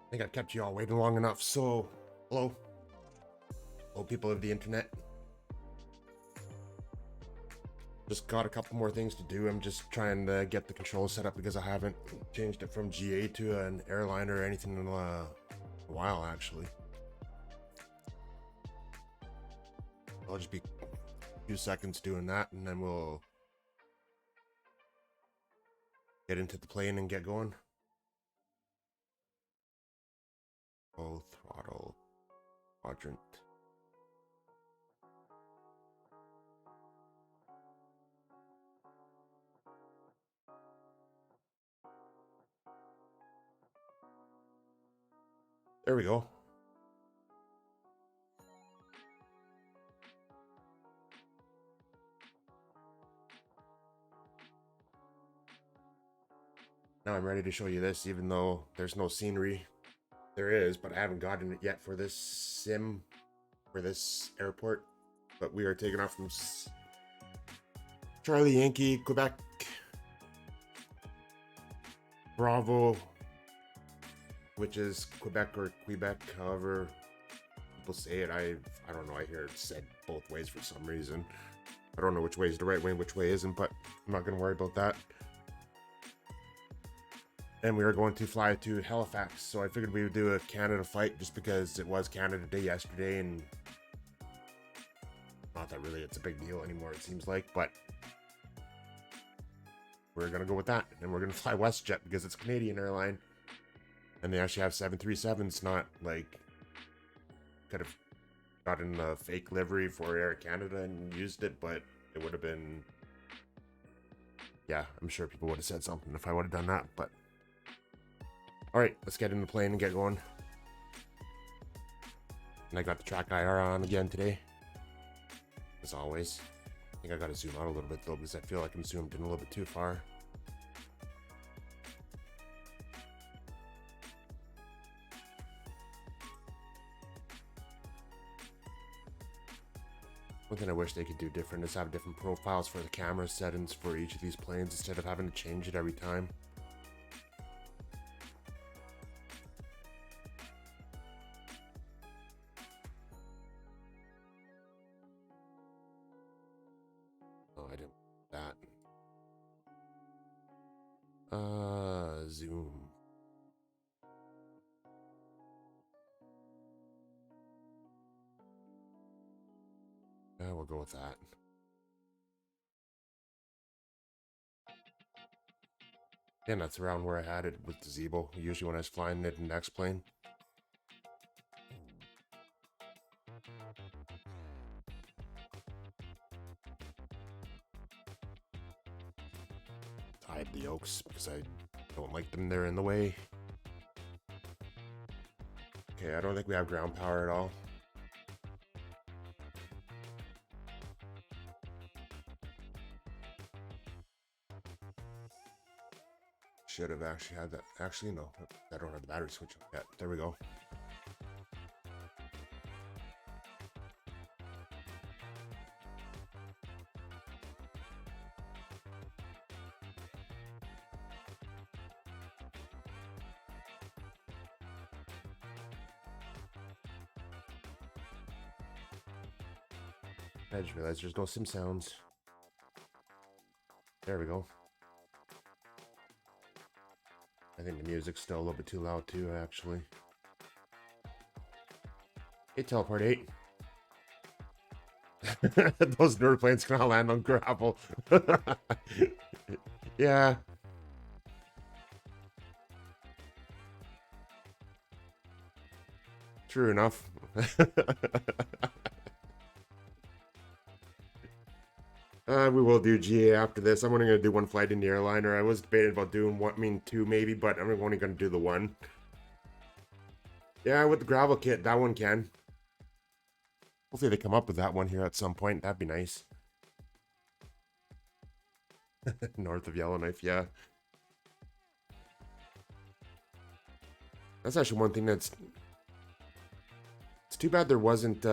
I think I've kept you all waiting long enough, so hello. Hello, people of the internet. Just got a couple more things to do. I'm just trying to get the controls set up because I haven't changed it from GA to an airliner or anything in a while, actually. I'll just be a few seconds doing that, and then we'll get into the plane and get going. Oh, throttle quadrant. There we go. Now I'm ready to show you this, even though there's no scenery. There is, but I haven't gotten it yet for this sim, for this airport. But we are taking off from Charlie Yankee, Quebec, Bravo, which is Quebec or Quebec, however people say it. I don't know. I hear it said both ways for some reason. I don't know which way is the right way and which way isn't, but I'm not going to worry about that. And we are going to fly to Halifax, so I figured we would do a Canada flight just because it was Canada Day yesterday, and not that really it's a big deal anymore, it seems like, but we're going to go with that. And we're going to fly WestJet because it's a Canadian airline, and they actually have 737s, not like could have gotten a fake livery for Air Canada and used it, but it would have been, yeah, I'm sure people would have said something if I would have done that, but all right, let's get in the plane and get going. And I got the track IR on again today, as always. I think I got to zoom out a little bit though, because I feel like I'm zoomed in a little bit too far. One thing I wish they could do different is have different profiles for the camera settings for each of these planes instead of having to change it every time. Oh, I didn't that. Zoom. Yeah, we'll go with that. And that's around where I had it with the Zeebo, usually when I was flying it in the next plane. Hide the yokes because I don't like them, they're in the way. Okay, I don't think we have ground power at all. Should have actually had that. Actually, no, I don't have the battery switch yet. There we go. I just realized there's no sim sounds. There we go. I think the music's still a little bit too loud too, actually. Hey, Teleport 8. Those nerd planes cannot land on gravel. Yeah. True enough. We will do GA after this. I'm only going to do one flight in the airliner. I was debating about doing one, I mean two maybe, but I'm only going to do the one. Yeah, with the gravel kit, that one can. Hopefully they come up with that one here at some point. That'd be nice. North of Yellowknife, yeah. That's actually one thing that's... It's too bad there wasn't,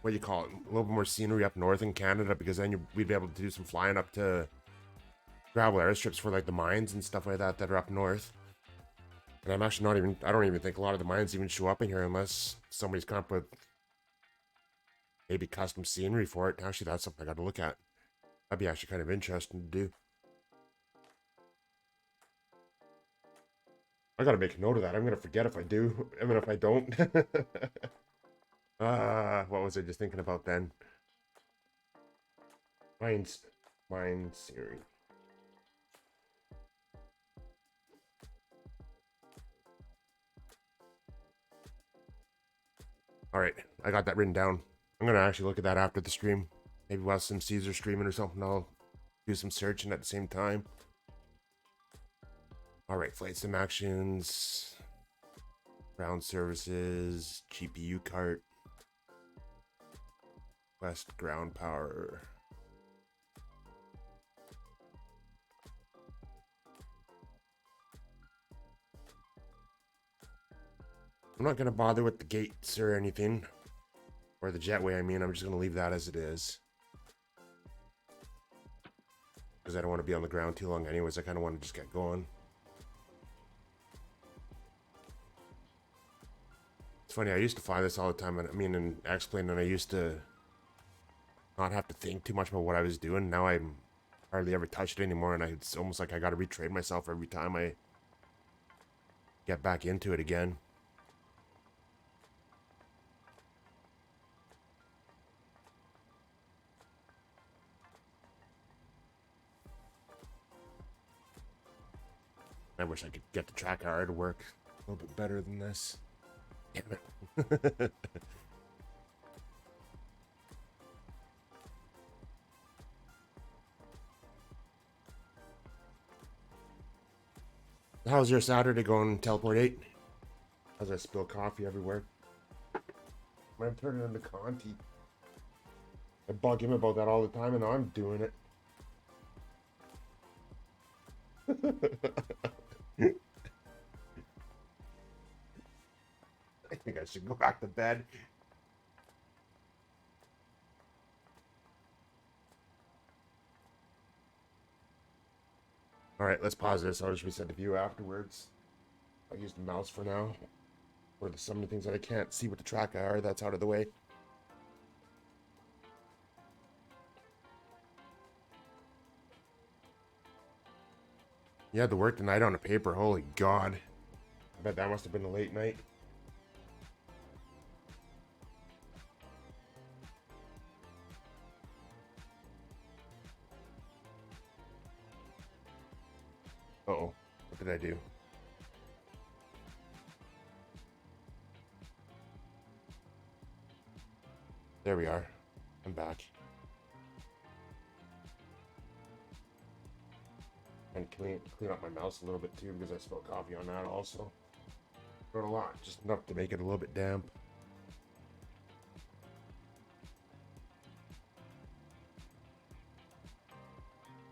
what do you call it? A little bit more scenery up north in Canada, because then we'd be able to do some flying up to gravel airstrips for like the mines and stuff like that that are up north. And I'm actually not even, I don't even think a lot of the mines even show up in here unless somebody's come up with maybe custom scenery for it. Actually, that's something I got to look at. That'd be actually kind of interesting to do. I got to make a note of that. I'm going to forget if I do. I mean, if I don't. What was I just thinking about then? Mine scenery. All right, I got that written down. I'm gonna actually look at that after the stream. Maybe while some Caesar streaming or something, I'll do some searching at the same time. All right, flight sim actions, ground services, GPU cart, west ground power. I'm not gonna bother with the gates or anything, or the jetway. I mean, I'm just gonna leave that as it is. Because I don't want to be on the ground too long anyways. I kind of want to just get going. It's funny, I used to fly this all the time. I mean, in X-Plane, and I used to not have to think too much about what I was doing. Now I'm hardly ever touch it anymore, and it's almost like I got to retrain myself every time I get back into it again. I wish I could get the track hour to work a little bit better than this. Damn it. How's your Saturday going, Teleport 8? As I spill coffee everywhere. I'm turning into Conti. I bug him about that all the time, and I'm doing it. I think I should go back to bed. Alright, let's pause this. I'll just reset the view afterwards. I'll use the mouse for now. For some of the things that I can't see with the track are, that's out of the way. You had to work tonight on a paper, holy god. I bet that must have been a late night. Uh-oh, what did I do? There we are. I'm back. And clean up my mouse a little bit too because I spilled coffee on that also. Not a lot, just enough to make it a little bit damp.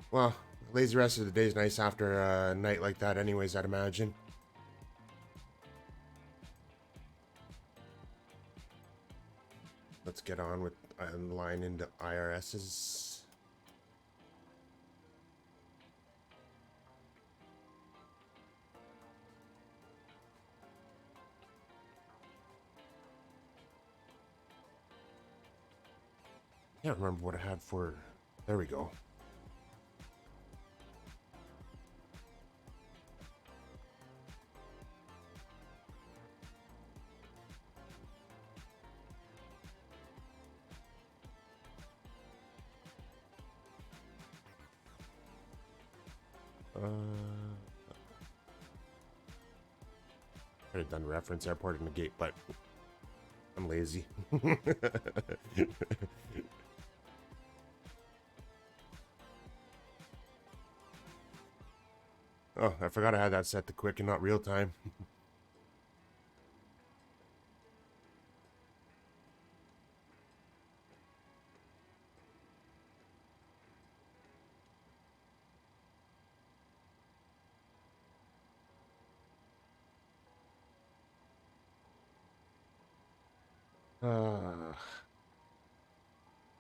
Well, lazy rest of the day is nice after a night like that anyways, I'd imagine. Let's get on with line into IRS's. I can't remember what I had for. There we go. Could have done reference airport and the gate, but I'm lazy. Oh, I forgot I had that set to quick and not real time.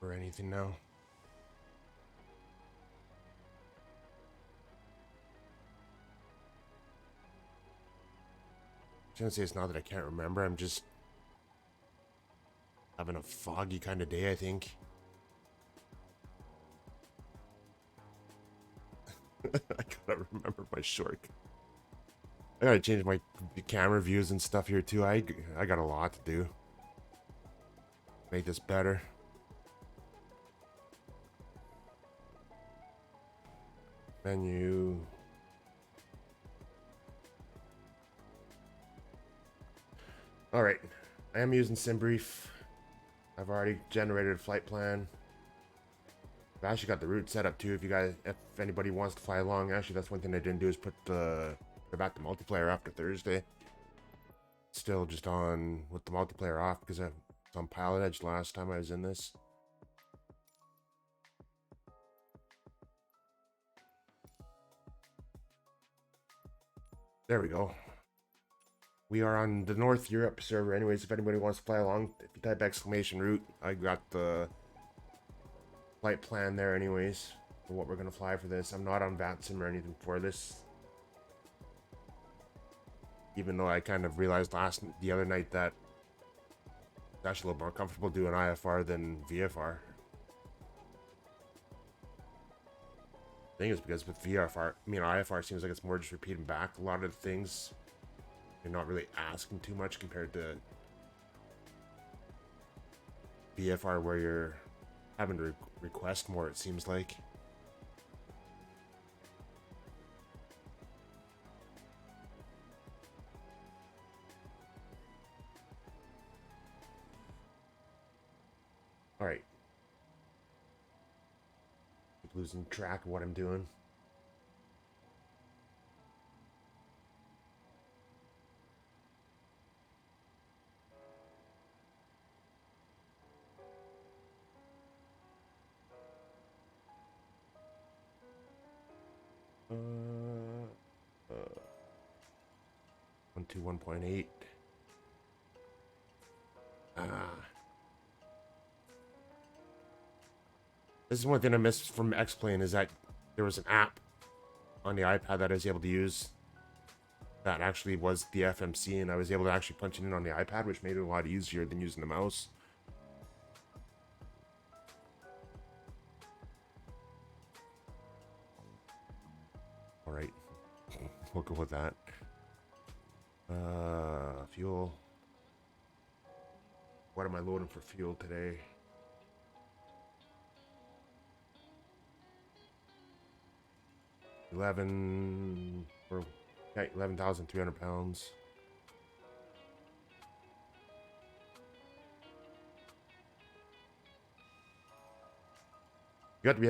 Or anything now. gonna say it's not that I can't remember. I'm just having a foggy kind of day, I think. I gotta remember my short. I gotta change my camera views and stuff here too. I got a lot to do. Make this better. Menu. Alright. I am using SimBrief. I've already generated a flight plan. I've actually got the route set up too if anybody wants to fly along. Actually, that's one thing I didn't do is put back the multiplayer after Thursday. Still just on with the multiplayer off because I was on Pilot Edge last time I was in this. There we go. We are on the North Europe server anyways. If anybody wants to fly along, if you type !route, I got the flight plan there anyways for what we're going to fly for this. I'm not on VATSIM or anything for this. Even though I kind of realized the other night that it's actually a little more comfortable doing IFR than VFR. Thing is because with IFR seems like it's more just repeating back a lot of the things. You're not really asking too much compared to VFR where you're having to request more, it seems like. Alright. Losing track of what I'm doing. Uh, 121.8. This is one thing I missed from X-Plane is that there was an app on the iPad that I was able to use that actually was the FMC, and I was able to actually punch it in on the iPad, which made it a lot easier than using the mouse. Alright, we'll go with that. Fuel. What am I loading for fuel today? Yeah, 11,300 pounds. You got the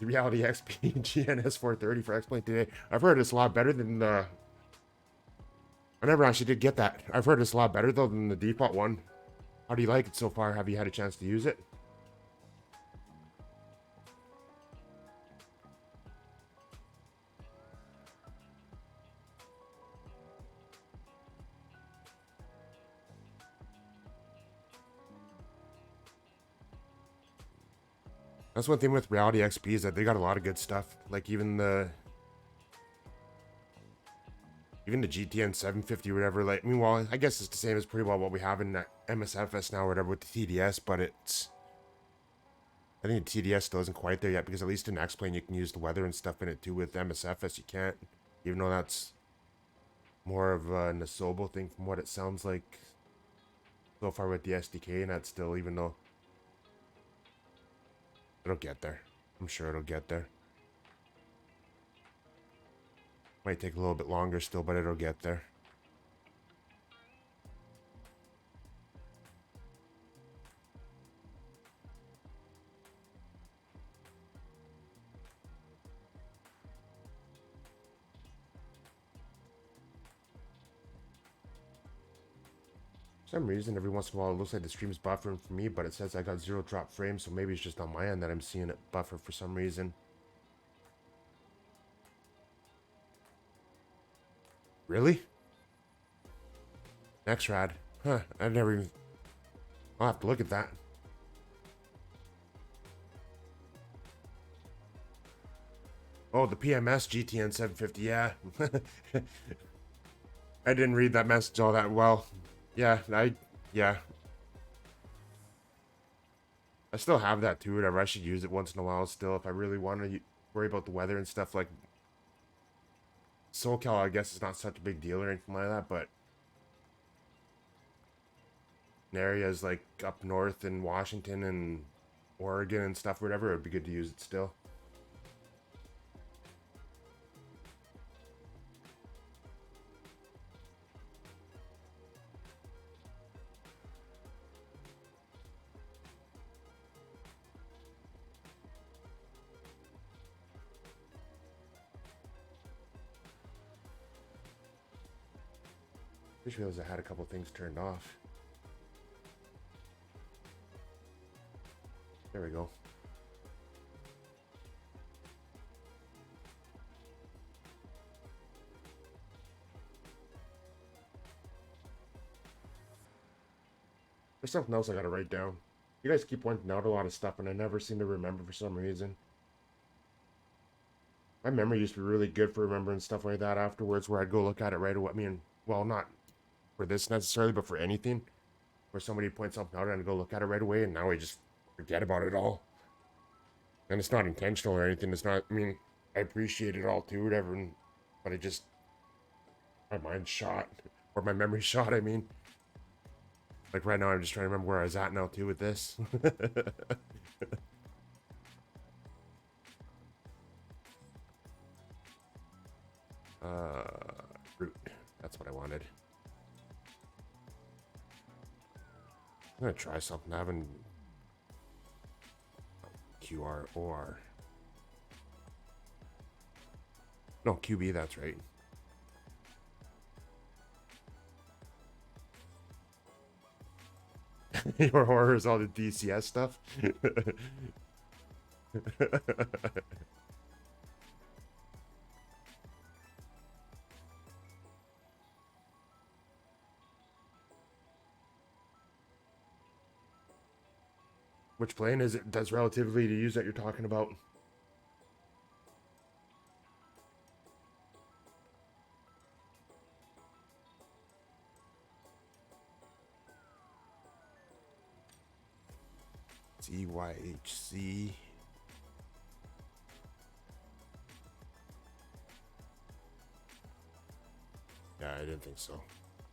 Reality XP GNS 430 for X-Plane today. I've heard it's a lot better than the... I never actually did get that. I've heard it's a lot better though than the default one. How do you like it so far? Have you had a chance to use it? That's one thing with Reality XP is that they got a lot of good stuff. Like even the GTN 750 or whatever. Like, I mean, well, I guess it's the same as pretty well what we have in MSFS now or whatever with the TDS, but it's... I think the TDS still isn't quite there yet because at least in X-Plane you can use the weather and stuff in it too. With MSFS you can't. Even though that's more of an Asobo thing from what it sounds like so far with the SDK, and that's still, even though... It'll get there. I'm sure it'll get there. Might take a little bit longer still, but it'll get there. For some reason, every once in a while, it looks like the stream's buffering for me, but it says I got 0 drop frames, so maybe it's just on my end that I'm seeing it buffer for some reason. Really? X-Rad. Huh, I never even... I'll have to look at that. Oh, the PMS GTN 750, yeah. I didn't read that message all that well. Yeah, yeah. I still have that too, whatever. I should use it once in a while still if I really want to worry about the weather and stuff. Like SoCal, I guess, is not such a big deal or anything like that, but in areas like up north in Washington and Oregon and stuff, whatever, it'd be good to use it still. Just realized I had a couple things turned off. There we go. There's something else I gotta write down. You guys keep pointing out a lot of stuff and I never seem to remember for some reason. My memory used to be really good for remembering stuff like that afterwards, where I'd go look at it right away. I mean, well, not for this necessarily, but for anything. Where somebody points something out and I go look at it right away, and now I just forget about it all. And it's not intentional or anything. It's not, I mean, I appreciate it all too, whatever, but I just, my mind's shot. Or my memory's shot, I mean. Like right now, I'm just trying to remember where I was at now too with this. Fruit. That's what I wanted. I'm gonna try something. I haven't. QROR. No, QB, that's right. Your horror is all the DCS stuff. Which plane is it that's relatively to use that you're talking about? CYHZ. Yeah, I didn't think so.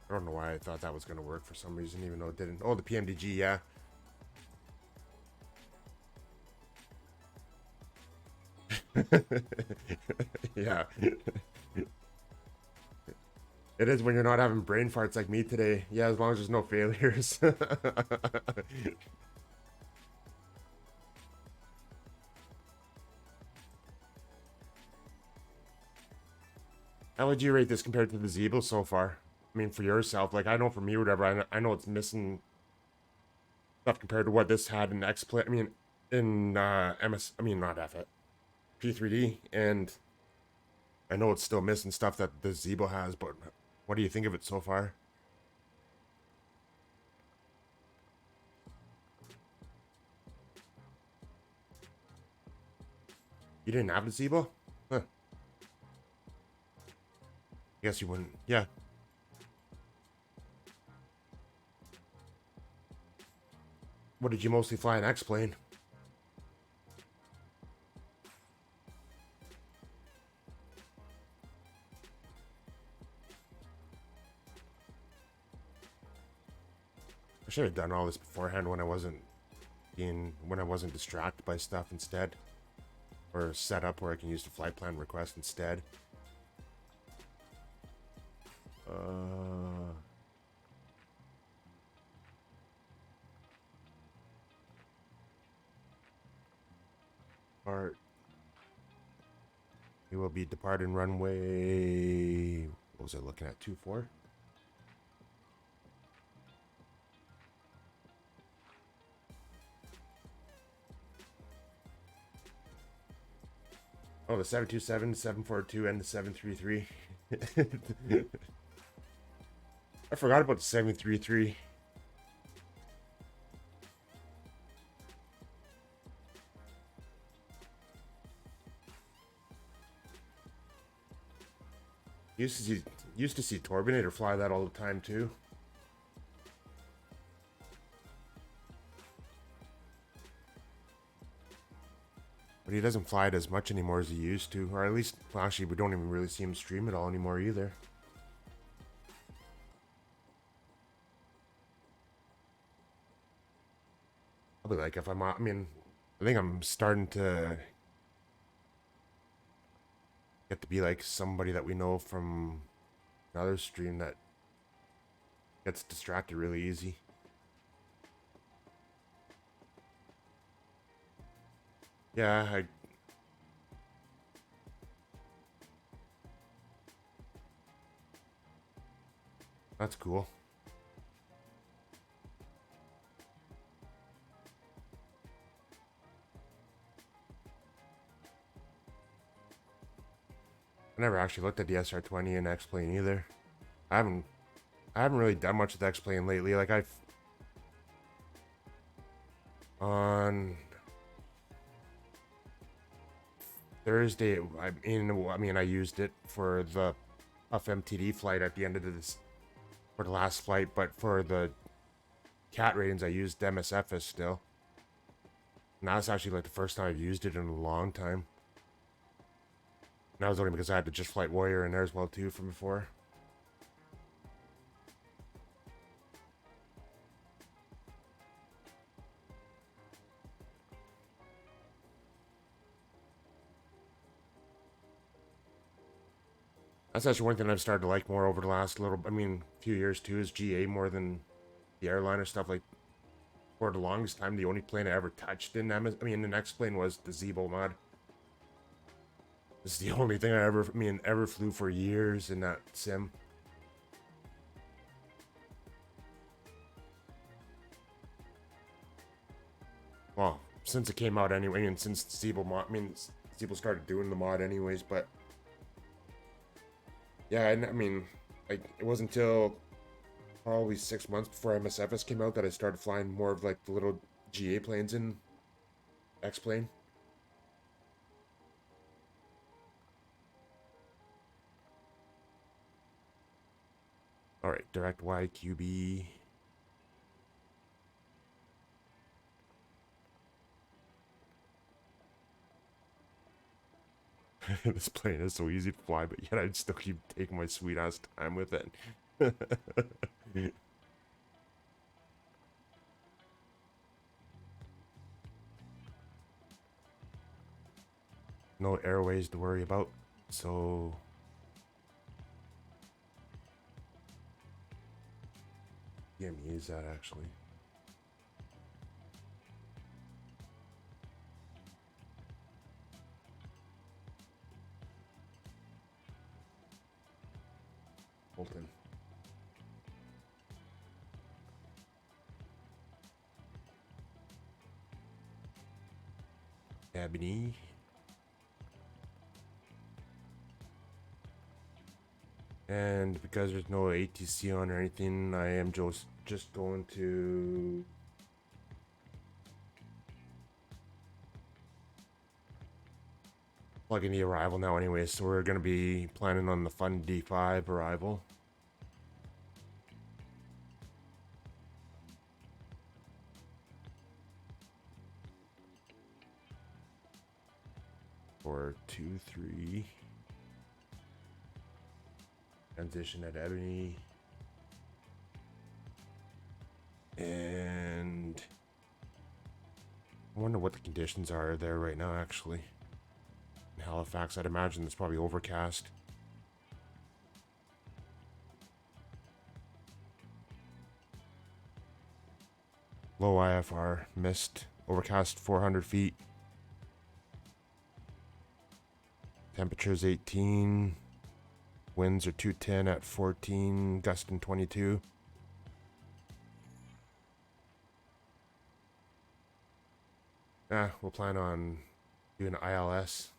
I don't know why I thought that was going to work for some reason, even though it didn't. Oh, the PMDG, yeah. Yeah. It is when you're not having brain farts like me today. Yeah, as long as there's no failures. How would you rate this compared to the Zeebo so far? I mean, for yourself, like I know for me, whatever. I know it's missing stuff compared to what this had in XSplit. I mean, in MS. I mean, not F it, P3D, and I know it's still missing stuff that the Zeebo has. But what do you think of it so far? You didn't have the Zeebo? Huh. I guess you wouldn't. Yeah. What did you mostly fly in X-Plane? I should have done all this beforehand when I wasn't distracted by stuff instead. Or set up where I can use the flight plan request instead. Part. We will be departing runway. What was I looking at? 24. Oh, the 727, 742, and the 733. I forgot about the 733. used to see Torbinator fly that all the time too. But he doesn't fly it as much anymore as he used to. Or at least, well, actually, we don't even really see him stream it all anymore either. Probably like if I'm, I mean, I think I'm starting to get to be like somebody that we know from another stream that gets distracted really easy. Yeah, that's cool. I never actually looked at the SR20 and X-Plane either. I haven't really done much with X-Plane lately. Like on Thursday, I mean, I used it for the Puff MTD flight at the end of this, for the last flight, but for the cat ratings, I used MSFS still. And that's actually like the first time I've used it in a long time. And that was only because I had the Just Flight Warrior in there as well too from before. That's actually one thing I've started to like more over the last few years too, is GA more than the airliner stuff. Like, for the longest time, the only plane I ever touched in the next plane was the Zeebo mod. This is the only thing I ever flew for years in that sim. Well, since it came out anyway, and since Zeebo mod, Zeebo started doing the mod anyways, but yeah, like, it wasn't until probably 6 months before MSFS came out that I started flying more of like the little GA planes in X-Plane. Alright, direct CYQB. This plane is so easy to fly, but yet I'd still keep taking my sweet ass time with it. No airways to worry about, so yeah, use that actually. Bolton. Ebony. And because there's no ATC on or anything, I am just going to plug in the arrival now anyway, so we're going to be planning on the Fun D5 arrival. For 2-3. Transition at Ebony. And I wonder what the conditions are there right now, actually. In Halifax, I'd imagine it's probably overcast. Low IFR, mist, overcast 400 feet. Temperature's 18. Winds are 210 at 14, gusting 22. We'll plan on doing ILS.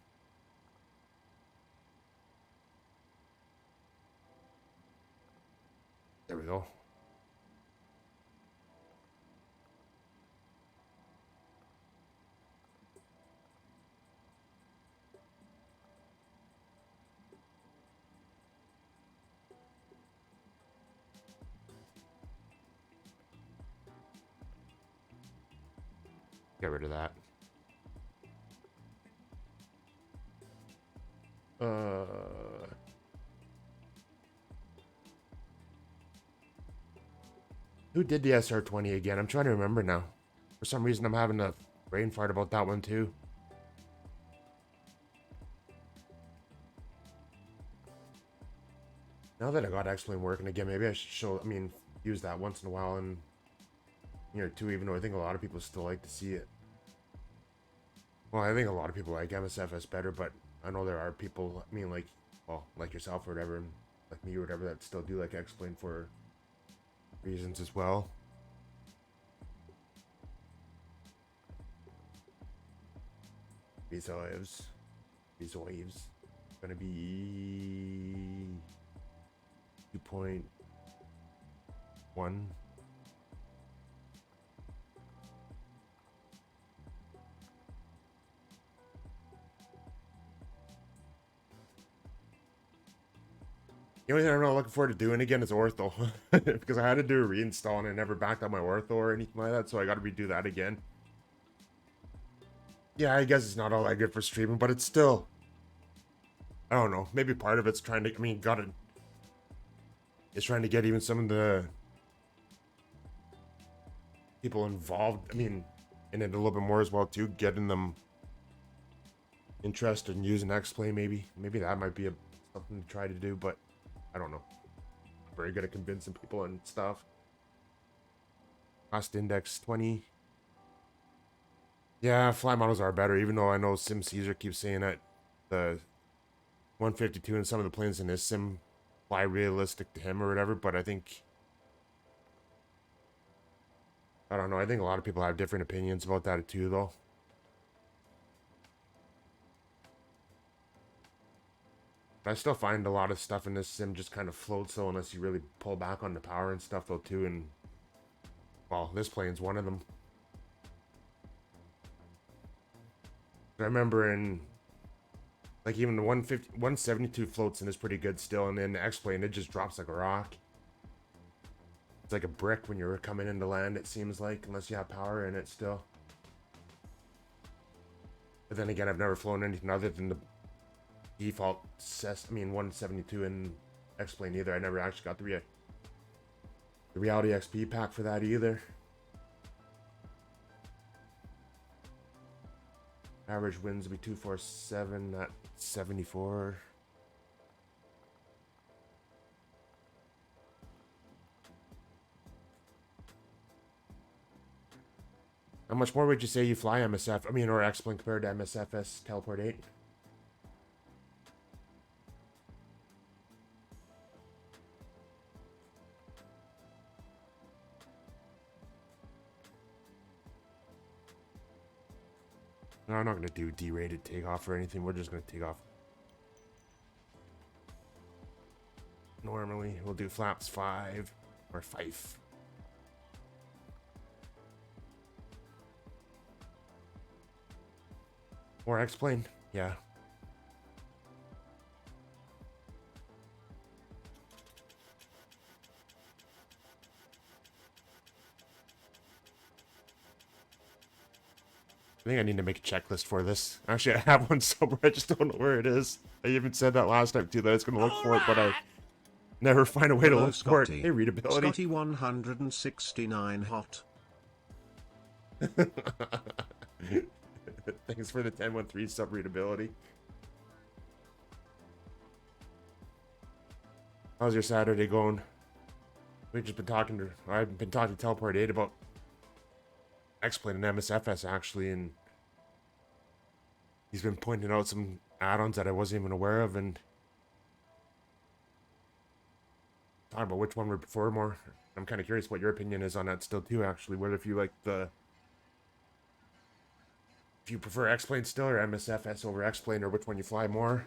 There we go. Get rid of that. Who did the SR-20 again? I'm trying to remember now. For some reason, I'm having a brain fart about that one too. Now that I got X-Plane working again, maybe I should use that once in a while in year two, even though I think a lot of people still like to see it. Well, I think a lot of people like MSFS better, but I know there are people, like yourself or whatever, and like me or whatever, that still do like X-Plane for reasons as well. These waves gonna be 2.1. The only thing I'm not looking forward to doing again is ortho. Because I had to do a reinstall and I never backed up my ortho or anything like that, so I gotta redo that again. Yeah, I guess it's not all that good for streaming, but it's still, I don't know, maybe part of it's trying to, it's trying to get even some of the people involved, in it a little bit more as well too, getting them interested in using X-Plane maybe. Maybe that might be something to try to do, but I don't know. I'm very good at convincing people and stuff. Cost index 20. Yeah, fly models are better, even though I know Sim Caesar keeps saying that the 152 and some of the planes in his sim fly realistic to him or whatever, but I don't know, I think a lot of people have different opinions about that too, though. But I still find a lot of stuff in this sim just kind of floats, though, unless you really pull back on the power and stuff, though, too, and, well, this plane's one of them. I remember in, like, even the 172 floats in is pretty good still, and then the X-Plane, it just drops like a rock. It's like a brick when you're coming into land, it seems like, unless you have power in it still. But then again, I've never flown anything other than the default 172 in X-Plane either. I never actually got the Reality XP pack for that either. Average wins will be 247, not 74. How much more would you say you fly or X-Plane compared to MSFS Teleport 8? No, I'm not going to do D-rated takeoff or anything. We're just going to take off. Normally, we'll do flaps 5 or 5. Or X-Plane, yeah. I think I need to make a checklist for this. Actually, I have one somewhere. I just don't know where it is. I even said that last time too, that I was going to look for it, but I never find a way to look for it. Hey, readability. Scotty 169 hot. Thanks for the 1013 sub readability. How's your Saturday going? I've been talking to Teleport 8 about X-Plane and MSFS actually, and he's been pointing out some add-ons that I wasn't even aware of, and talking about which one we prefer more. I'm kind of curious what your opinion is on that still too, actually, whether if you prefer X-Plane still or MSFS over X-Plane, or which one you fly more.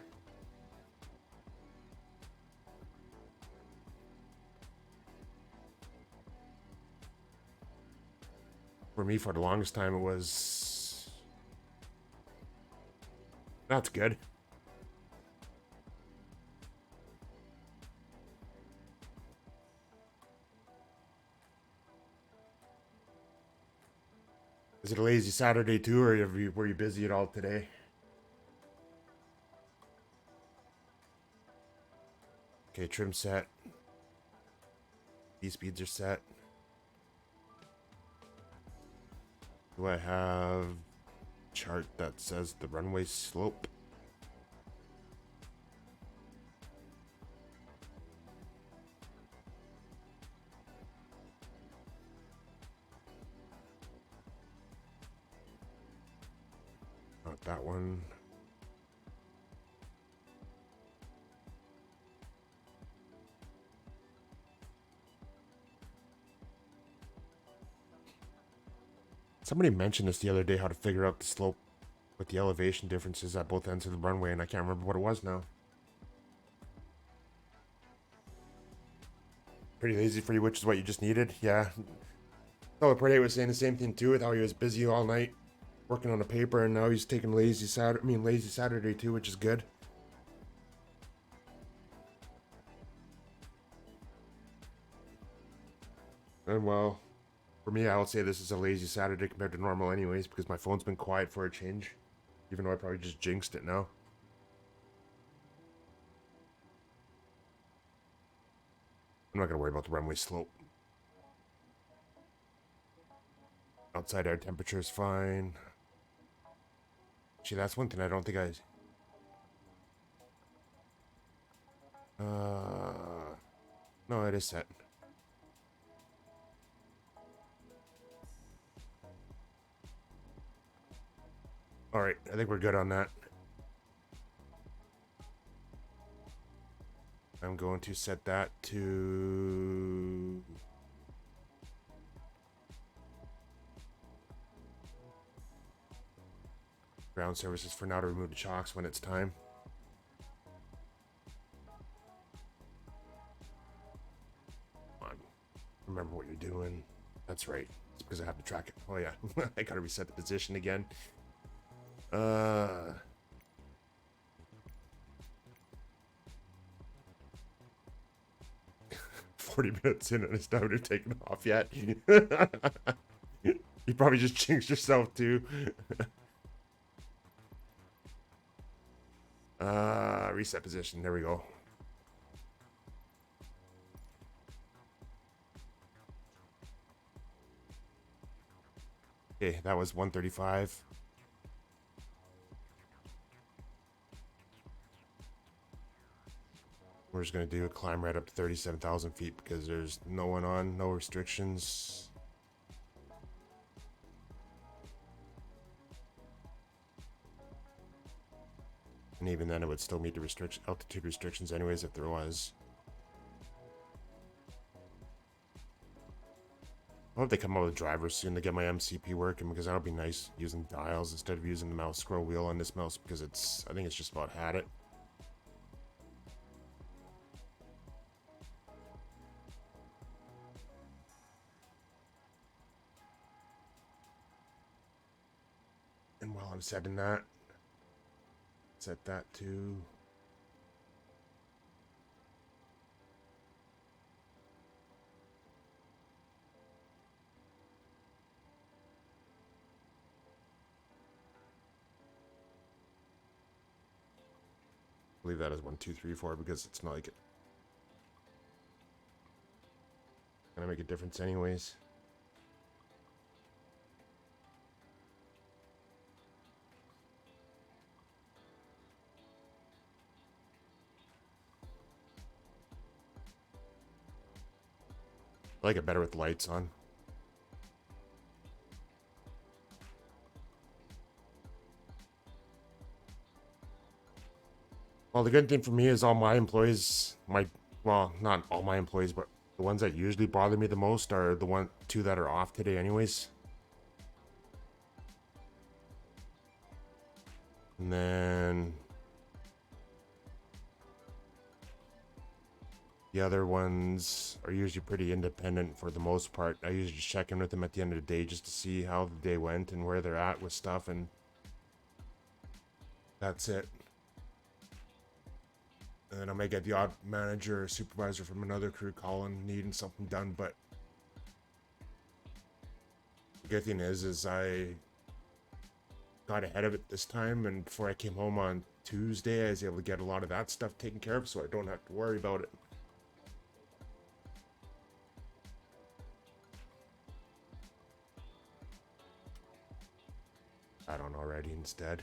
For me, for the longest time, it was... That's good. Is it a lazy Saturday too, or were you busy at all today? Okay, trim set. These speeds are set. Do I have a chart that says the runway slope? Not that one. Somebody mentioned this the other day, how to figure out the slope with the elevation differences at both ends of the runway, and I can't remember what it was now. Pretty lazy for you, which is what you just needed. Yeah. Oh, Prede was saying the same thing too, with how he was busy all night working on a paper, and now he's taking lazy Saturday too, which is good. And well, for me, I would say this is a lazy Saturday compared to normal anyways, because my phone's been quiet for a change. Even though I probably just jinxed it now. I'm not going to worry about the runway slope. Outside air temperature is fine. Gee, that's one thing I don't think I... No, it is set. Alright, I think we're good on that. I'm going to set that to... ground services for now to remove the chocks when it's time. Come on. Remember what you're doing. That's right. It's because I have to track it. Oh yeah. I gotta reset the position again. 40 minutes in and it's not even taken off yet. You probably just jinxed yourself too. Reset position. There we go. Okay, that was 135. We're just going to do a climb right up to 37,000 feet because there's no one on, no restrictions. And even then it would still meet the altitude restrictions anyways if there was. I hope they come out with drivers soon to get my MCP working, because that'll be nice using dials instead of using the mouse scroll wheel on this mouse, because I think it's just about had it. And while I'm setting that, set that to... leave that as 1, 2, 3, 4 because it's not like it gonna make a difference anyways. I like it better with lights on. Well, the good thing for me is all my employees, well, not all my employees, but the ones that usually bother me the most are the two that are off today anyways. And then the other ones are usually pretty independent for the most part. I usually just check in with them at the end of the day just to see how the day went and where they're at with stuff, and that's it. And then I may get the odd manager or supervisor from another crew calling, needing something done, but The good thing is I got ahead of it this time, and before I came home on Tuesday, I was able to get a lot of that stuff taken care of, so I don't have to worry about it. I don't already instead.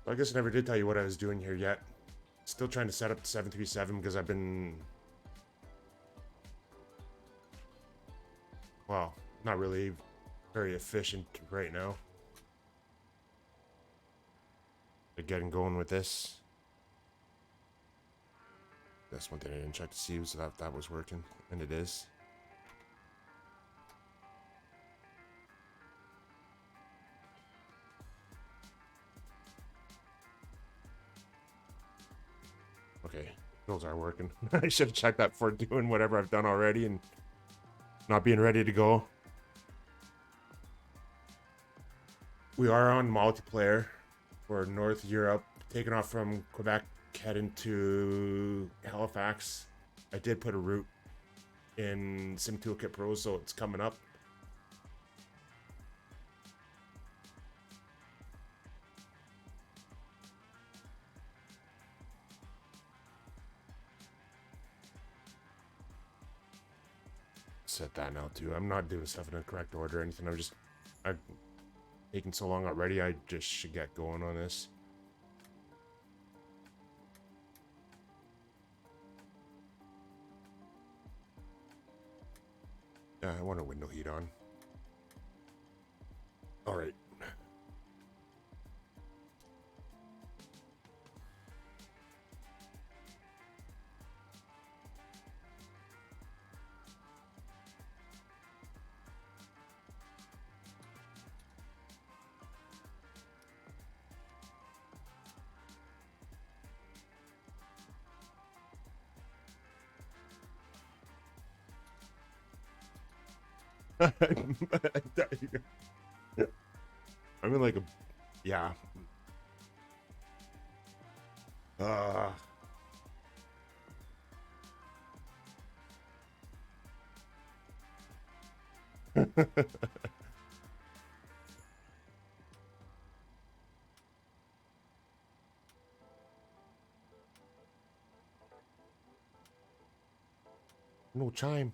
I guess I never did tell you what I was doing here yet. Still trying to set up the 737 because I've been... Well, not really very efficient right now. But getting going with this. That's one thing I didn't check to see was that that was working, and it is. Okay, those are working. I should have checked that before doing whatever I've done already and not being ready to go. We are on multiplayer for North Europe, taking off from Quebec, heading to Halifax. I did put a route in Sim Toolkit Pro, so it's coming up. Set that now too. I'm not doing stuff in the correct order or anything. I've taken so long already. I just should get going on this. I want a window heat on. All right. I'm in like a, yeah. No chime.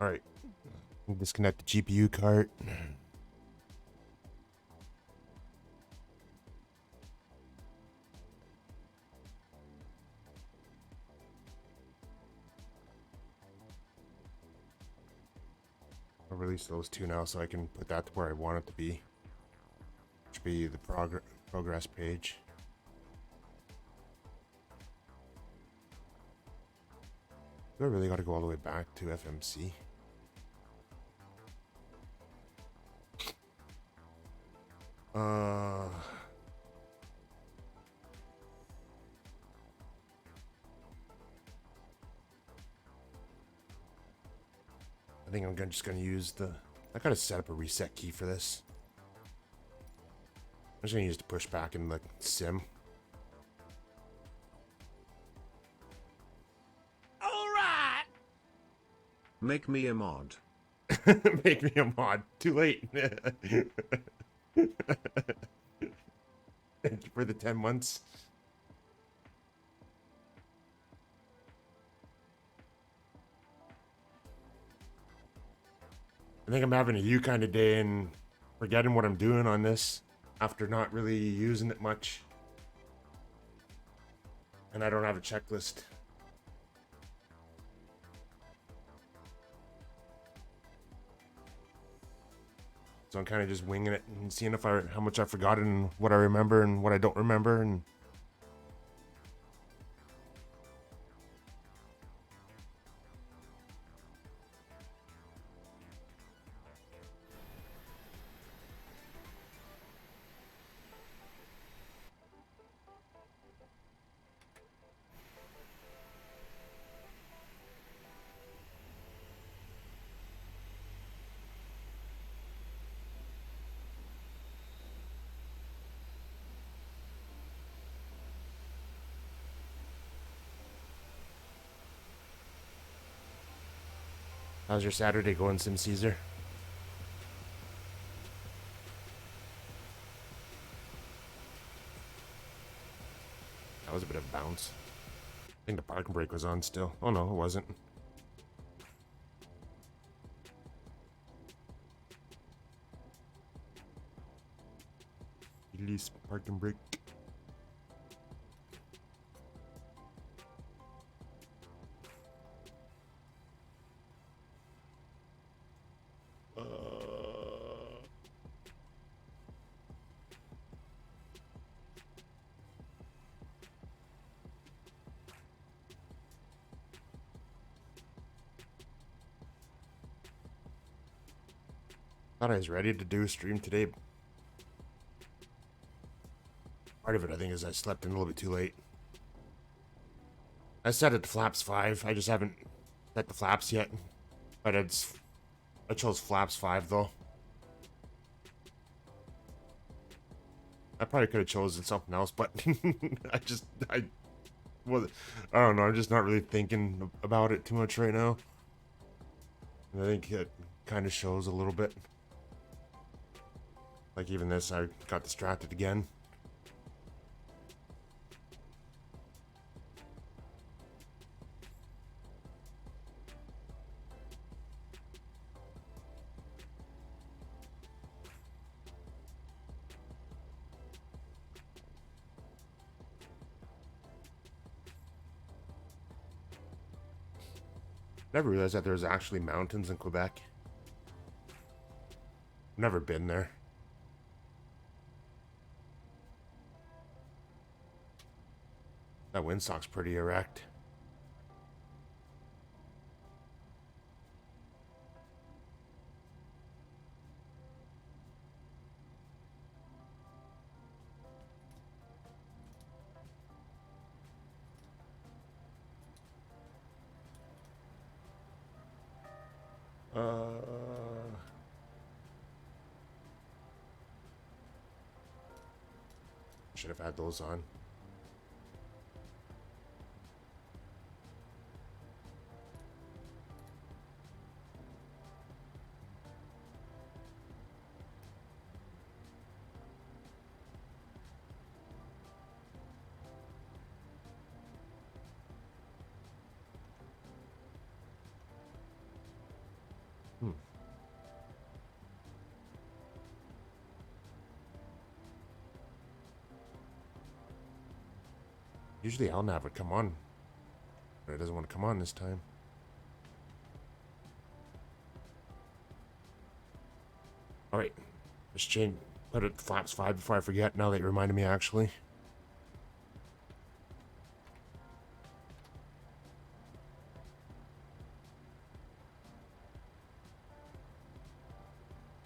All right. Disconnect the GPU cart. I'll release those two now so I can put that to where I want it to be. Should be the progress page. Do I really got to go all the way back to FMC? I think I'm just gonna use the... I gotta set up a reset key for this. I'm just gonna use the push back in the sim. Alright! Make me a mod. Make me a mod. Too late. Thank you for the 10 months. I think I'm having a you kind of day and forgetting what I'm doing on this after not really using it much. And I don't have a checklist. So I'm kind of just winging it and seeing if how much I've forgotten and what I remember and what I don't remember. And how's your Saturday going, Sim Caesar? That was a bit of a bounce. I think the parking brake was on still. Oh no, it wasn't. Release parking brake. Thought I was ready to do a stream today. Part of it, I think, is I slept in a little bit too late. I set it to flaps 5. I just haven't set the flaps yet. But I chose flaps 5 though. I probably could have chosen something else, but I don't know. I'm just not really thinking about it too much right now. And I think it kind of shows a little bit. Like even this, I got distracted again. Never realized that there's actually mountains in Quebec. Never been there. That windsock's pretty erect. Should have had those on. Usually LNAV would come on, but it doesn't want to come on this time. Alright, let's change, put it flaps 5 before I forget, now that you reminded me actually.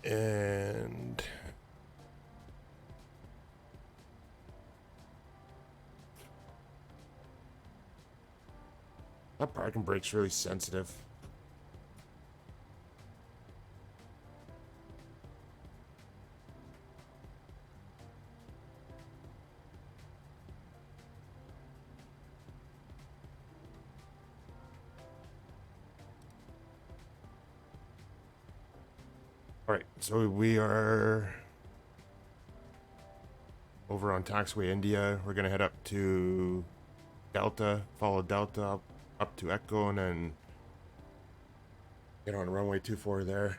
And that parking brake's really sensitive. Alright, so we are over on Taxway India. We're gonna head up to Delta, follow Delta up to Echo, and then get on runway 24 there.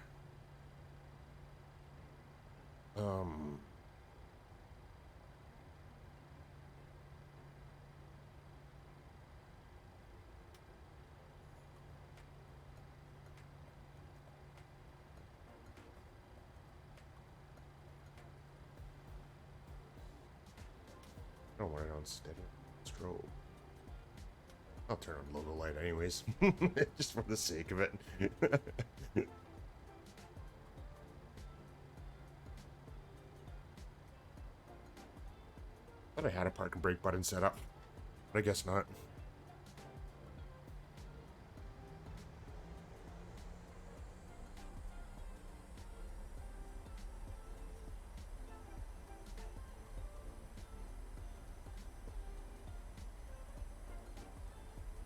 don't want it on steady. Strobe. I'll turn on logo light anyways. Just for the sake of it. Thought I had a park and brake button set up, but I guess not.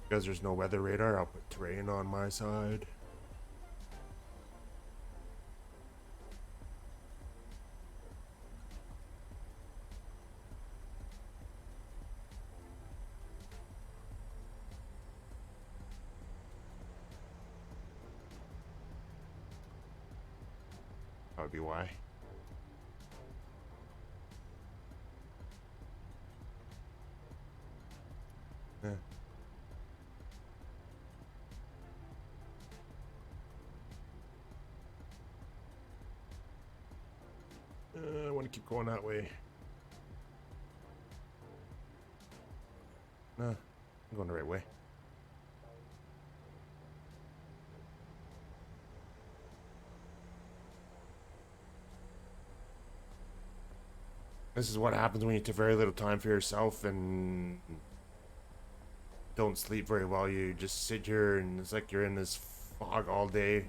Because there's no weather radar, I'll put terrain on my side. That would be why. Yeah. I want to keep going that way. No, I'm going the right way. This is what happens when you take very little time for yourself and don't sleep very well. You just sit here and it's like you're in this fog all day.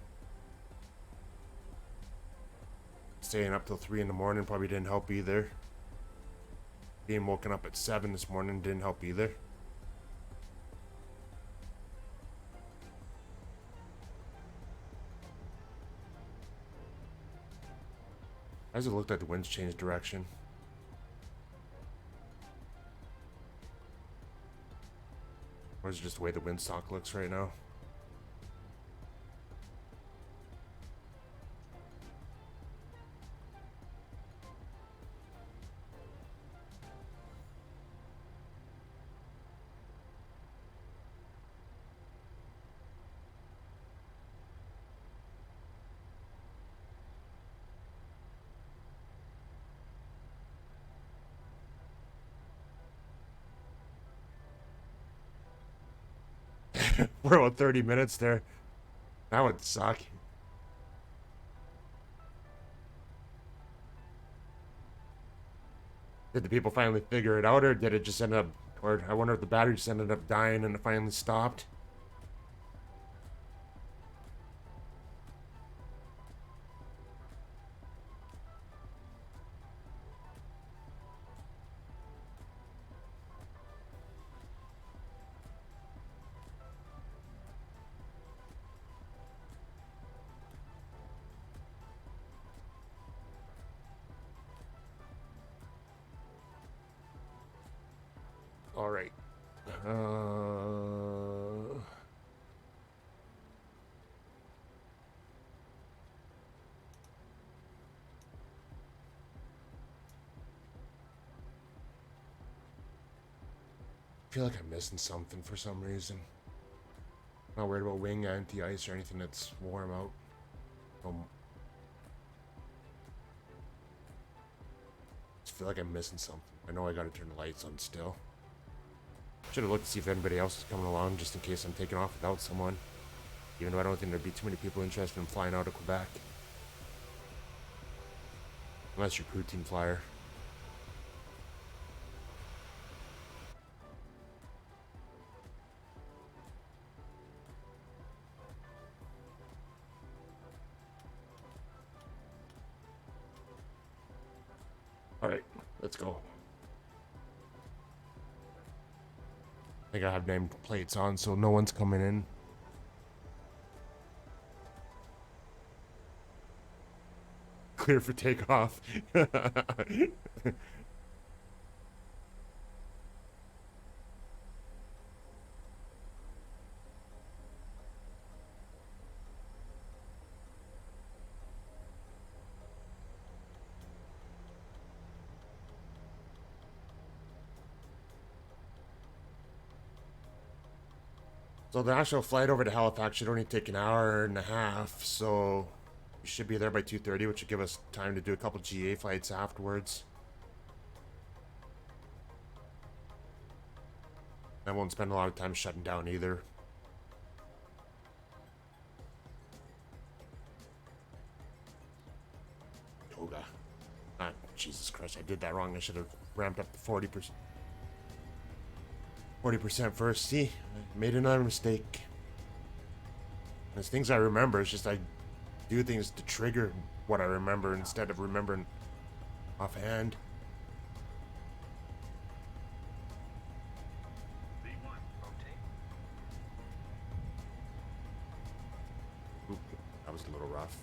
Staying up till 3 in the morning probably didn't help either. Being woken up at 7 this morning didn't help either. As it looked like the wind's changed direction. Or is it just the way the windsock looks right now? We're about 30 minutes there. That would suck. Did the people finally figure it out, or did it just end up, or I wonder if the battery just ended up dying and it finally stopped? All right. I feel like I'm missing something for some reason. Not worried about wing, anti-ice, or anything that's warm out. Just feel like I'm missing something. I know I gotta turn the lights on still. Should have looked to see if anybody else is coming along, just in case I'm taking off without someone. Even though I don't think there'd be too many people interested in flying out of Quebec. Unless you're crew team flyer. Alright, let's go. I think I have name plates on, so no one's coming in. Clear for takeoff. So the actual flight over to Halifax should only take an hour and a half, so we should be there by 2:30, which would give us time to do a couple GA flights afterwards. I won't spend a lot of time shutting down either. Yoga. Ah, Jesus Christ, I did that wrong. I should have ramped up to 40%. 40% first. See, I made another mistake. There's things I remember. It's just I do things to trigger what I remember instead of remembering offhand. Oop, that was a little rough.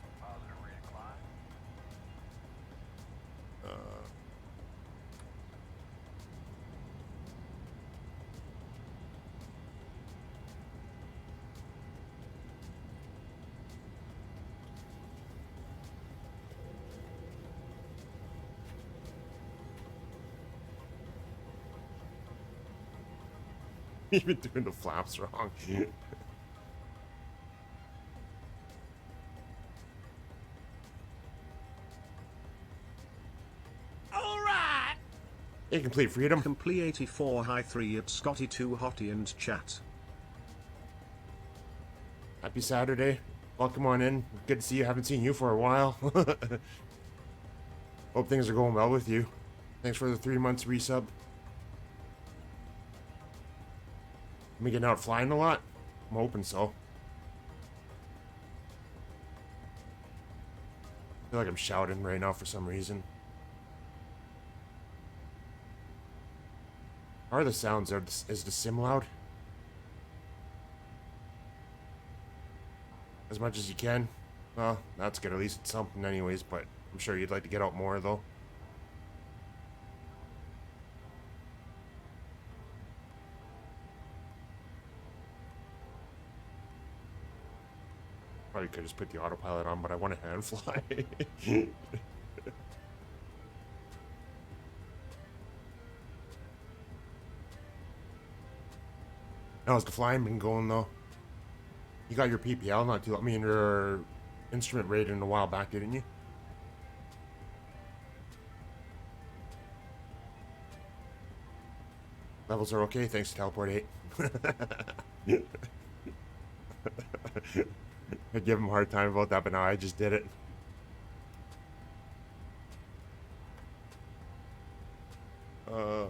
Even doing the flaps wrong. Alright! Hey, complete freedom. Complete 84 high 3 at Scotty 2 hottie and chat. Happy Saturday. Welcome on in. Good to see you. Haven't seen you for a while. Hope things are going well with you. Thanks for the 3 months resub. Am I getting out flying a lot? I'm hoping so. I feel like I'm shouting right now for some reason. How are the sounds? Is the sim loud? As much as you can? Well, that's good. At least it's something anyways, but I'm sure you'd like to get out more though. Probably could just put the autopilot on, but I want to hand fly. How's the flying been going though? You got your PPL not too. I mean, your instrument rating a while back, didn't you? Levels are okay. Thanks to Teleport 8. I give him a hard time about that, but now I just did it. Oh.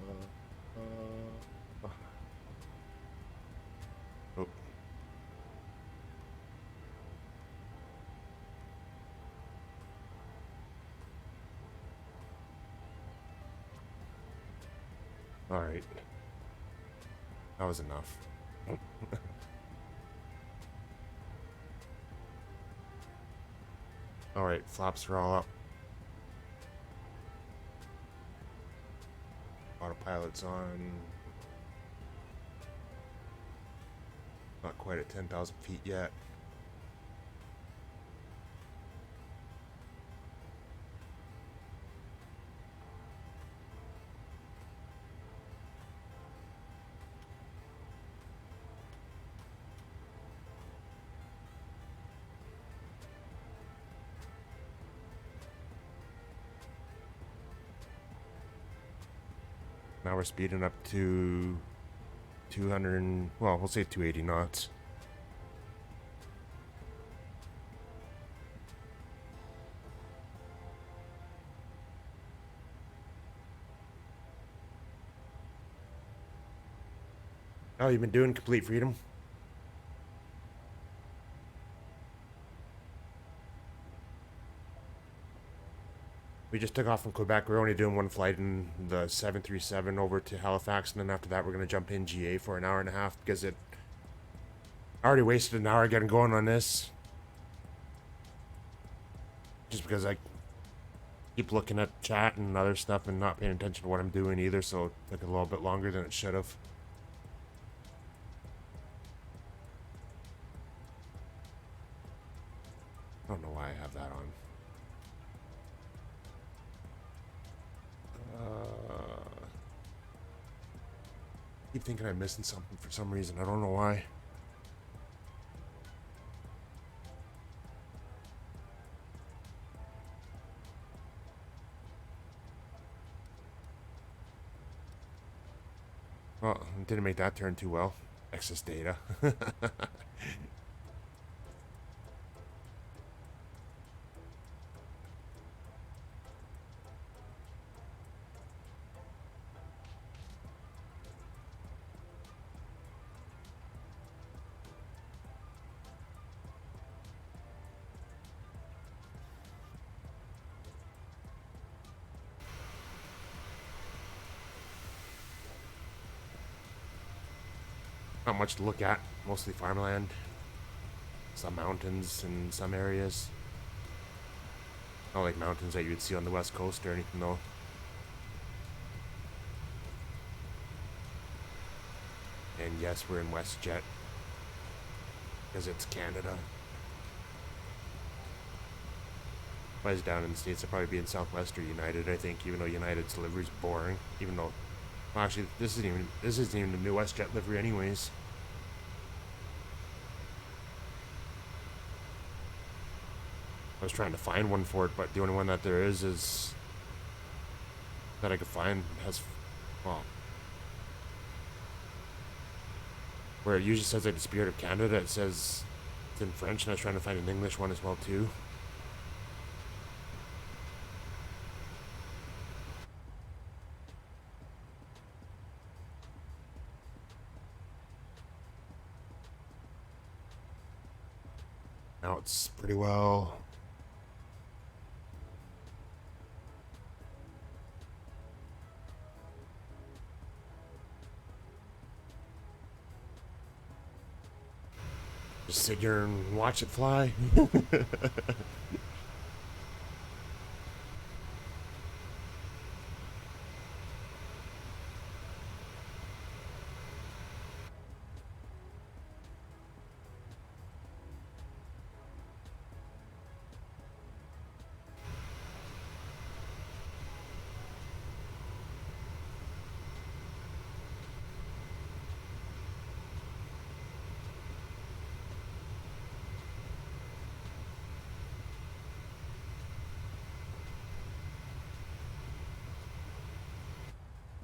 All right. That was enough. All right, flaps are all up. Autopilot's on. Not quite at 10,000 feet yet. Now we're speeding up to 200, well, we'll say 280 knots. Oh, you've been doing complete freedom? We just took off from Quebec. We're only doing one flight in the 737 over to Halifax, and then after that we're going to jump in GA for an hour and a half because I already wasted an hour getting going on this. Just because I keep looking at chat and other stuff and not paying attention to what I'm doing either, so it took a little bit longer than it should have. I don't know why I have that on. Keep thinking I'm missing something for some reason. I don't know why. Well, didn't make that turn too well. Excess data. Not much to look at. Mostly farmland. Some mountains in some areas. Not like mountains that you would see on the west coast or anything though. And yes, we're in WestJet. Because it's Canada. If I was down in the States, I'd probably be in Southwest or United, I think, even though United's livery's boring. Even though, well, actually, this isn't even the new WestJet livery anyways. I was trying to find one for it, but the only one that there is that I could find has, well, where it usually says like the Spirit of Canada, it says it's in French, and I was trying to find an English one as well too. Now it's pretty well. Just sit here and watch it fly.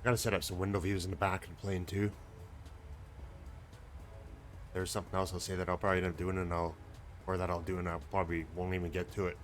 Gotta set up some window views in the back of the plane too. There's something else I'll say that I'll probably end up doing, and I'll do, and I probably won't even get to it.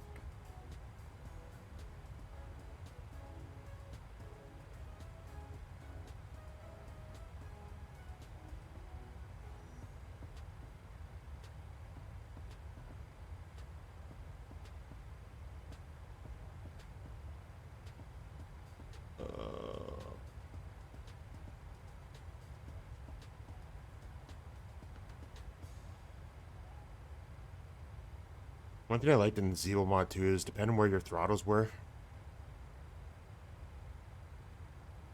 One thing I liked in Zevo mod 2 is depending where your throttles were,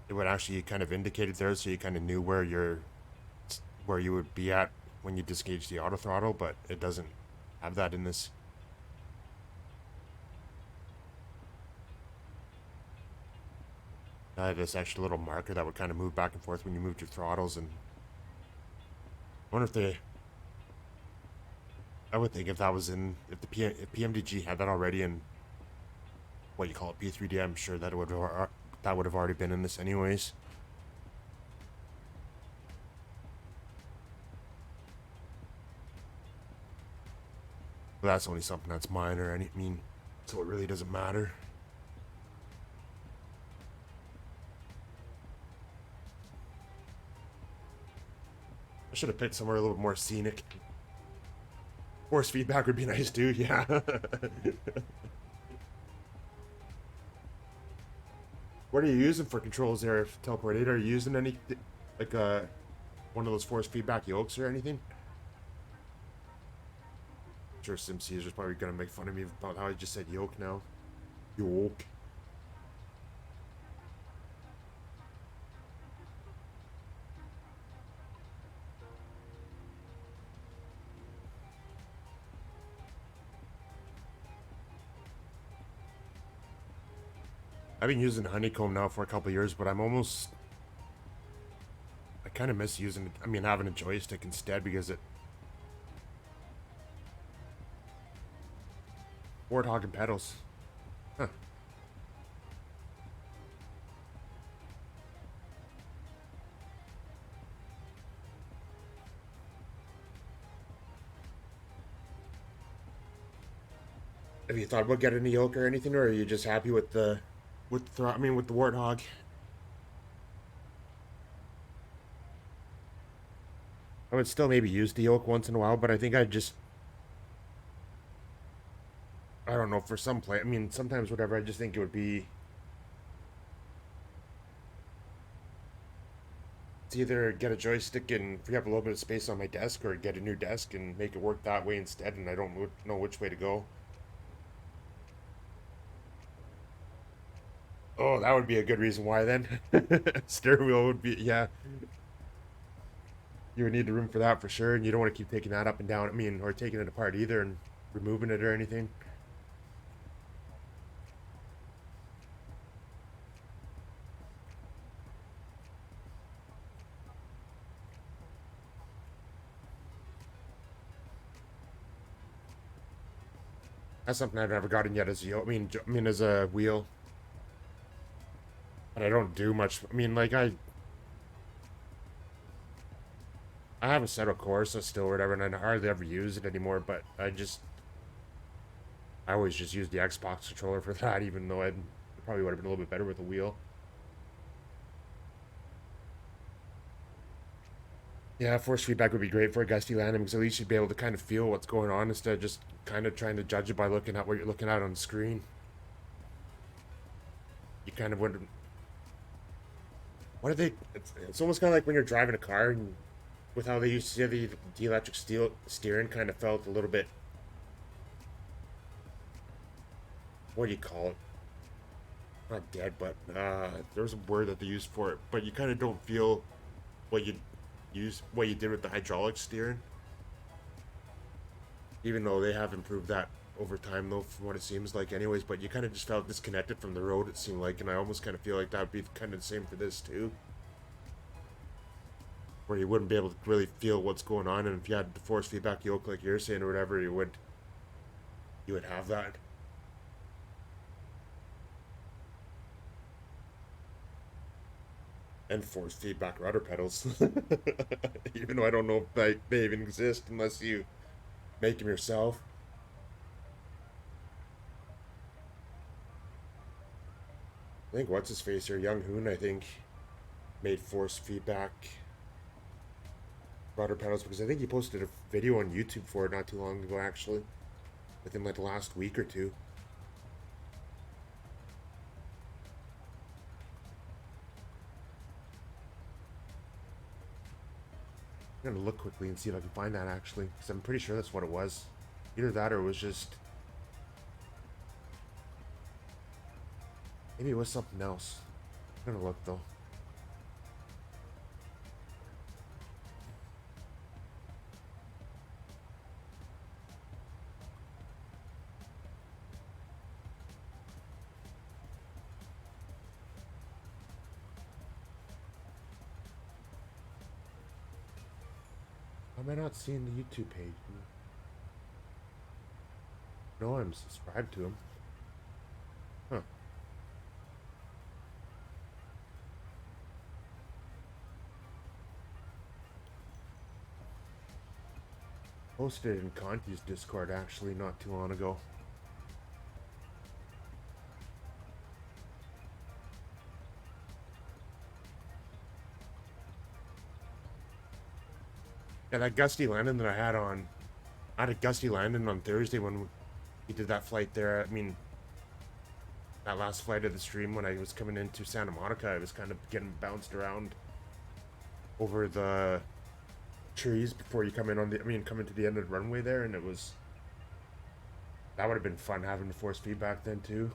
it would actually kind of indicate it there, so you kind of knew where you would be at when you disengage the auto throttle, but it doesn't have that in this. I had this extra little marker that would kind of move back and forth when you moved your throttles, and I wonder if they. I would think if that was in, if PMDG had that already in what you call it, P3D, I'm sure that would have already been in this anyways. But that's only something that's minor, I mean, so it really doesn't matter. I should have picked somewhere a little bit more scenic. Force feedback would be nice too, yeah. What are you using for controls there, Teleportator? Are you using any, like, one of those force feedback yokes or anything? I'm sure SimC's is probably gonna make fun of me about how I just said yoke now. Yoke. I've been using Honeycomb now for a couple of years, but I kind of miss using, having a joystick instead, because it... Warthog and pedals. Huh. Have you thought about getting a yoke or anything, or are you just happy with the with the Warthog? I would still maybe use the yoke once in a while, but I think I don't know, for some play. I mean, sometimes whatever. I just think it would be. It's either get a joystick and free up a little bit of space on my desk, or get a new desk and make it work that way instead. And I don't know which way to go. Oh, that would be a good reason why then. Steering wheel would be, yeah. You would need the room for that for sure, and you don't want to keep taking that up and down. I mean, or taking it apart either and removing it or anything. That's something I've never gotten yet as a, I mean as a wheel. But I don't do much. I mean, like I have a set of Corsa still or whatever, and I hardly ever use it anymore. But I always just use the Xbox controller for that, even though I probably would have been a little bit better with a wheel. Yeah, force feedback would be great for a gusty landing because at least you'd be able to kind of feel what's going on instead of just kind of trying to judge it by looking at what you're looking at on the screen. You kind of wouldn't. What are they? It's almost kind of like when you're driving a car and with how they used to say the electric steel steering kind of felt a little bit. What do you call it? Not dead, but there's a word that they used for it. But you kind of don't feel what what you did with the hydraulic steering. Even though they have improved that over time, though, from what it seems like, anyways. But you kind of just felt disconnected from the road. It seemed like, and I almost kind of feel like that would be kind of the same for this too, where you wouldn't be able to really feel what's going on. And if you had the force feedback yoke, like you're saying, or whatever, you would have that. And force feedback rudder pedals. Even though I don't know if they even exist unless you make them yourself. I think what's his face here, Young Hoon, I think, made force feedback rudder pedals because I think he posted a video on YouTube for it not too long ago, actually, within like the last week or two. I'm gonna look quickly and see if I can find that actually, because I'm pretty sure that's what it was. Either that or it was just. Maybe it was something else. I'm gonna look though. How am I not seeing the YouTube page? No, I'm subscribed to him. Huh. Posted it in Conti's Discord actually not too long ago. Yeah, that gusty landing that I had a gusty landing on Thursday when we did that flight there. I mean, that last flight of the stream when I was coming into Santa Monica, I was kind of getting bounced around over the trees before you come in come into the end of the runway there, and that would have been fun having the force feedback then too.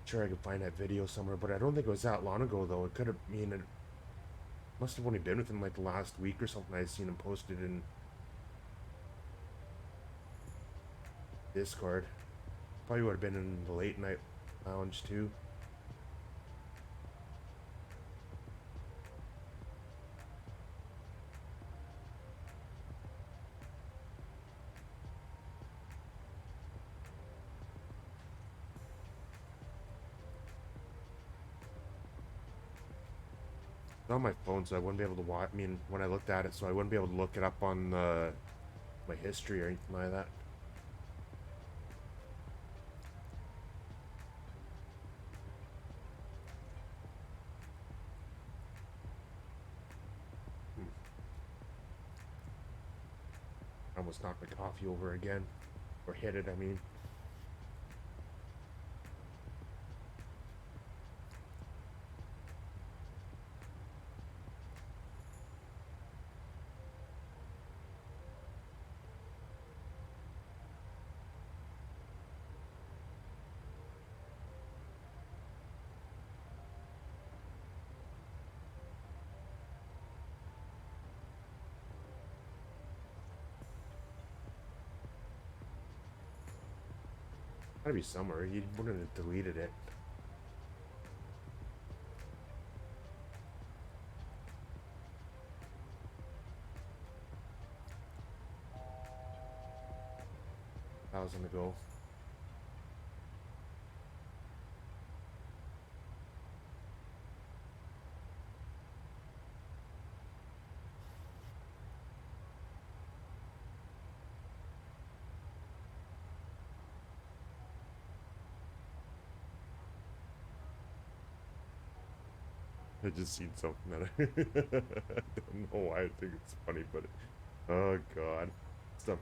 Sure, I could find that video somewhere, but I don't think it was that long ago though. It must have only been within like the last week or something. I'd seen him posted in Discord. Probably would have been in the late night lounge too. It's on my phone, so I wouldn't be able to watch. I mean, when I looked at it, so I wouldn't be able to look it up on my history or anything like that. I almost knocked my coffee over again. Or hit it, I mean. Gotta be somewhere. You wouldn't have deleted it. I was gonna go. I just seen something that I don't know why I think it's funny, but oh god, stuff.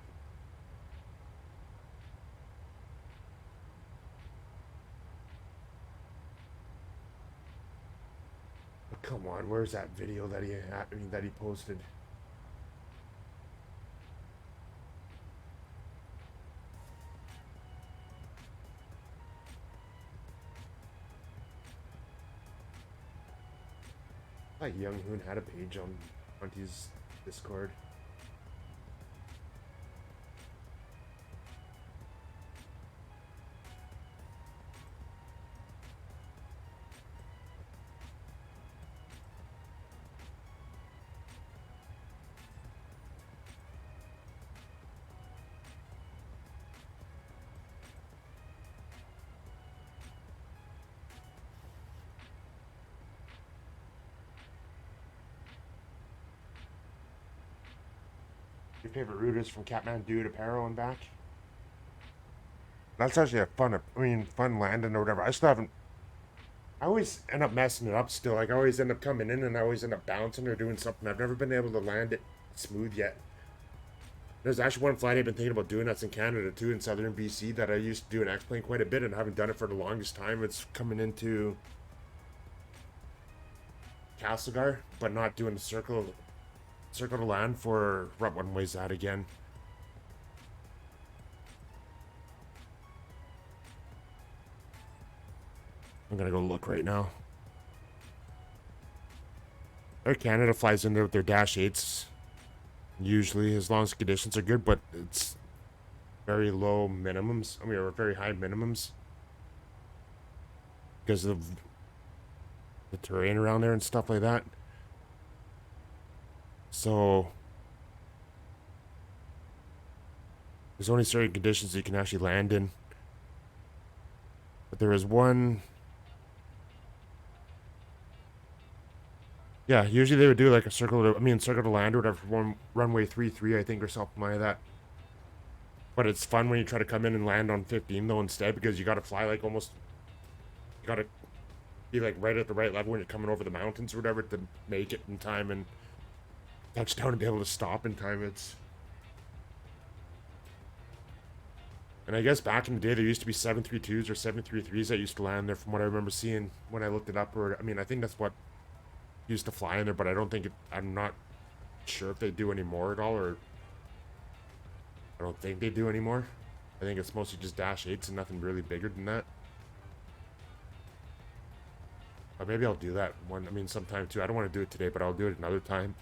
Come on, where's that video that he had? I mean, that he posted? Like Young Hoon had a page on his Discord. Your favorite route is from Kathmandu to Paro and back? That's actually a fun landing or whatever. I still haven't. I always end up messing it up still. Like, I always end up coming in and I always end up bouncing or doing something. I've never been able to land it smooth yet. There's actually one flight I've been thinking about doing that's in Canada too, in southern BC, that I used to do an X-plane quite a bit and haven't done it for the longest time. It's coming into Castlegar, but not doing the circle to land for what one way's that again. I'm gonna go look right now. Air Canada flies in there with their Dash 8s, usually, as long as conditions are good, but it's very low minimums. I mean, or very high minimums. Because of the terrain around there and stuff like that. So there's only certain conditions you can actually land in. But there is one. Yeah, usually they would do like a circle to land or whatever, one runway 33, I think, or something like that. But it's fun when you try to come in and land on 15 though instead, because you gotta fly like almost, you gotta be like right at the right level when you're coming over the mountains or whatever to make it in time and touch down and be able to stop in time. And I guess back in the day there used to be 732s or 733s that used to land there from what I remember seeing when I looked it up. Or I mean, I think that's what used to fly in there, but I don't think I'm not sure if they do anymore at all, or I don't think they do anymore. I think it's mostly just Dash 8s and nothing really bigger than that. But maybe I'll do that one. I mean, sometime too. I don't want to do it today, but I'll do it another time.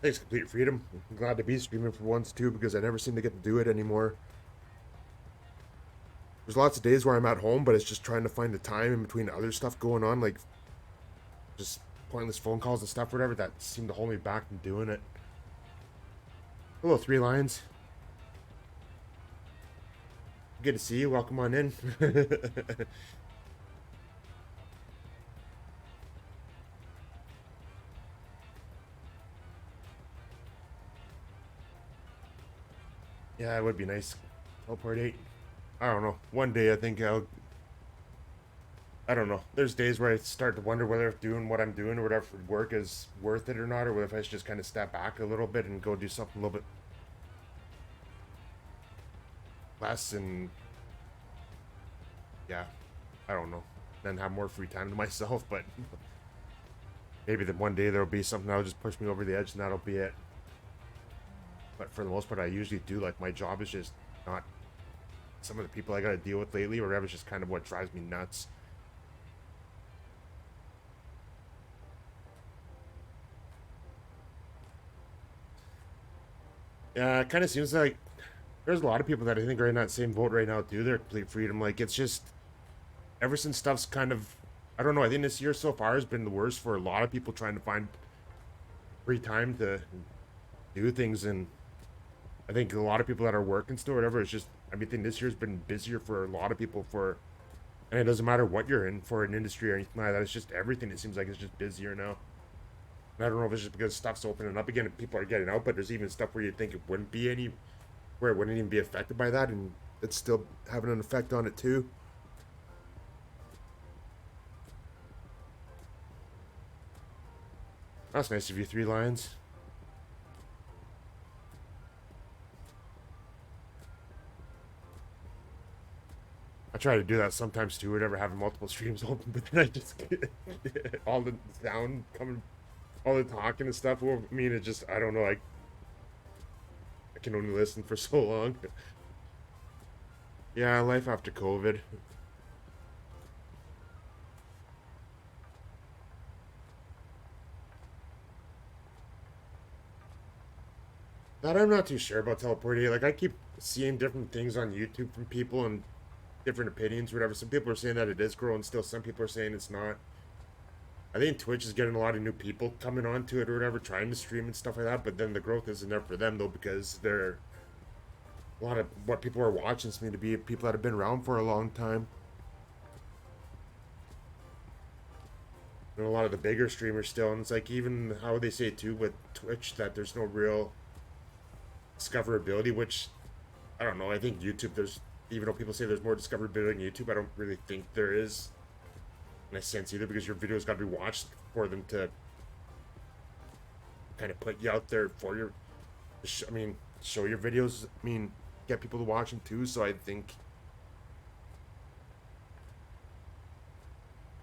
Thanks, Complete Freedom. I'm glad to be streaming for once too, because I never seem to get to do it anymore. There's lots of days where I'm at home, but it's just trying to find the time in between other stuff going on, like just pointless phone calls and stuff, whatever, that seem to hold me back from doing it. Hello, Three Lions. good to see you. Welcome on in. Yeah, it would be nice. Teleport 8. I don't know. One day I think I don't know. There's days where I start to wonder whether doing what I'm doing or whatever for work is worth it or not, or whether if I should just kind of step back a little bit and go do something a little bit less and yeah, I don't know. Then have more free time to myself, but maybe that one day there'll be something that'll just push me over the edge and that'll be it. But for the most part, I usually do. Like, my job is just not some of the people I gotta deal with lately or whatever. It's just kind of what drives me nuts. Yeah, it kind of seems like there's a lot of people that I think are in that same boat right now too. They're complete freedom. Like, it's just ever since stuff's kind of, I don't know. I think this year so far has been the worst for a lot of people trying to find free time to do things. And I think a lot of people that are working still, or whatever, it's just, I mean, I think this year's been busier for a lot of people for, and it doesn't matter what you're in for an industry or anything like that. It's just everything. It seems like it's just busier now. And I don't know if it's just because stuff's opening up again and people are getting out, but there's even stuff where you think it wouldn't be any, where it wouldn't even be affected by that, and it's still having an effect on it too. That's nice of you, Three Lions. I try to do that sometimes too, whatever, having multiple streams open, but then I just get all the sound coming, all the talking and stuff. Well, I mean, it just, I don't know, like, I can only listen for so long. Yeah, life after COVID. That I'm not too sure about teleporting. Like, I keep seeing different things on YouTube from people and different opinions, whatever. Some people are saying that it is growing still. Some people are saying it's not. I think Twitch is getting a lot of new people coming onto it or whatever, trying to stream and stuff like that. But then the growth isn't there for them though, because they're a lot of what people are watching seem to be people that have been around for a long time. And a lot of the bigger streamers still, and it's like even how they say too with Twitch that there's no real discoverability, which I don't know. I think YouTube, there's, even though people say there's more discoverability on YouTube, I don't really think there is in a sense either, because your videos got to be watched for them to kind of put you out there for your, I mean, show your videos. I mean, get people to watch them too. So I think,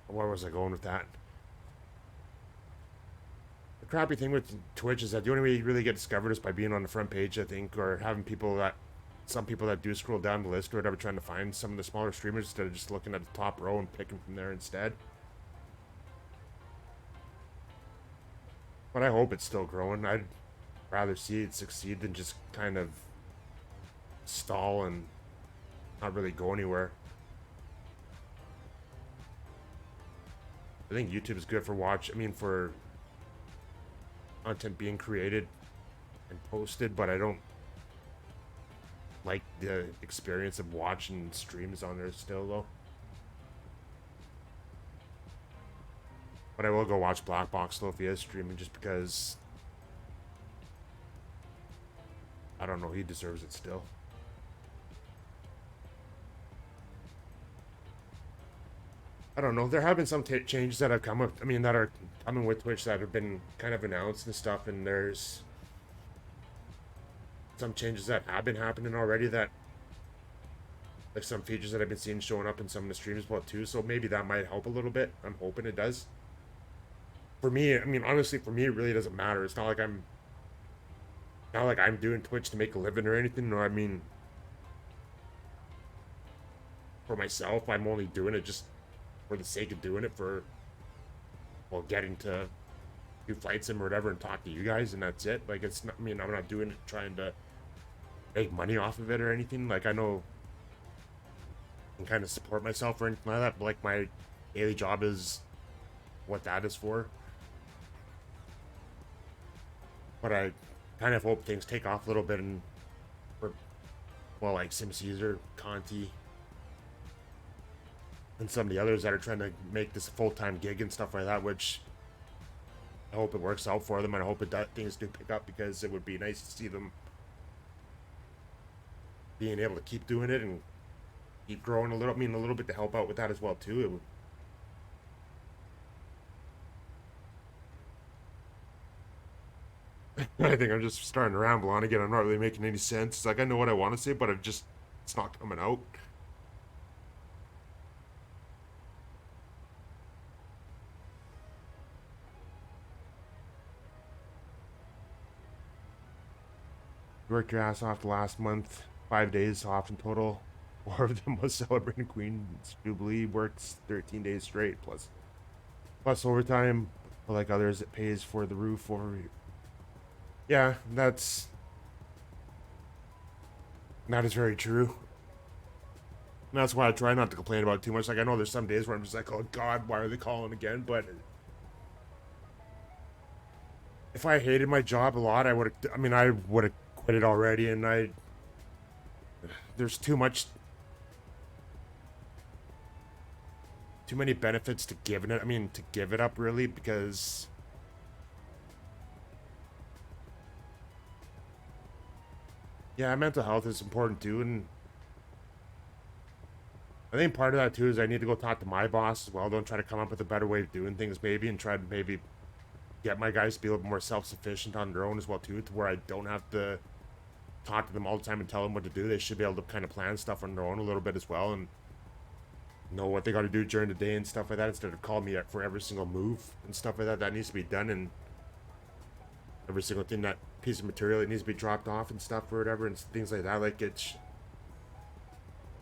where was I going with that? The crappy thing with Twitch is that the only way you really get discovered is by being on the front page, I think, or having people that, some people that do scroll down the list or whatever, trying to find some of the smaller streamers instead of just looking at the top row and picking from there instead. But I hope it's still growing. I'd rather see it succeed than just kind of stall and not really go anywhere. I think YouTube is good for watch. I mean, for content being created and posted, but I don't like the experience of watching streams on there still, though. But I will go watch Black Box though if he is streaming, just because I don't know, he deserves it still. I don't know. There have been some changes that have come up. I mean, that are coming with Twitch that have been kind of announced and stuff. And there's some changes that have been happening already, that, like, some features that I've been seeing showing up in some of the streams as well too. So maybe that might help a little bit. I'm hoping it does. For me, I mean, honestly, for me, it really doesn't matter. It's not like I'm doing Twitch to make a living or anything. No, I mean, for myself, I'm only doing it just for the sake of doing it, for, well, getting to do flight sim or whatever and talk to you guys, and that's it. Like, it's not, I mean, I'm not doing it trying to make money off of it or anything. Like, I know I can kind of support myself or anything like that, but like, my daily job is what that is for. But I kind of hope things take off a little bit and for well, like Sim Caesar, Conti, and some of the others that are trying to make this a full-time gig and stuff like that, which I hope it works out for them, and I hope things do pick up, because it would be nice to see them being able to keep doing it and keep growing a little. I mean, a little bit to help out with that as well too. It would, I think I'm just starting to ramble on again. I'm not really making any sense. It's like I know what I want to say, but it's not coming out. You worked your ass off the last month, 5 days off in total. 4 of them was celebrating Queen's Jubilee. Worked 13 days straight, plus overtime. But like others, it pays for the roof over. Yeah, that is very true. And that's why I try not to complain about it too much. Like, I know there's some days where I'm just like, oh God, why are they calling again? But if I hated my job a lot, I would have quit it already. And there's too many benefits to giving it. I mean, to give it up really, because yeah, mental health is important too. And I think part of that too is I need to go talk to my boss as well. Don't try to come up with a better way of doing things maybe, and try to maybe get my guys to be a little more self-sufficient on their own as well too, to where I don't have to talk to them all the time and tell them what to do. They should be able to kind of plan stuff on their own a little bit as well, and know what they got to do during the day and stuff like that, instead of calling me up for every single move and stuff like that needs to be done, and every single thing, that piece of material, it needs to be dropped off and stuff or whatever, and things like that. Like, it's,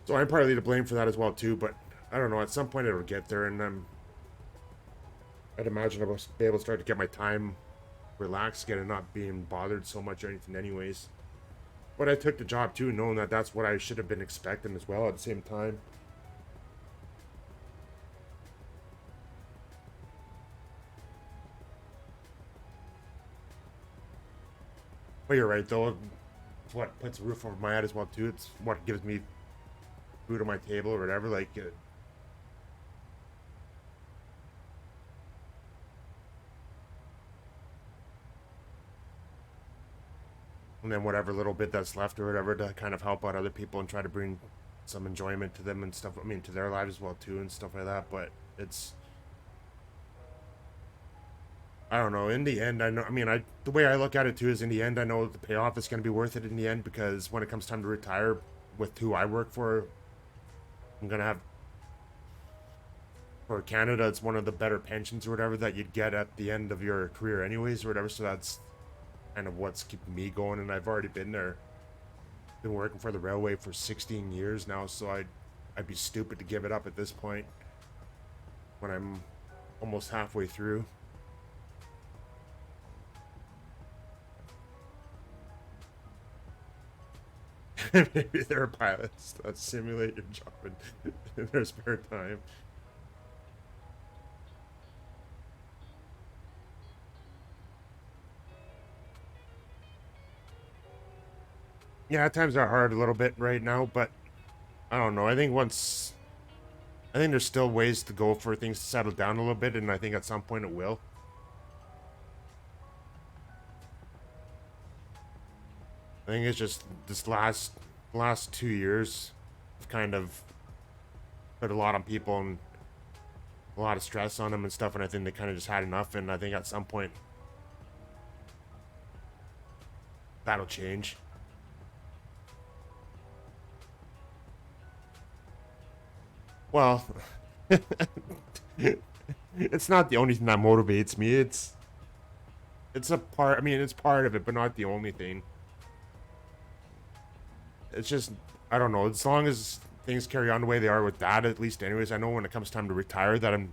so I'm partly to blame for that as well too. But I don't know, at some point it'll get there, and I'd imagine I'll be able to start to get my time relaxed again and not being bothered so much or anything anyways. But I took the job too, knowing that that's what I should have been expecting as well at the same time. But you're right though, it's what puts a roof over my head as well too. It's what gives me food on my table or whatever. Like, and then whatever little bit that's left or whatever to kind of help out other people and try to bring some enjoyment to them and stuff. I mean, to their lives as well too and stuff like that. But it's, I don't know. In the end, I know. I mean, the way I look at it too is, in the end, I know the payoff is going to be worth it in the end, because when it comes time to retire, with who I work for, I'm gonna have, for Canada, it's one of the better pensions or whatever that you'd get at the end of your career, anyways, or whatever. So that's kind of what's keeping me going, and I've already been there. Been working for the railway for 16 years now, so I'd be stupid to give it up at this point when I'm almost halfway through. Maybe there are pilots that simulate your job in their spare time. Yeah, times are hard a little bit right now, but I don't know. I think there's still ways to go for things to settle down a little bit, and I think at some point it will. I think it's just this last 2 years have kind of put a lot on people and a lot of stress on them and stuff, and I think they kind of just had enough, and I think at some point that'll change. Well, it's not the only thing that motivates me. It's a part. I mean, it's part of it, but not the only thing. It's just, I don't know. As long as things carry on the way they are with that, at least, anyways, I know when it comes time to retire that I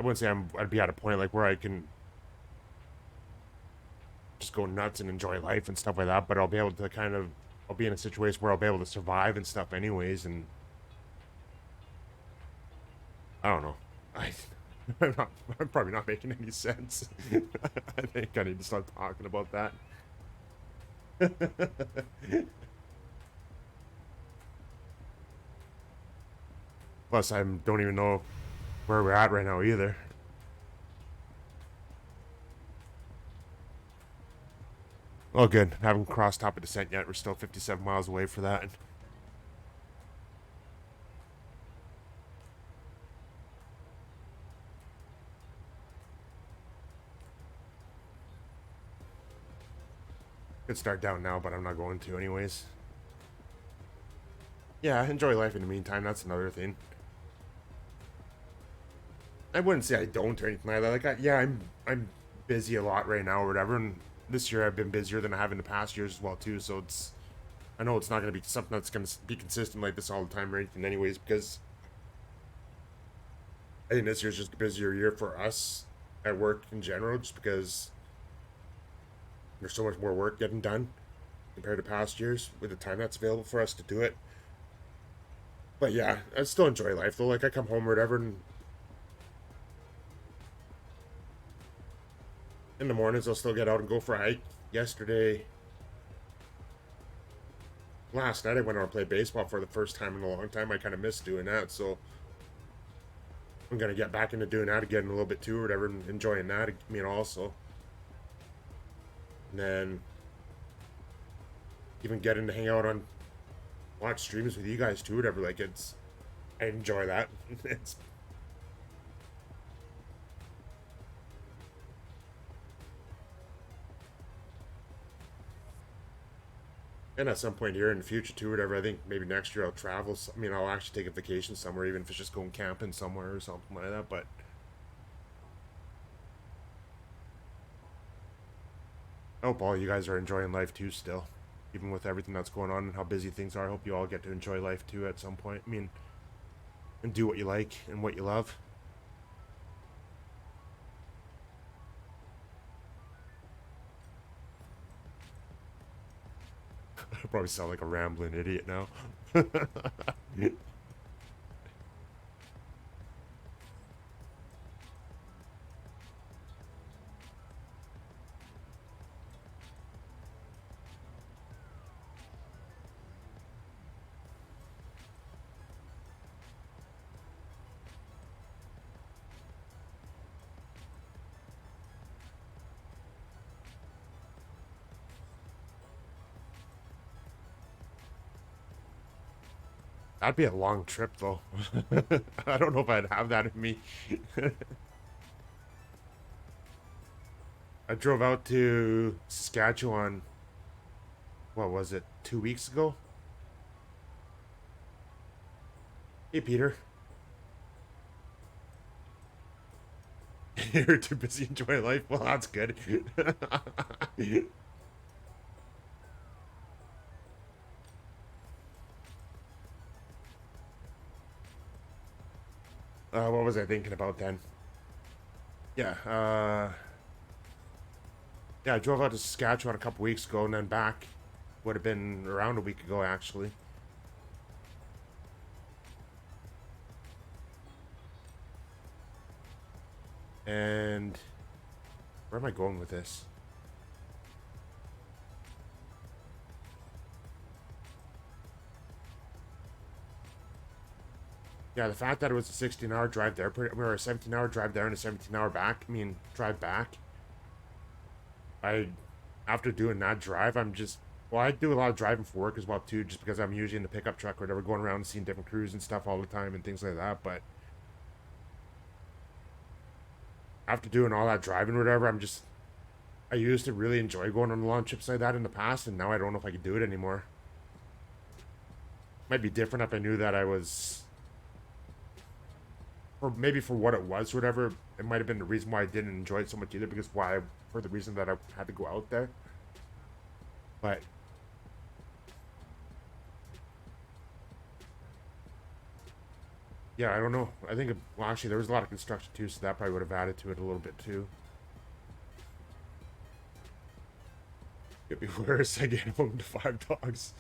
wouldn't say I'd be at a point like where I can just go nuts and enjoy life and stuff like that, but I'll be able to I'll be in a situation where I'll be able to survive and stuff anyways, and I don't know. I'm probably not making any sense. I think I need to start talking about that. Plus, I don't even know where we're at right now either. Oh, good. Haven't crossed top of descent yet. We're still 57 miles away for that. Could start down now, but I'm not going to anyways. Yeah, enjoy life in the meantime. That's another thing. I wouldn't say I don't or anything like that. I'm busy a lot right now or whatever, and this year I've been busier than I have in the past years as well too. So I know it's not going to be something that's going to be consistent like this all the time or anything, anyways, because I think this year's just a busier year for us at work in general, just because there's so much more work getting done compared to past years with the time that's available for us to do it. But yeah, I still enjoy life though. Like I come home or whatever, and in the mornings I'll still get out and go for a hike. Last night I went out and played baseball for the first time in a long time. I kind of missed doing that, so I'm gonna get back into doing that again a little bit too, or whatever, and enjoying that. I mean, also, and then even getting to hang out on watch streams with you guys too, whatever. Like I enjoy that. It's and at some point here in the future too, whatever. I think maybe next year I'll travel. I mean, I'll actually take a vacation somewhere, even if it's just going camping somewhere or something like that. But I hope all you guys are enjoying life too still, even with everything that's going on and how busy things are. I hope you all get to enjoy life too at some point. I mean, and do what you like and what you love. I probably sound like a rambling idiot now. That'd be a long trip though. I don't know if I'd have that in me. I drove out to Saskatchewan, what was it, 2 weeks ago? Hey, Peter. You're too busy enjoying life? Well, that's good. What was I thinking about then? Yeah, yeah, I drove out to Saskatchewan a couple weeks ago and then back. Would have been around a week ago, actually. And where am I going with this? Yeah, the fact that it was a 16-hour drive there, or a 17-hour drive there and a 17-hour back, I mean, drive back. After doing that drive, well, I do a lot of driving for work as well, too, just because I'm usually in the pickup truck or whatever, going around and seeing different crews and stuff all the time and things like that, but after doing all that driving or whatever, I used to really enjoy going on long trips like that in the past, and now I don't know if I could do it anymore. Might be different if I knew that I was, or maybe for what it was or whatever, it might have been the reason why I didn't enjoy it so much either, because for the reason that I had to go out there. But yeah, I don't know. I think, well, actually, there was a lot of construction too, so that probably would have added to it a little bit too. Could be worse. I get home to 5 dogs.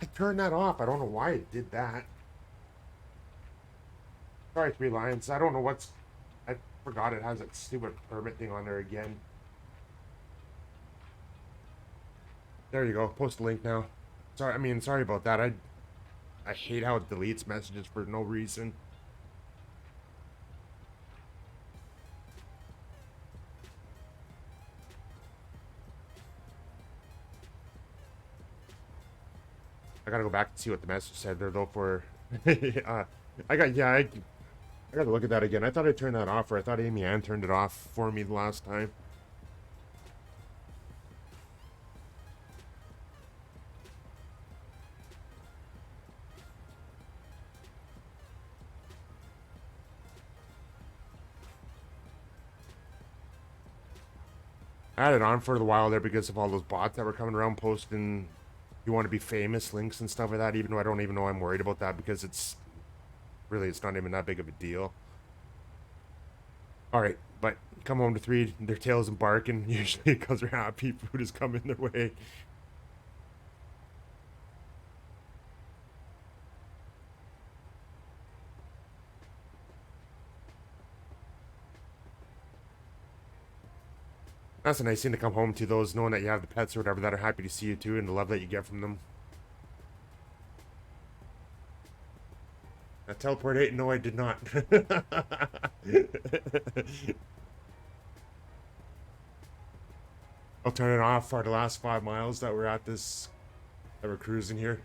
I turned that off. I don't know why it did that. Sorry, Three Lions. I don't know what's... I forgot it has that stupid permit thing on there again. There you go. Post a link now. Sorry about that. I hate how it deletes messages for no reason. I gotta go back and see what the message said there though for I gotta look at that again. I thought I turned that off, or I thought Amy Ann turned it off for me the last time. I had it on for a while there because of all those bots that were coming around posting you want to be famous links and stuff like that, even though I don't even know I'm worried about that because it's not even that big of a deal. Alright, but come home to 3, their tails and barking, usually because they're happy food is coming their way. That's a nice thing to come home to, those knowing that you have the pets or whatever that are happy to see you too, and the love that you get from them. Teleport 8? No, I did not. I'll turn it off for the last 5 miles that we're at this, that we're cruising here.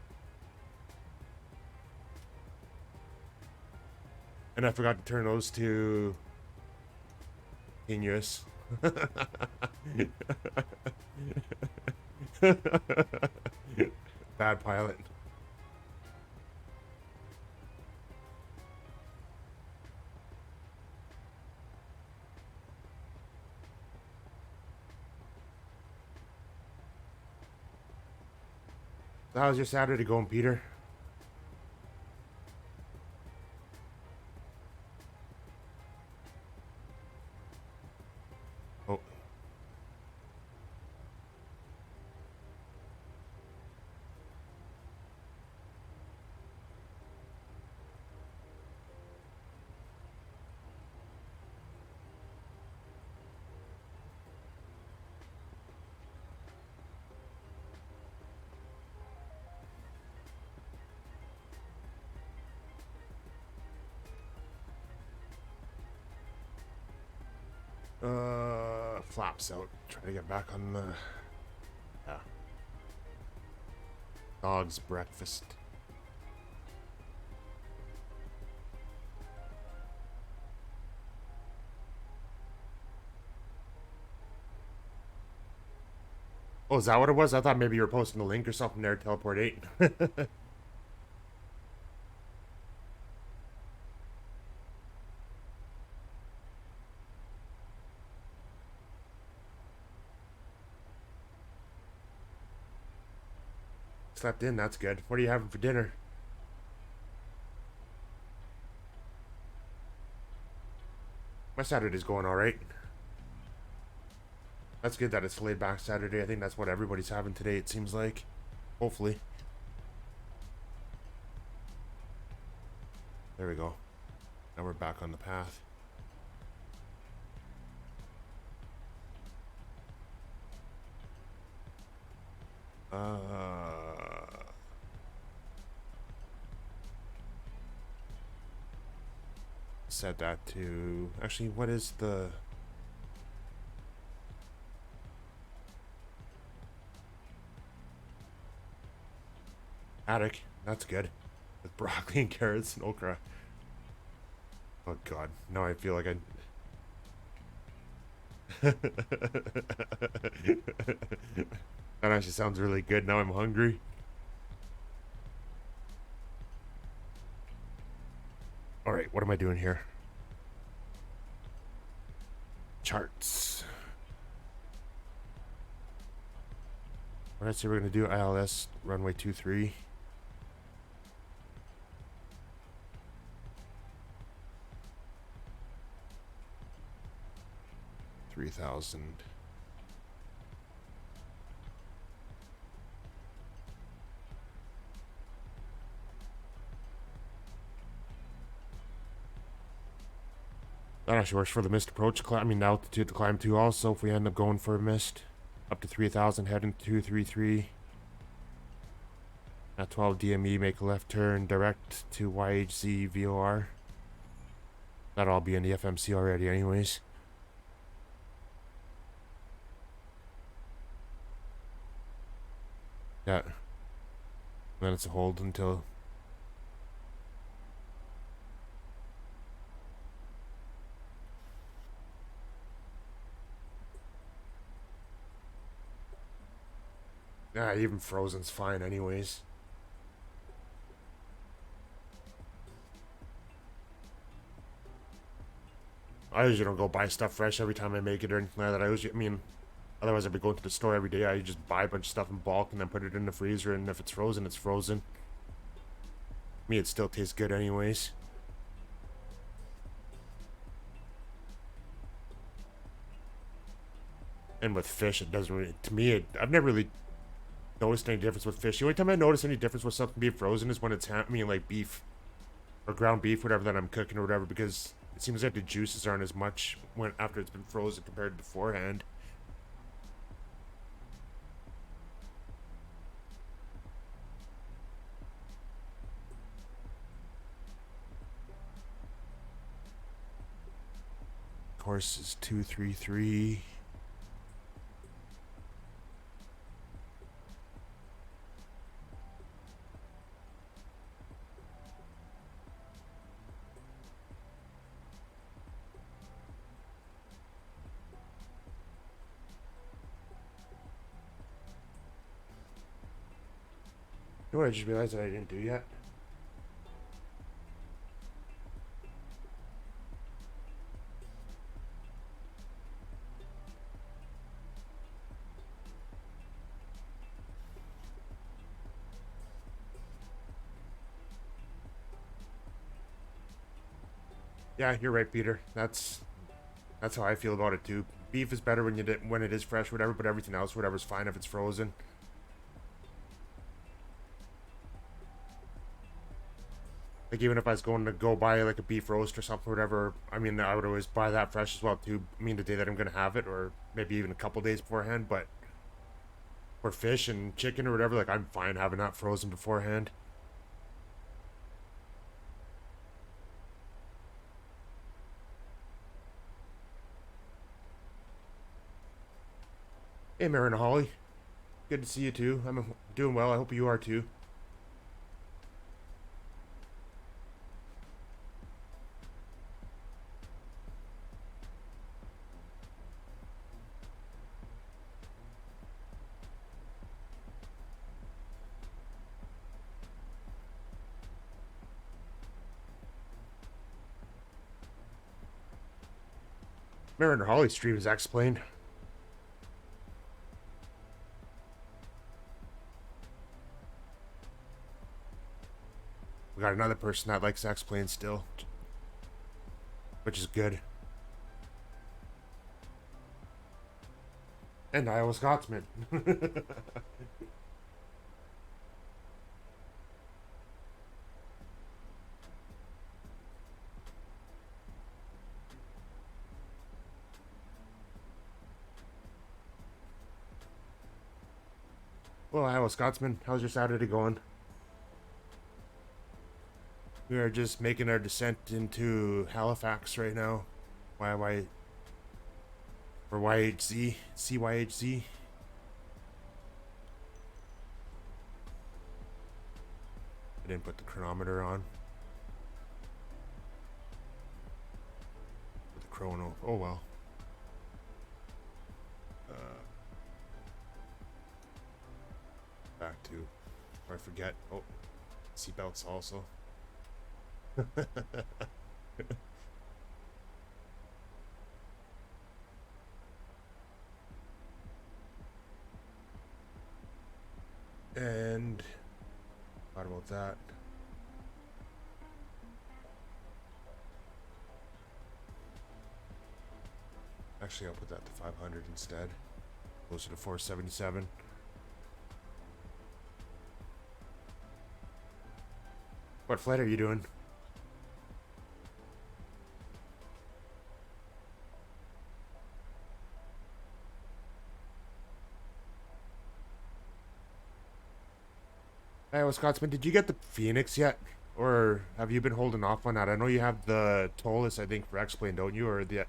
And I forgot to turn those to continuous. Bad pilot. So how's your Saturday going, Peter? Oh. Flaps out. Try to get back on the... Yeah. Dog's breakfast. Oh, is that what it was? I thought maybe you were posting a link or something there, Teleport 8. Slept in, that's good. What are you having for dinner? My Saturday's going alright. That's good that it's laid back Saturday. I think that's what everybody's having today, it seems like. Hopefully. There we go. Now we're back on the path. Set that to... Actually, what is the... Attic. That's good. With broccoli and carrots and okra. Oh god. Now I feel like That actually sounds really good. Now I'm hungry. Alright, what am I doing here? Charts. What did I say we're going to do? ILS, runway 23. $3,000. That actually works for the mist approach climb. I mean, the altitude to climb to also, if we end up going for a mist. Up to 3,000, heading 233. At 12 DME, make a left turn direct to YHZ VOR. That'll all be in the FMC already anyways. Yeah. And then it's a hold until... Yeah, even frozen's fine anyways. I usually don't go buy stuff fresh every time I make it or anything like that. I mean, otherwise I'd be going to the store every day. I just buy a bunch of stuff in bulk and then put it in the freezer, and if it's frozen, it's frozen. Me, it still tastes good anyways. And with fish, it doesn't really... To me, I've never really noticed any difference with fish. The only time I notice any difference with something being frozen is when it's like beef or ground beef, whatever that I'm cooking or whatever, because it seems like the juices aren't as much when after it's been frozen compared to beforehand. Course is 233. You know what I just realized that I didn't do yet? Yeah, you're right, Peter. That's how I feel about it too. Beef is better when it is fresh, whatever, but everything else, whatever's fine if it's frozen. Like, even if I was going to go buy like a beef roast or something, whatever, I mean, I would always buy that fresh as well too. I mean, the day that I'm gonna have it, or maybe even a couple days beforehand. But for fish and chicken or whatever, like, I'm fine having that frozen beforehand. Hey, Marin and Holly. Good to see you too. I'm doing well. I hope you are too. Marin and Holly stream is explained. We got another person that likes X-Plane still, which is good. And Iowa Scotsman. Well, Iowa Scotsman, how's your Saturday going? We are just making our descent into Halifax right now. YY or YHZ, CYHZ. I didn't put the chronometer on. Put the chrono. Oh well. Back to, or I forget. Oh, seatbelts also. And thought about that. Actually, I'll put that to 500 instead. Closer to 477. What flight are you doing? Hey, well, Scotsman, did you get the Phoenix yet? Or have you been holding off on that? I know you have the Tolus, I think, for X-Plane, don't you? Or the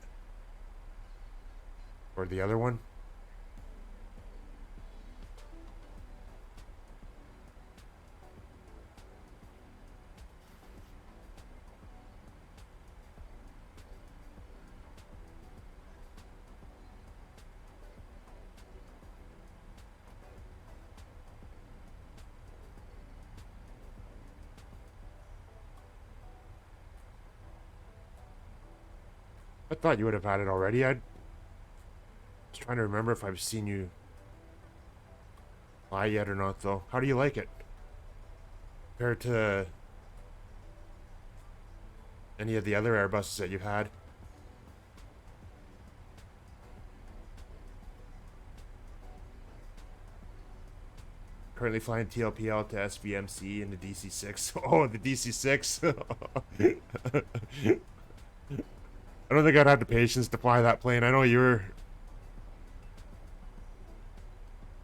other one? I thought you would have had it already. I was trying to remember if I've seen you fly yet or not, though. How do you like it? Compared to any of the other Airbuses that you've had? Currently flying TLPL to SVMC in the DC-6. Oh, the DC-6. I don't think I'd have the patience to fly that plane. I know you were...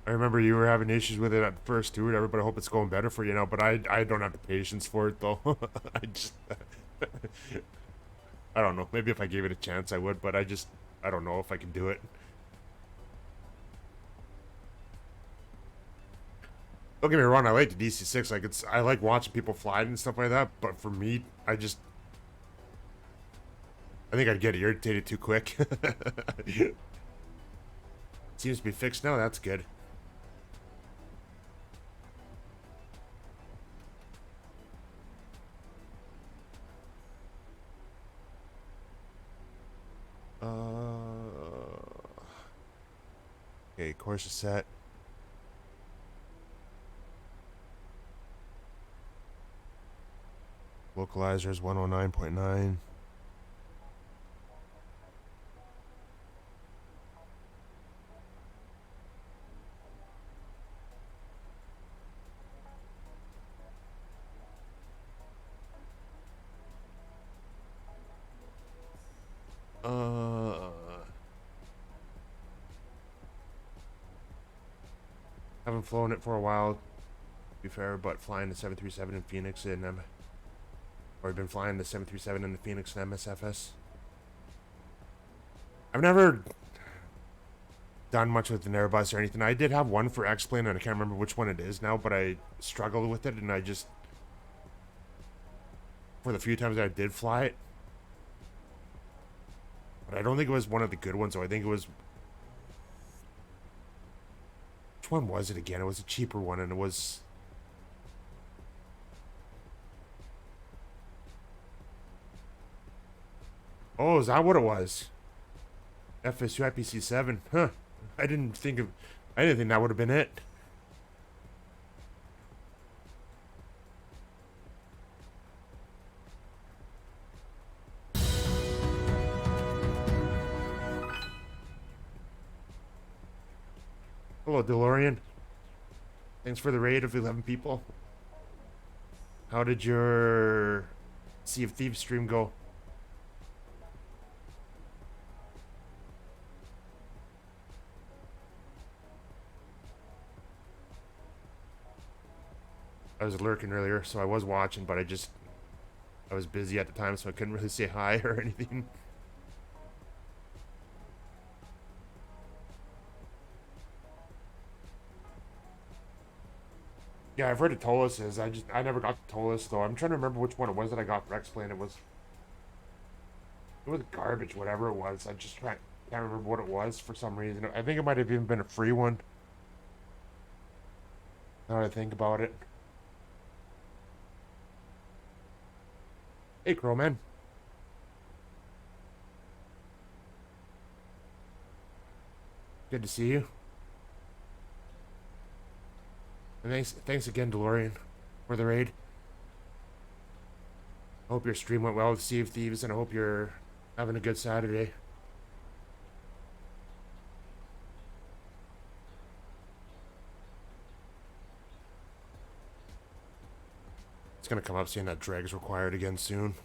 I remember you were having issues with it at first too, whatever, but I hope it's going better for you now. But I don't have the patience for it, though. I just... I don't know. Maybe if I gave it a chance, I would, but I don't know if I can do it. Don't get me wrong, I like the DC-6. Like, I like watching people fly it and stuff like that, but for me, I think I'd get irritated too quick. Seems to be fixed now. That's good. Okay, course is set. Localizer is 109.9. Haven't flown it for a while, to be fair, but flying the 737 in Phoenix and or I've been flying the 737 in the Phoenix and MSFS. I've never done much with an Airbus or anything. I did have one for X-Plane, and I can't remember which one it is now, but I struggled with it, and I just... For the few times that I did fly it... But I don't think it was one of the good ones, though. I think it was... Which one was it again? It was a cheaper one, and it was... Oh, is that what it was? CYQB-CYHZ. Huh. I didn't think that would have been it. Hello, DeLorean. Thanks for the raid of 11 people. How did your Sea of Thieves stream go? I was lurking earlier, so I was watching, but I was busy at the time, so I couldn't really say hi or anything. Yeah, I've heard of Toluses. I never got the Tolus though. I'm trying to remember which one it was that I got for X-Plane. It was garbage, whatever it was. Can't remember what it was for some reason. I think it might have even been a free one. Now that I think about it. Hey, Crowman. Good to see you. And thanks again, DeLorean, for the raid. I hope your stream went well with Sea of Thieves, and I hope you're having a good Saturday. It's gonna come up saying that drag's required again soon.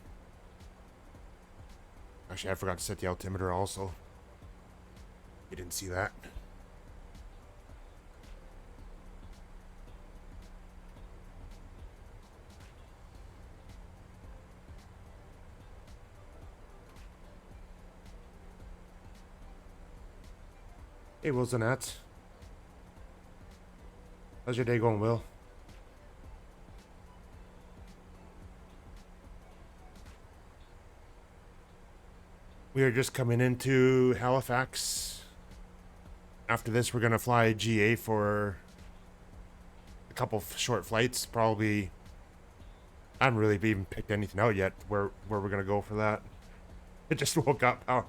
Actually, I forgot to set the altimeter also. You didn't see that. Hey, Wills and Nats. How's your day going, Will? We are just coming into Halifax. After this, we're gonna fly GA for a couple short flights. Probably, I haven't really even picked anything out yet. Where we're gonna go for that? I just woke up. Oh,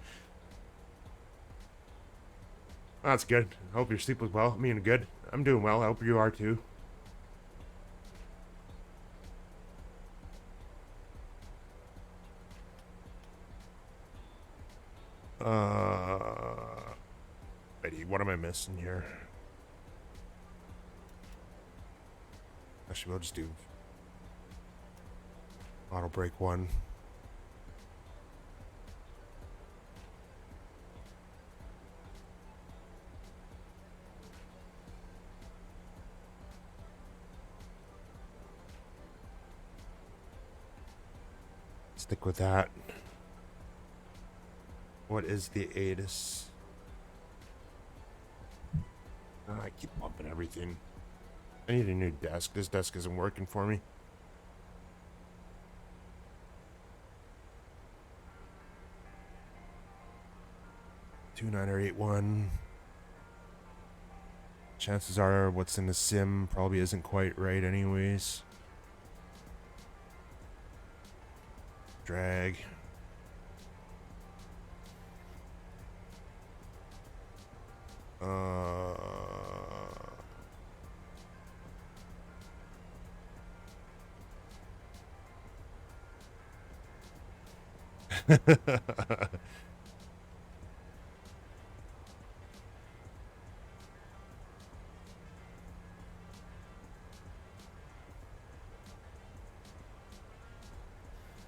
that's good. I hope your sleep was well. I mean, good. I'm doing well. I hope you are too. Ready, what am I missing here? Actually, we'll just do auto brake 1. Stick with that. What is the ATIS? Oh, I keep bumping everything. I need a new desk. This desk isn't working for me. Two 981. Chances are what's in the sim probably isn't quite right anyways. Drag.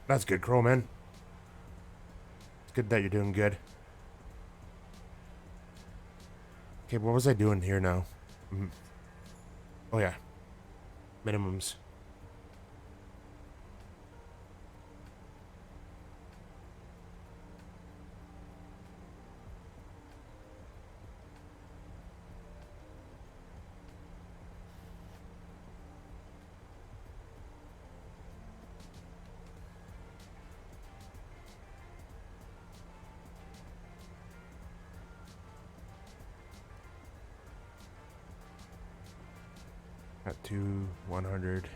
That's good, Crow, man. It's good that you're doing good. Okay, what was I doing here now? Oh, yeah. Minimums. At 100.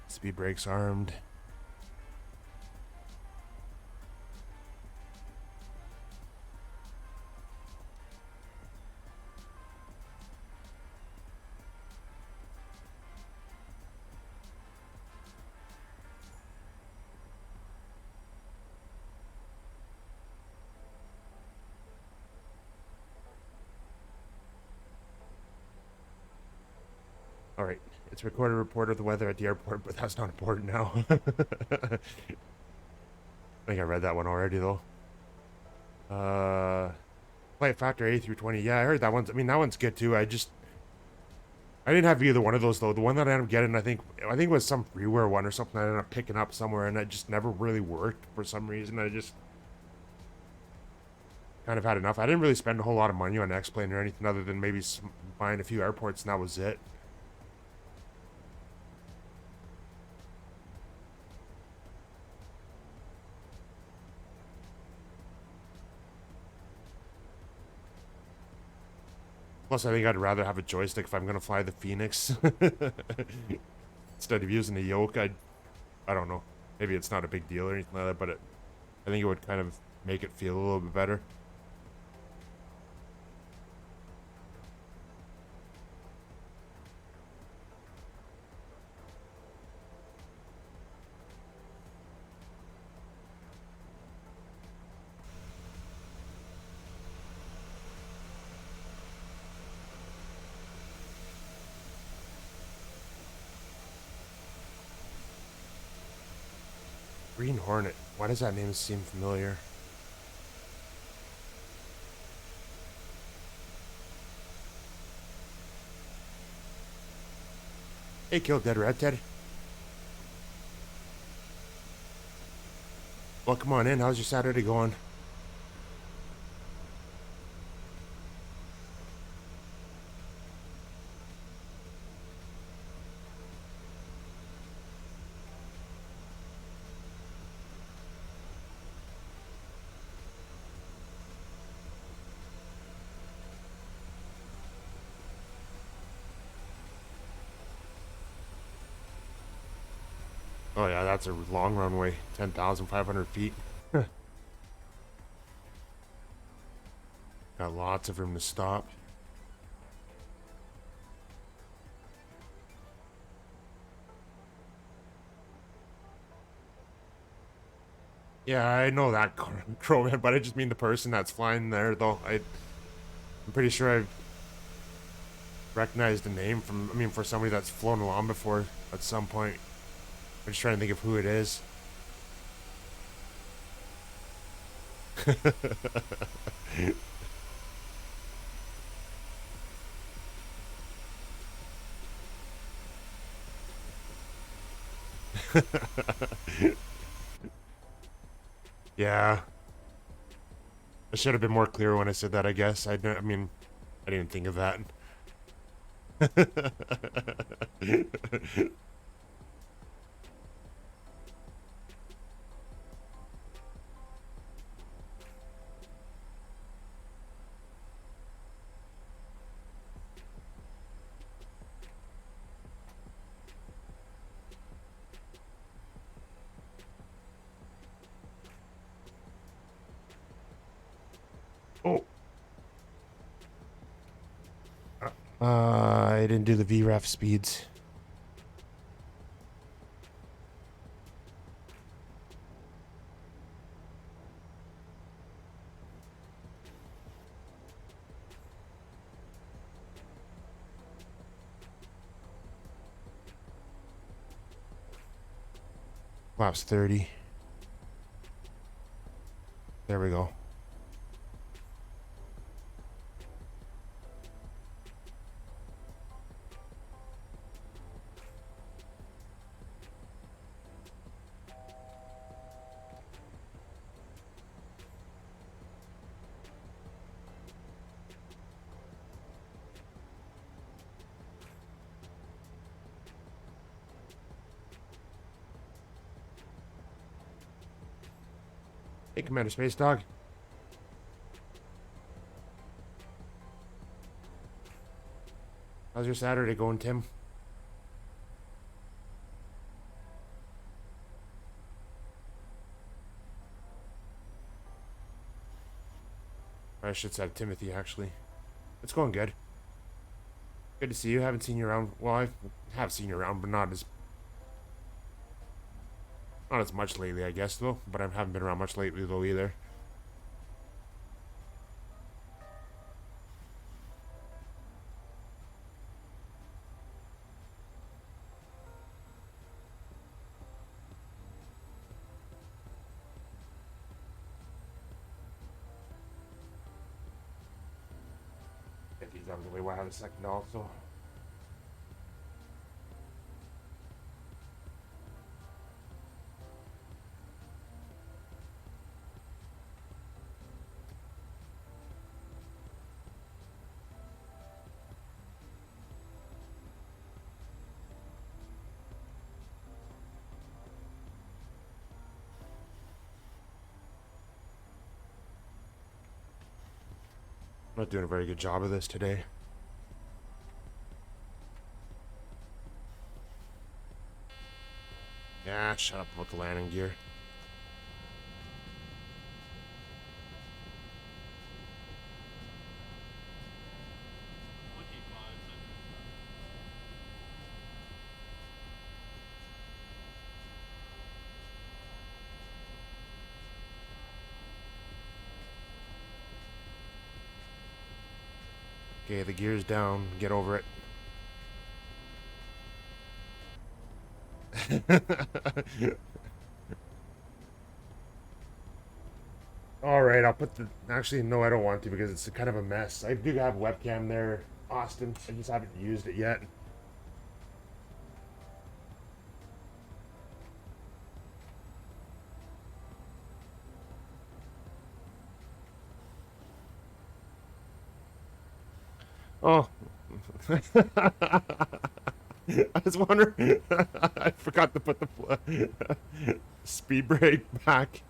Speed brakes armed. All right, it's recorded report of the weather at the airport, but that's not important now. I think I read that one already though. Flight factor 80 through 20. Yeah, I heard that one's. I mean, that one's good too. I didn't have either one of those though. The one that I ended up getting, I think it was some freeware one or something. I ended up picking up somewhere, and it just never really worked for some reason. I just kind of had enough. I didn't really spend a whole lot of money on X-Plane or anything other than maybe buying a few airports, and that was it. Plus, I think I'd rather have a joystick if I'm gonna fly the Phoenix instead of using the yoke. I don't know. Maybe it's not a big deal or anything like that, but I think it would kind of make it feel a little bit better. Green Hornet. Why does that name seem familiar? Hey, Kill Dead Redhead. Well, come on in. How's your Saturday going? Oh yeah, that's a long runway. 10,500 feet. Got lots of room to stop. Yeah, I know that, Crowman, but I just mean the person that's flying there, though. I'm pretty sure I've recognized the name from, I mean, for somebody that's flown along before at some point. I'm just trying to think of who it is. Yeah. I should have been more clear when I said that, I guess. I mean, I didn't think of that. Oh. I didn't do the VREF speeds. Laps 30. There we go. Hey, Commander Space Dog. How's your Saturday going, Tim? I should say Timothy, actually. It's going good. Good to see you. Haven't seen you around. Well, I have seen you around, but not as much lately, I guess, though. But I haven't been around much lately, though, either. Get these out of the way while I have a second, also. I'm not doing a very good job of this today. Yeah, shut up about the landing gear. Okay, the gear's down. Get over it. Alright, I'll put the... Actually, no, I don't want to because it's kind of a mess. I do have a webcam there, Austin. I just haven't used it yet. Oh. I was wondering. I forgot to put the speed brake back.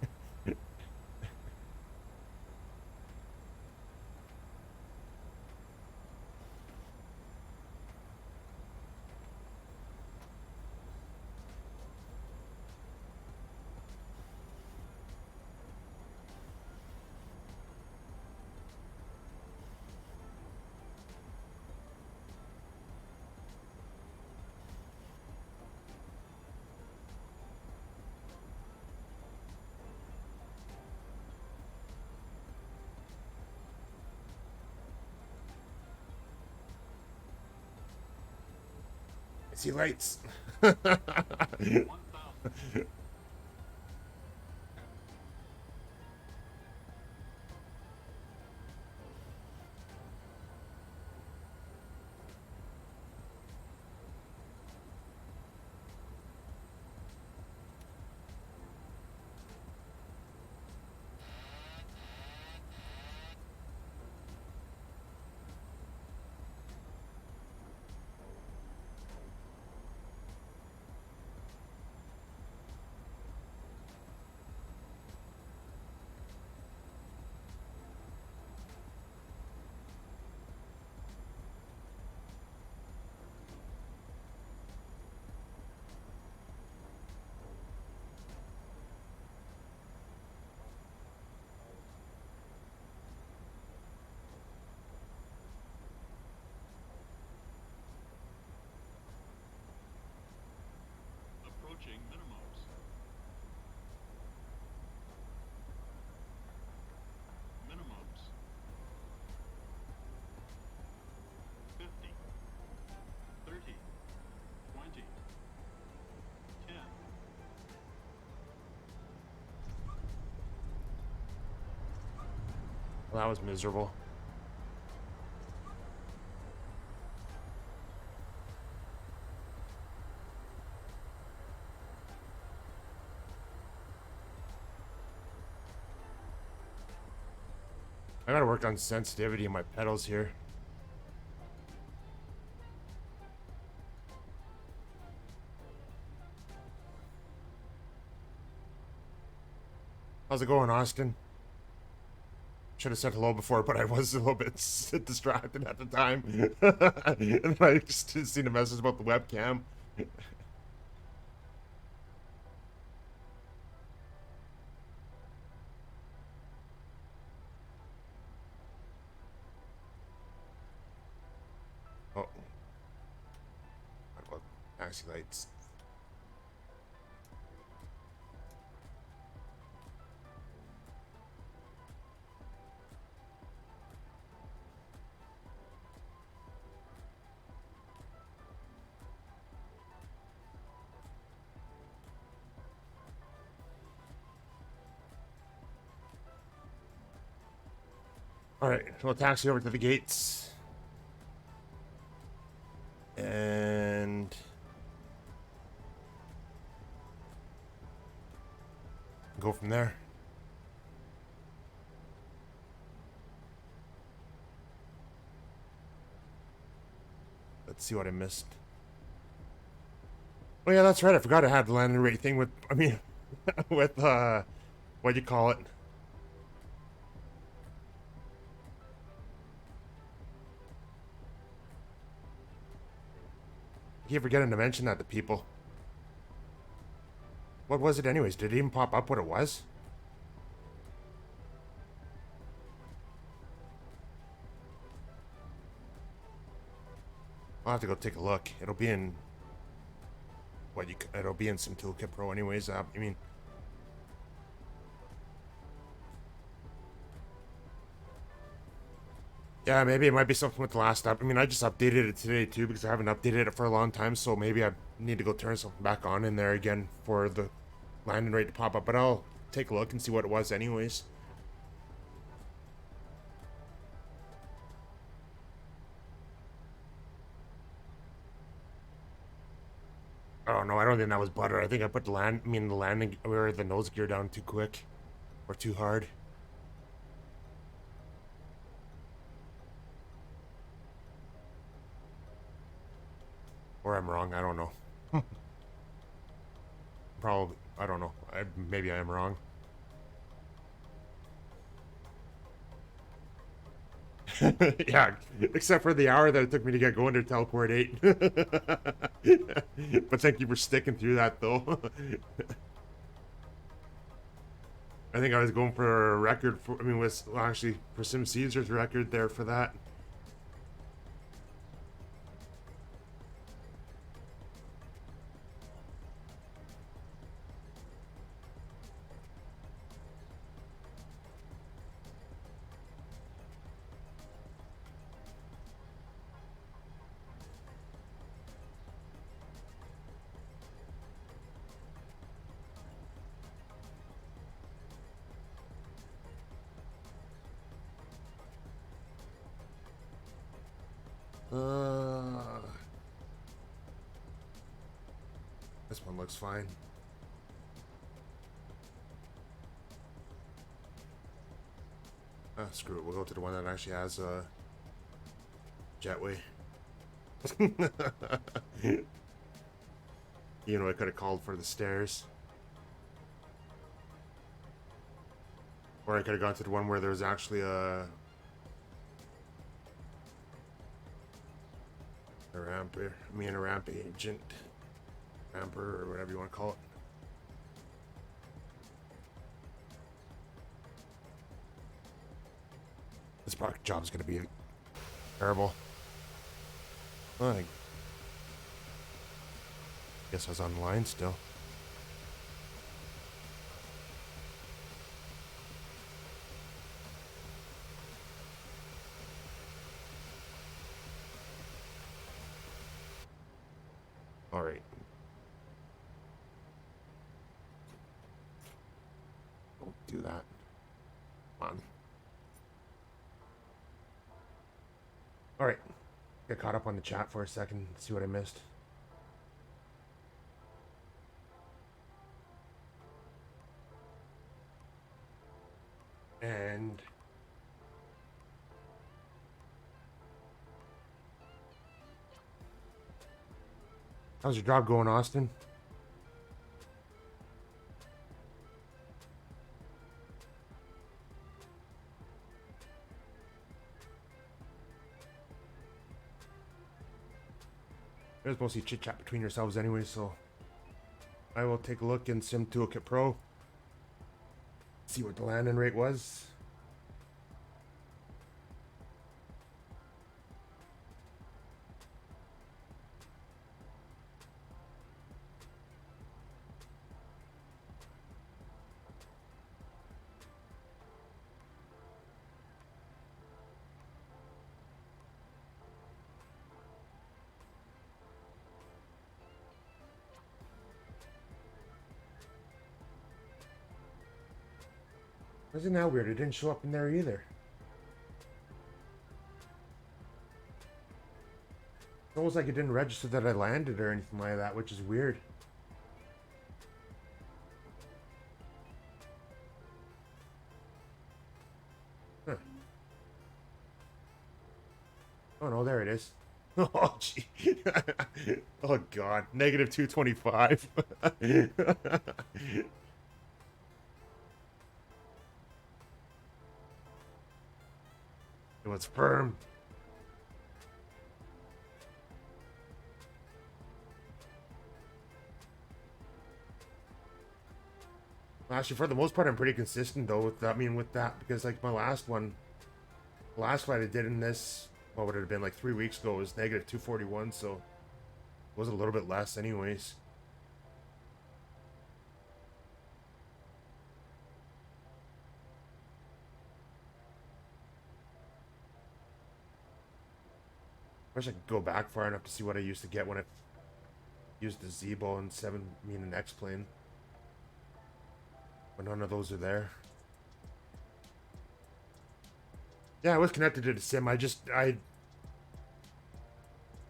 I see lights. Approaching minimums. Minimums. 50. 30. 20. 10. Well, that was miserable. I gotta work on sensitivity in my pedals here. How's it going, Austin? Should have said hello before, but I was a little bit distracted at the time. And I just seen a message about the webcam. Oh. What about taxi lights? Alright, we'll taxi over to the gates. And go from there. Let's see what I missed. Oh yeah, that's right. I forgot I had the landing rate thing with, I mean, with, what do you call it? I keep forgetting to mention that to people. What was it anyways? Did it even pop up what it was? I'll have to go take a look. It'll be in... What, it'll be in some Toolkit Pro anyways. I mean... Yeah, maybe it might be something with the last up. I mean, I just updated it today too because I haven't updated it for a long time. So maybe I need to go turn something back on in there again for the landing rate to pop up. But I'll take a look and see what it was anyways. Oh no, I don't think that was butter. I think I put the landing or the nose gear down too quick or too hard. Or I'm wrong, I don't know. Probably, I don't know. Maybe I am wrong. Yeah, except for the hour that it took me to get going to teleport 8. But thank you for sticking through that, though. I think I was going for a record for, I mean, well, actually, for Sim Caesar's record there for that. This one looks fine. Ah, screw it. We'll go to the one that actually has a jetway. You know, I could have called for the stairs. Or I could have gone to the one where there was actually a ramp, I mean a ramp agent. Ramper, or whatever you want to call it. This park job is going to be terrible. Well, I guess I was on the line still. All right. Don't do that. Come on. All right. Get caught up on the chat for a second. See what I missed. And how's your job going, Austin? There's mostly chit chat between yourselves anyway, so I will take a look in Sim Toolkit Pro. See what the landing rate was. Isn't that weird? It didn't show up in there either. It's almost like it didn't register that I landed or anything like that, which is weird. Huh. Oh no, there it is. Oh gee. Oh god. Negative 225. It was firm. Actually, for the most part, I'm pretty consistent though with that. I mean, with that, because like my last one, the last fight I did in this, what would it have been, like 3 weeks ago, was negative 241, so it was a little bit less anyways. I wish I could go back far enough to see what I used to get when I used the Z-Bow and an X-Plane. But none of those are there. Yeah, I was connected to the sim. I just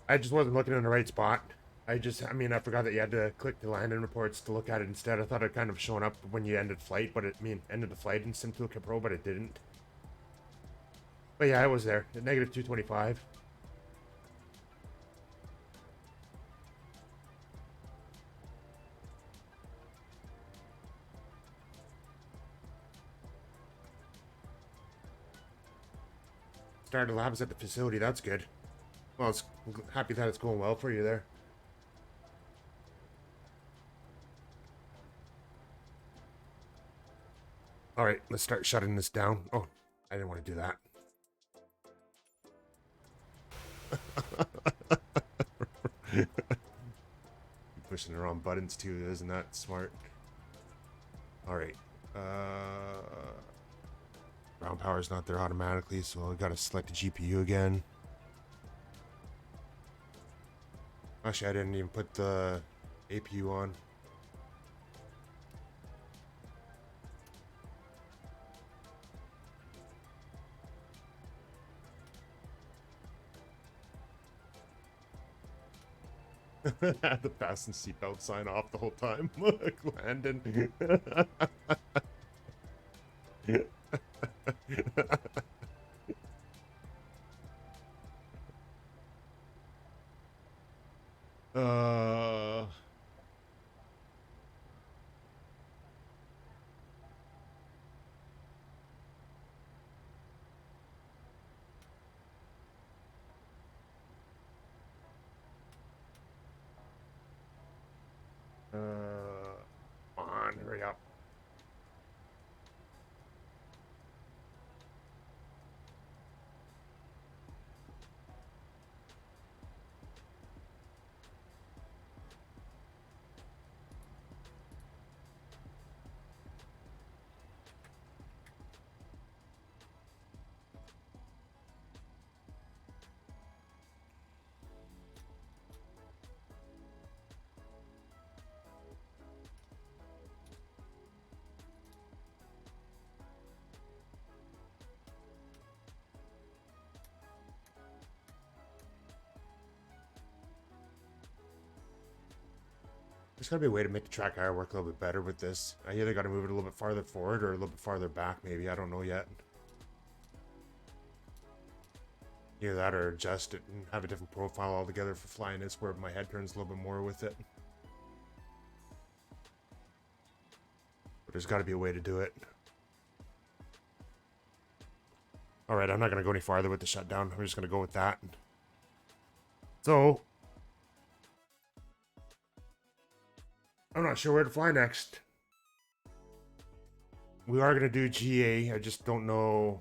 wasn't looking in the right spot. I forgot that you had to click the landing reports to look at it instead. I thought it kind of shown up when you ended flight, but ended the flight in Sim Toolkit Pro, but it didn't. But yeah, I was there. At negative 225. started labs at the facility. That's good. Well, it's happy that it's going well for you there. All right, let's start shutting this down. Oh, I didn't want to do that. Pushing the wrong buttons too, isn't that smart? All right. Ground power's not there automatically, so I gotta select the GPU again. Actually, I didn't even put the APU on. Had the fasten seatbelt sign off the whole time. Look, Landon. uh, uh, come on, hurry up. There's gotta be a way to make the track hour work a little bit better with this. I either gotta move it a little bit farther forward or a little bit farther back, maybe. I don't know yet. Either that or adjust it and have a different profile altogether for flying this where my head turns a little bit more with it. But there's gotta be a way to do it. Alright, I'm not gonna go any farther with the shutdown. I'm just gonna go with that. So, I'm not sure where to fly next. We are gonna do GA. I just don't know.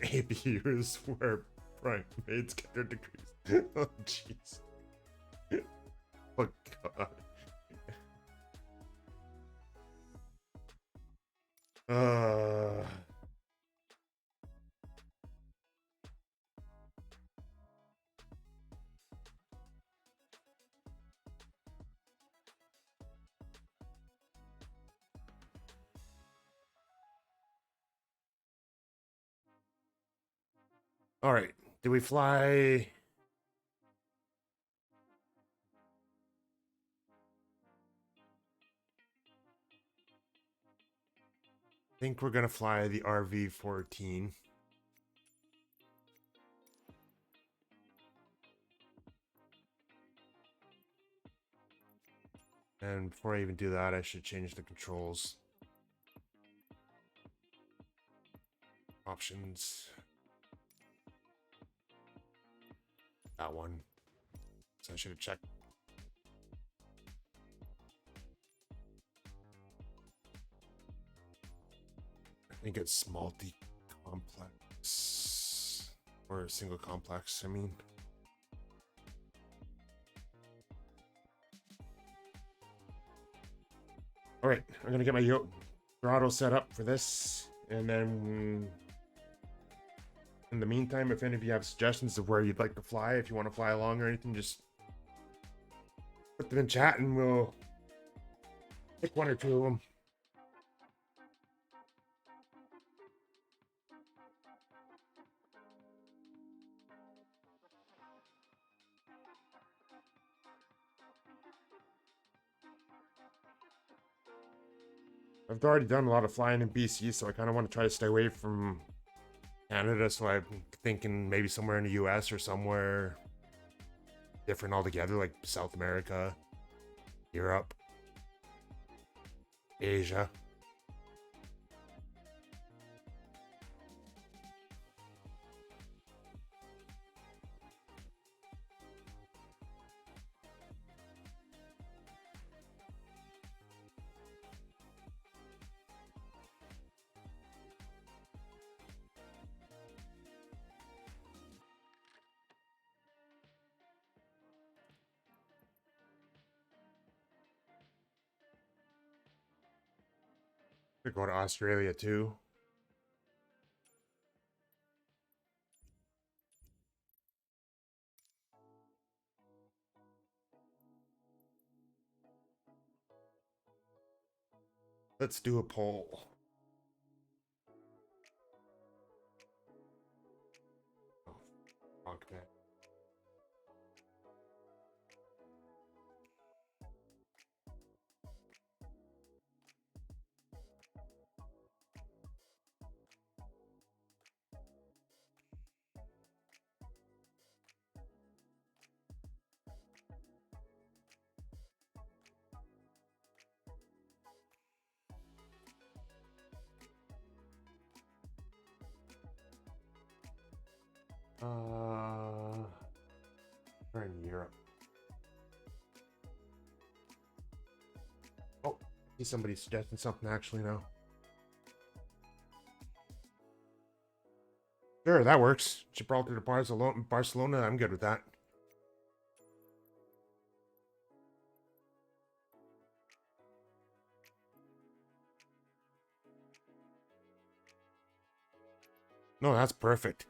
APUs where primates get their degrees. Oh jeez. Oh god. All right. Do we fly? I think we're gonna fly the RV-14. And before I even do that, I should change the controls. Options. That one. So I should have checked. I think it's multi-complex. Or single complex, I mean. Alright, I'm gonna get my throttle set up for this. And then in the meantime, if any of you have suggestions of where you'd like to fly, if you want to fly along or anything, just put them in chat and we'll pick one or two of them. I've already done a lot of flying in BC, so I kind of want to try to stay away from Canada, so I'm thinking maybe somewhere in the US or somewhere different altogether, like South America, Europe, Asia. Could go to Australia too. Let's do a poll. Oh, fuck that. We're in Europe. Oh, I see somebody suggesting something actually now. Sure, that works. Gibraltar to Barcelona, I'm good with that. No, that's perfect.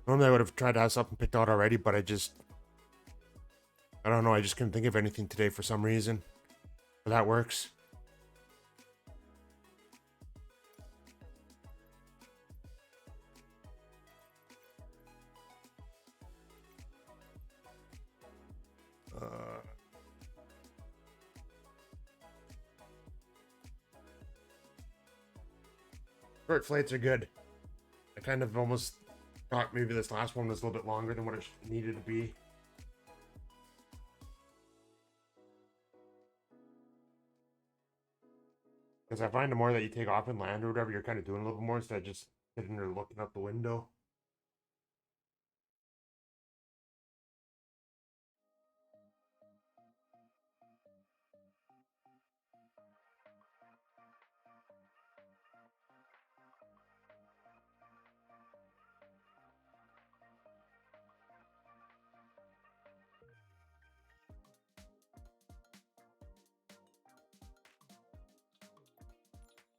Normally I would have tried to have something picked out already, but I don't know, I just couldn't think of anything today for some reason. But that works. Short flights are good. I kind of almost thought maybe this last one was a little bit longer than what it needed to be. Because I find the more that you take off and land or whatever, you're kind of doing a little bit more instead of just sitting there looking out the window.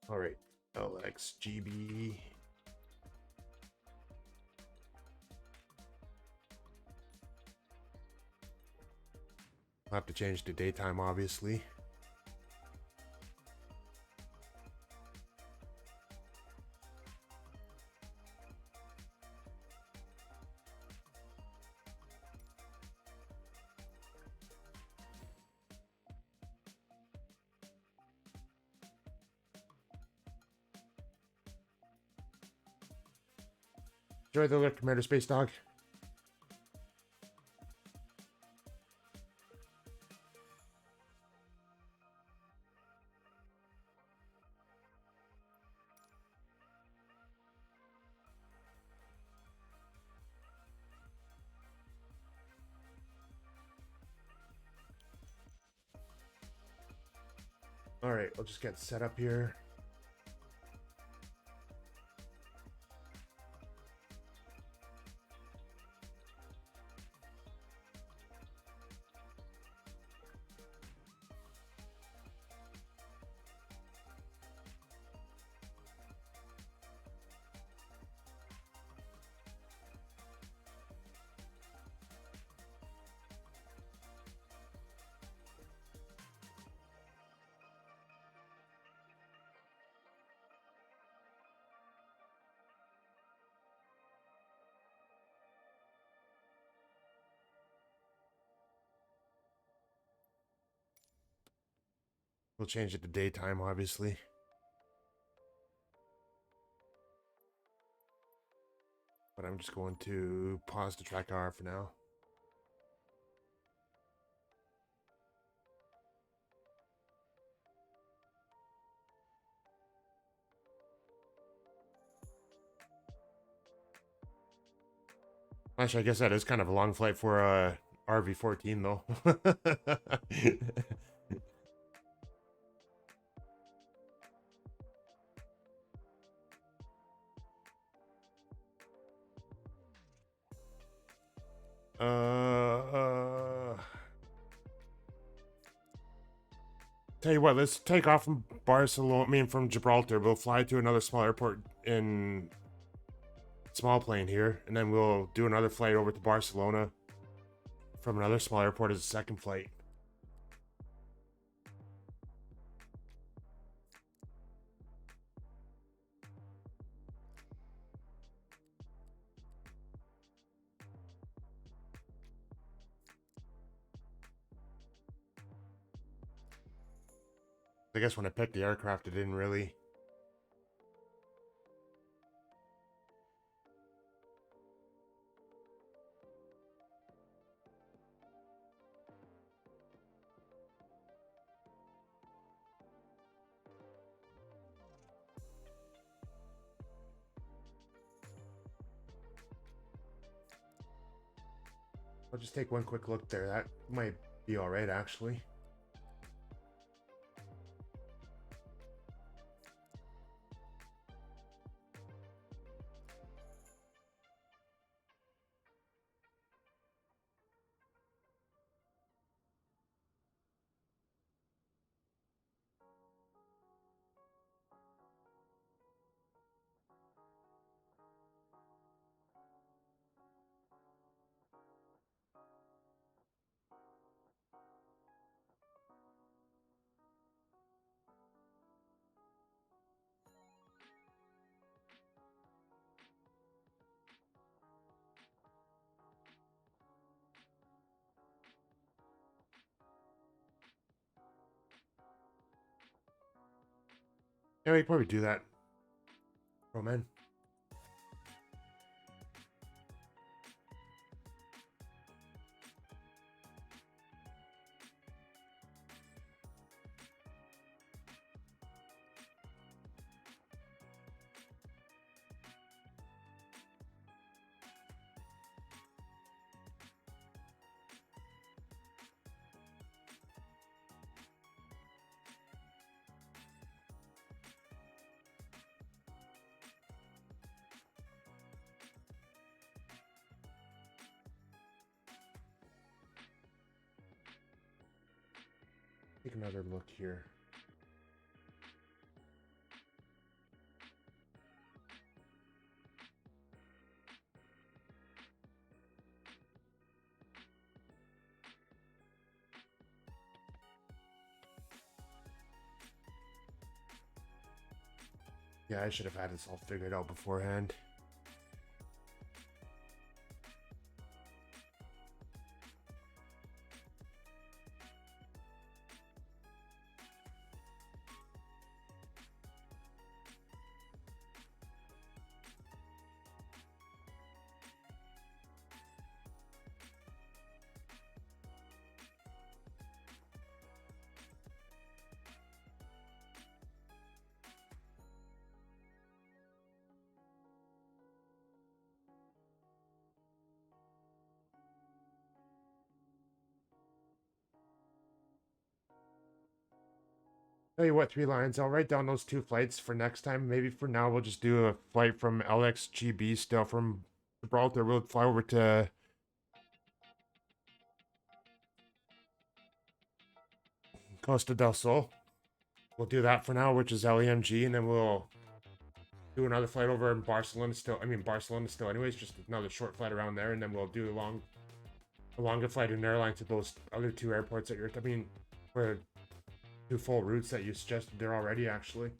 All right, LXGB. I'll have to change to daytime, obviously. Enjoy the look, Commander Space Dog. All right, we'll just get set up here. We'll change it to daytime, obviously. But I'm just going to pause the track hour for now. Actually, I guess that is kind of a long flight for a RV-14, though. uh, Tell you what, let's take off from Barcelona. I mean, from Gibraltar. We'll fly to another small airport in small plane here, and then we'll do another flight over to Barcelona from another small airport as a second flight. I guess when I picked the aircraft, it didn't really. I'll just take one quick look there. That might be alright, actually. Yeah, we could probably do that. Oh, man. Take another look here. Yeah, I should have had this all figured out beforehand. Tell you what, 3 lines. I'll write down those 2 flights for next time. Maybe for now, we'll just do a flight from LXGB still from Gibraltar. We'll fly over to Costa del Sol. We'll do that for now, which is LEMG, and then we'll do another flight over in Barcelona still. I mean, Barcelona still anyways, just another short flight around there, and then we'll do a longer flight in airline to those other 2 airports that you're, I mean, for 2 full routes that you suggested there already, actually.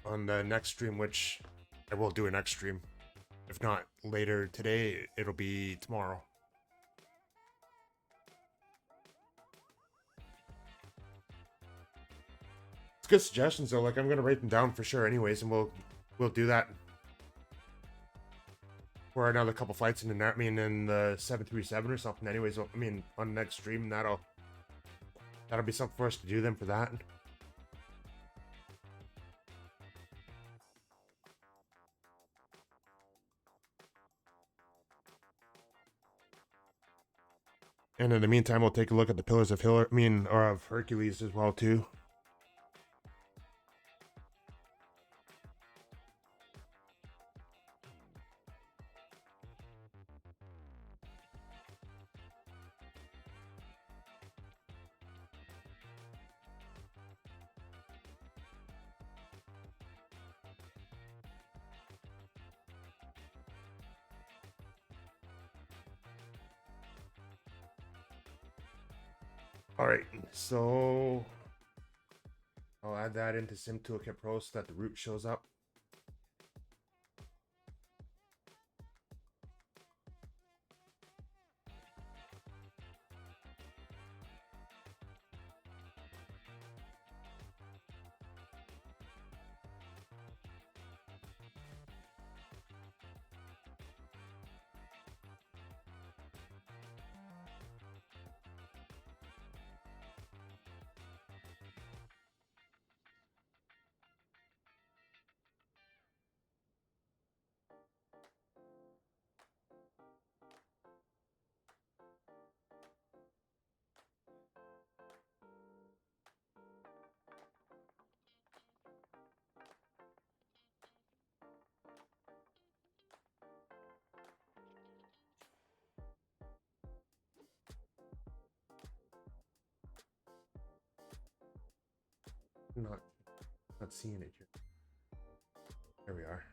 On the next stream, which I will do a next stream. If not later today, it'll be tomorrow. It's good suggestions though. Like, I'm gonna write them down for sure anyways, and we'll do that for another couple flights in the in the 737 or something anyways. I mean, on the next stream, that'll be something for us to do then for that. And in the meantime, we'll take a look at the Pillars of or of Hercules as well too. All right, so I'll add that into Sim Toolkit Pro so that the root shows up. Not seeing it here. There we are.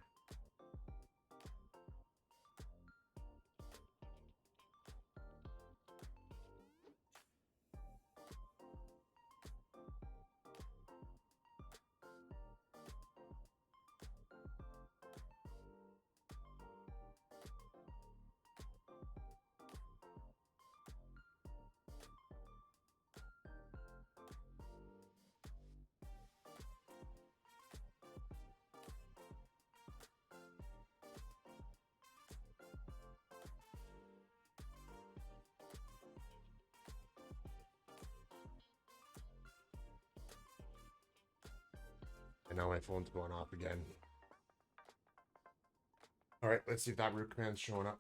And now my phone's going off again. All right, let's see if that root command's showing up.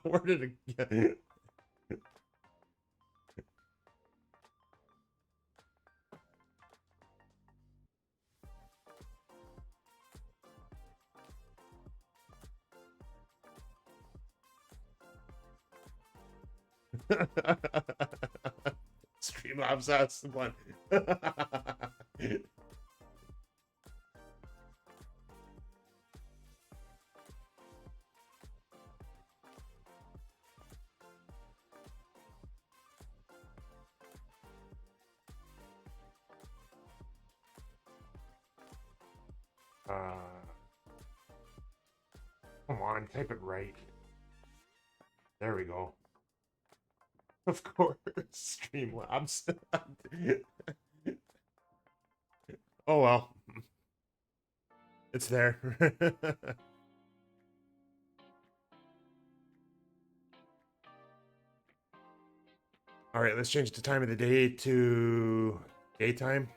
Where did it get? Streamlabs, that's the one. Come on, type it right. There we go. Of course, Streamlabs. Oh well. It's there. All right, let's change the time of the day to daytime.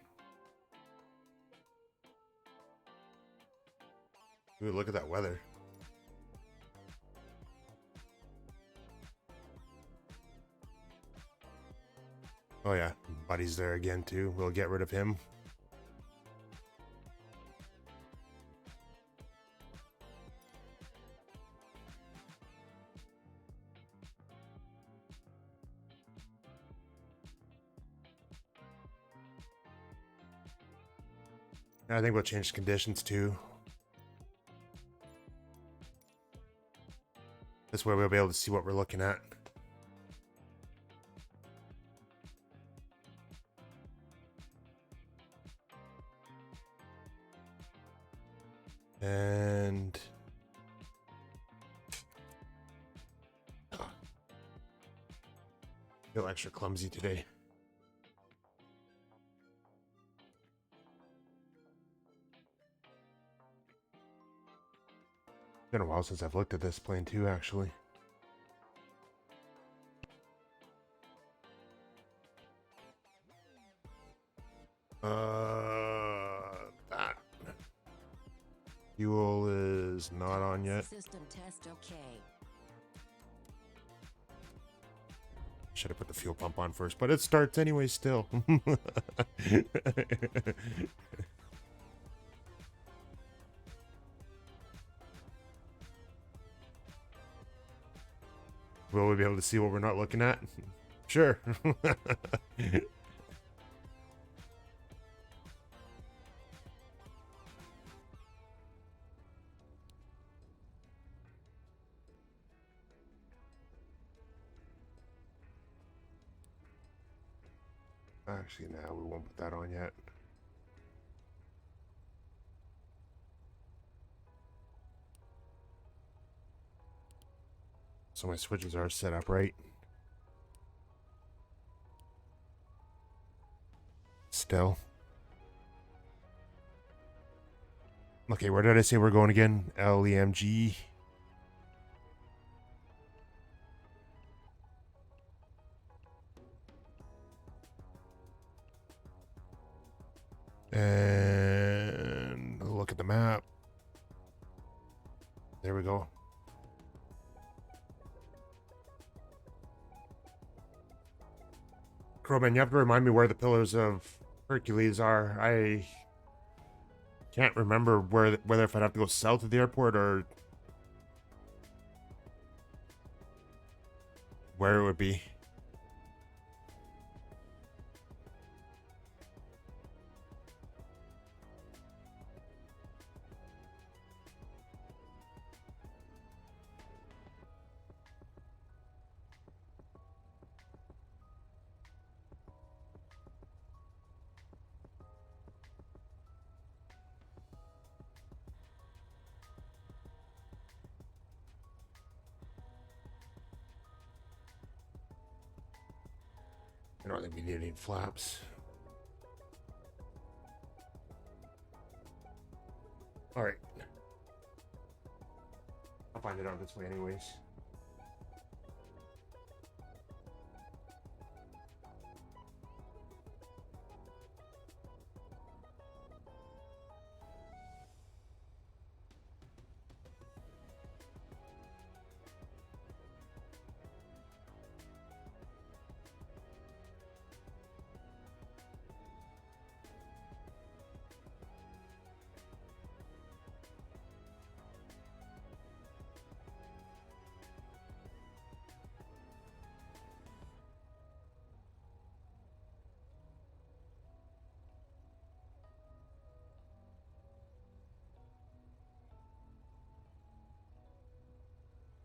Ooh, look at that weather. Oh yeah, Buddy's there again too. We'll get rid of him. I think we'll change conditions too. This way we'll be able to see what we're looking at. And feel extra clumsy today. It's been a while since I've looked at this plane too, actually. That fuel is not on yet. System test okay. Should have put the fuel pump on first, but it starts anyway still. Will we be able to see what we're not looking at? Sure. Actually, no, we won't put that on yet. So my switches are set up right. Still. Okay, where did I say we're going again? LEMG. And look at the map. There we go. Crowman, you have to remind me where the Pillars of Hercules are. I can't remember whether if I'd have to go south of the airport or where it would be. I don't think we need any flaps. All right. I'll find it out this way anyways.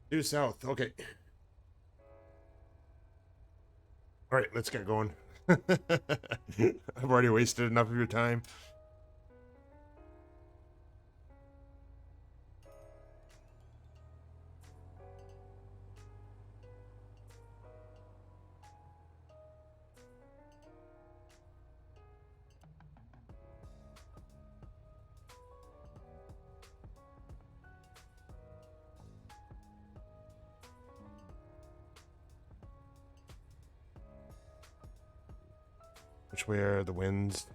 Due south. Okay. All right, let's get going. I've already wasted enough of your time. Which way are the winds?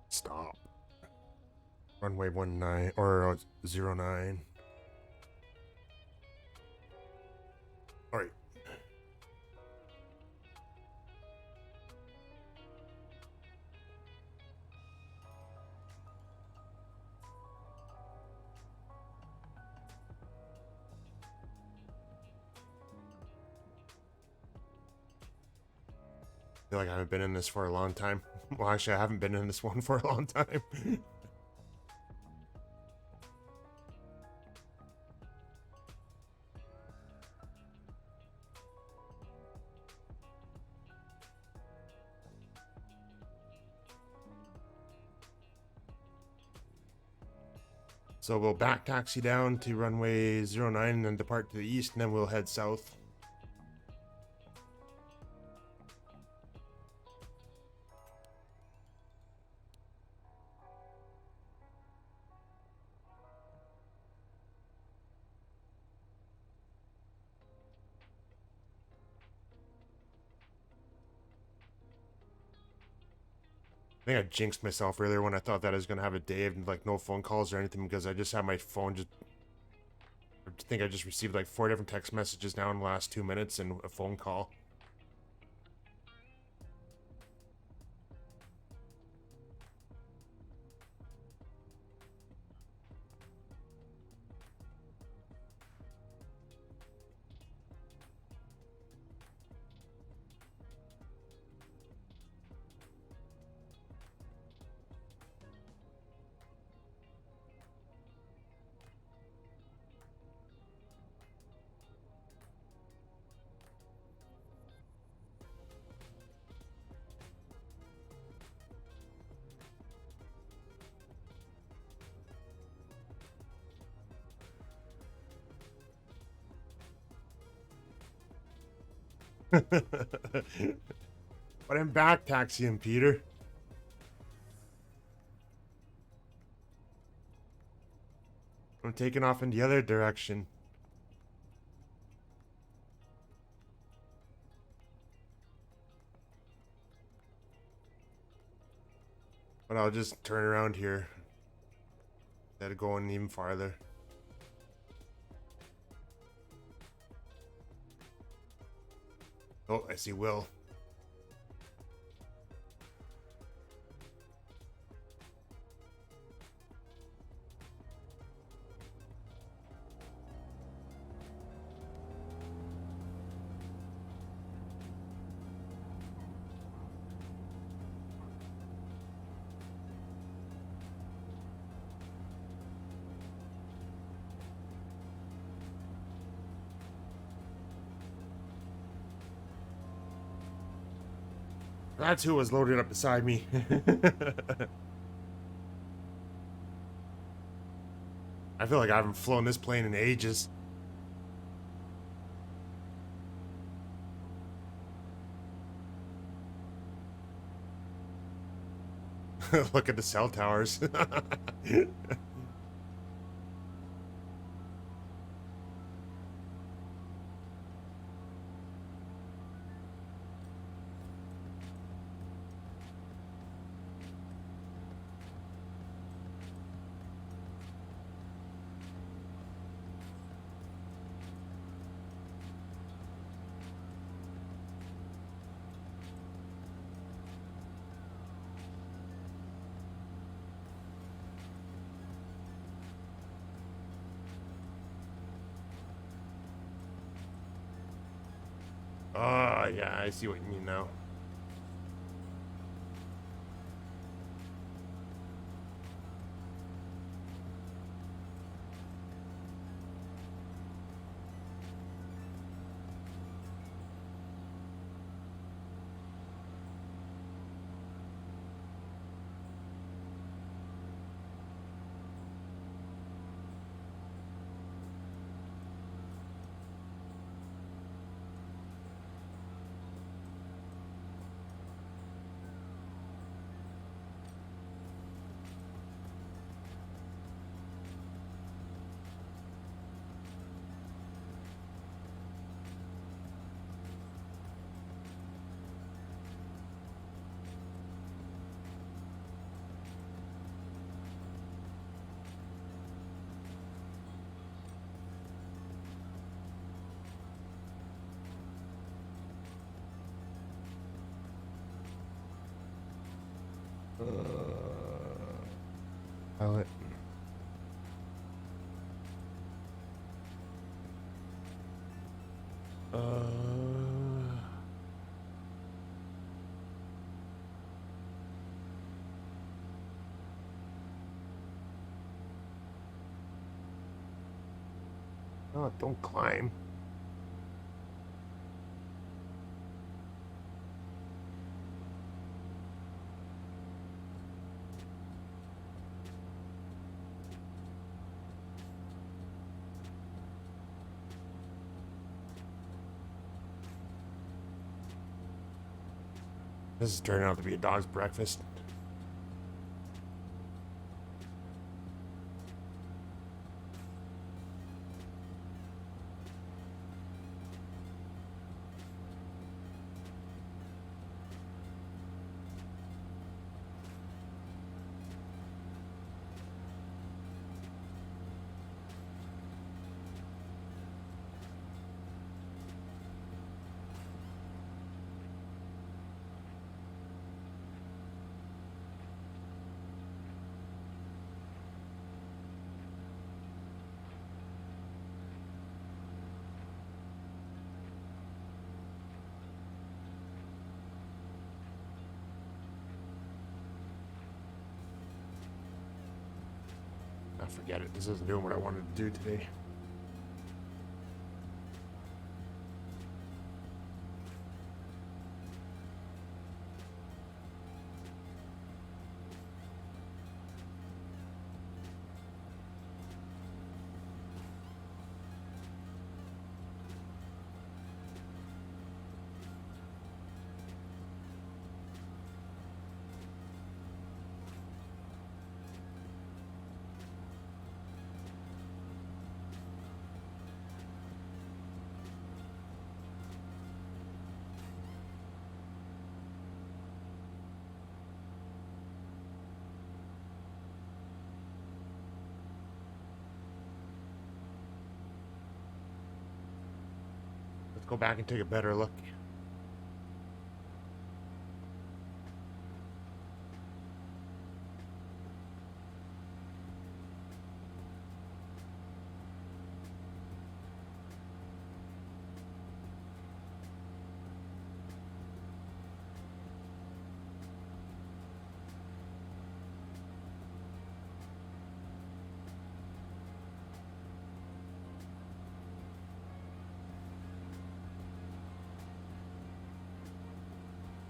Stop. Runway 19 or 09. All right. I feel like I haven't been in this for a long time. Well, actually, I haven't been in this one for a long time. So we'll back taxi down to runway 09 and then depart to the east, and then we'll head south. I think I jinxed myself earlier when I thought that I was going to have a day of like no phone calls or anything because I just had my phone just... I think I just received like 4 different text messages now in the last 2 minutes and a phone call. But I'm back, taxiing Peter. I'm taking off in the other direction. But I'll just turn around here instead of going even farther. Oh, I see Will. That's who was loaded up beside me. I feel like I haven't flown this plane in ages. Look at the cell towers. Oh, yeah, I see what you mean now. Pilot. Oh, don't climb. This is turning out to be a dog's breakfast. I forget it. This isn't doing what I wanted to do today. go back and take a better look.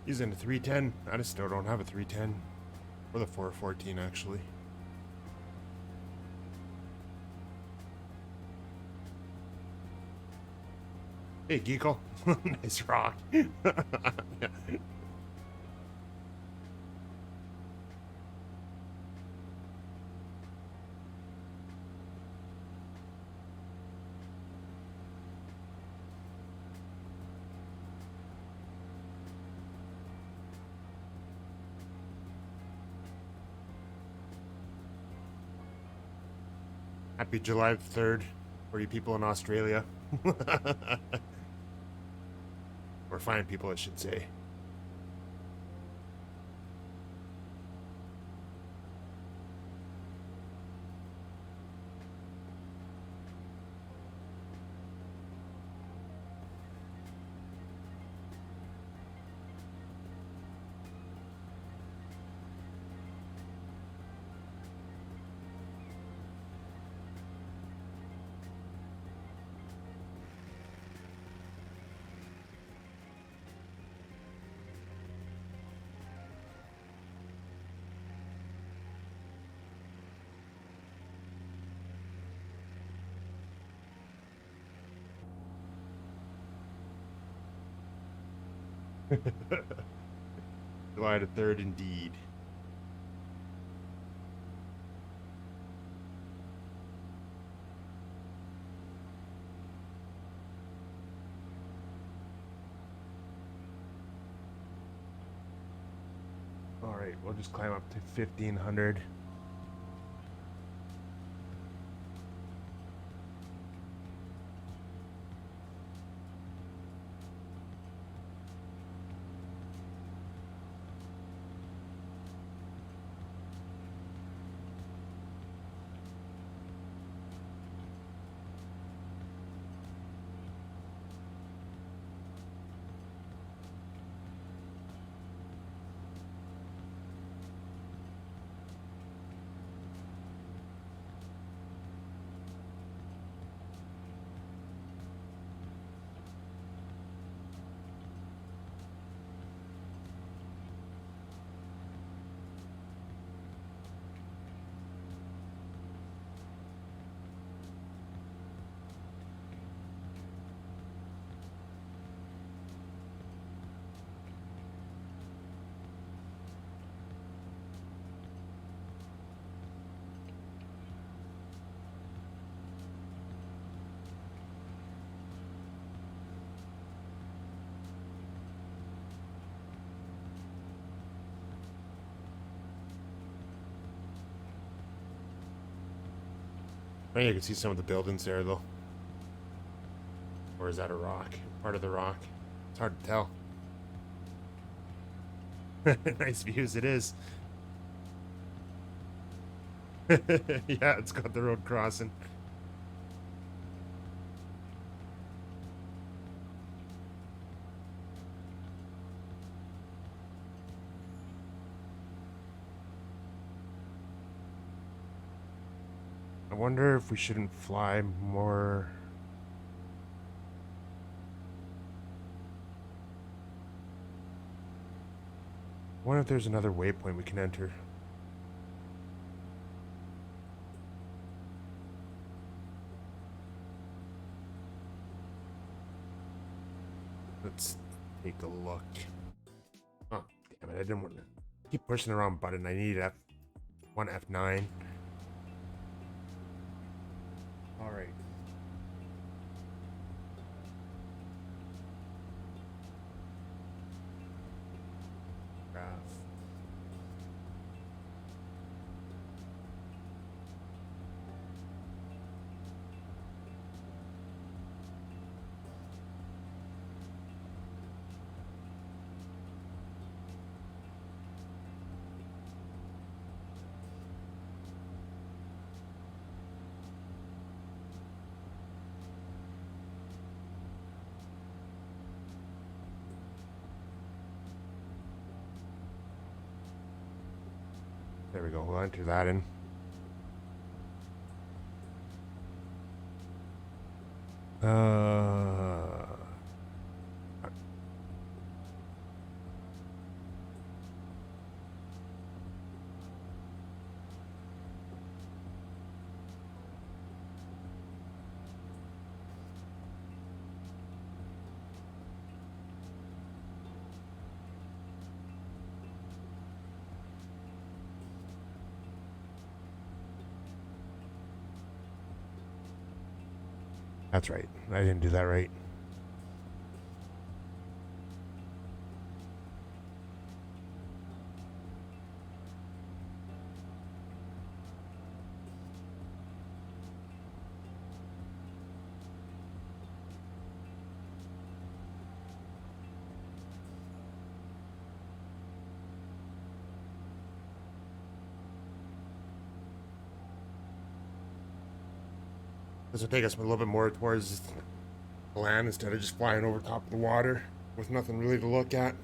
Using a 310. I just still don't have a 310. Or the 414, actually. Hey, Geekle. Nice rock. Yeah. Happy July 3rd for you people in Australia. Or fine people, I should say. July the 3rd, indeed. All right, we'll just climb up to 1500. Oh, yeah, you can see some of the buildings there, though. Or is that a rock? Part of the rock? It's hard to tell. Nice views it is. Yeah, it's got the road crossing. I wonder if we shouldn't fly more. I wonder if there's another waypoint we can enter. Let's take a look. Oh, damn it. I didn't want to keep pushing the wrong button. I need F1, F9. All right. Graph. There we go. We'll enter that in. That's right. I didn't do that right. This will take us a little bit more towards the land instead of just flying over top of the water with nothing really to look at.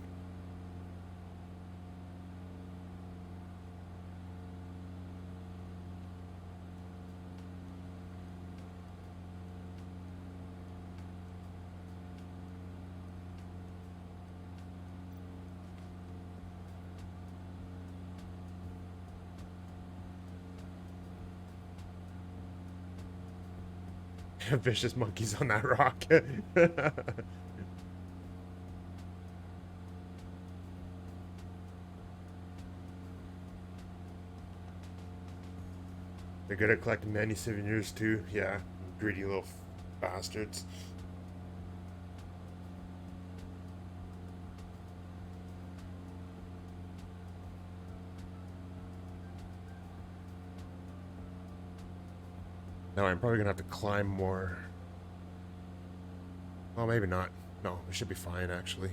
Vicious monkeys on that rock. They're good at collecting many souvenirs too. Yeah, greedy little bastards. Now I'm probably gonna have to climb more. Well, maybe not. No, it should be fine actually.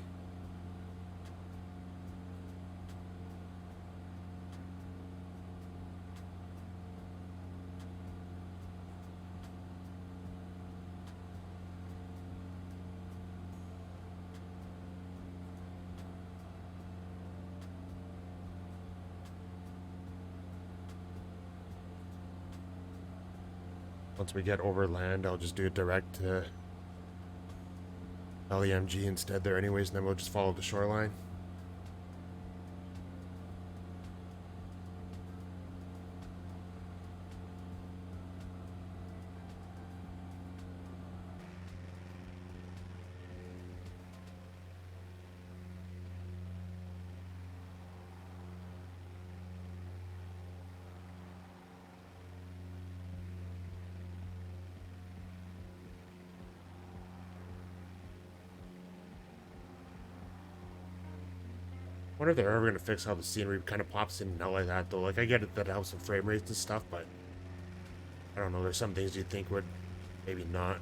Once we get over land, I'll just do it direct to LEMG instead there anyways, and then we'll just follow the shoreline. Wonder if they're ever gonna fix how the scenery kind of pops in and out like that though. Like I get it that it helps with frame rates and stuff, but I don't know. There's some things you'd think would, maybe not.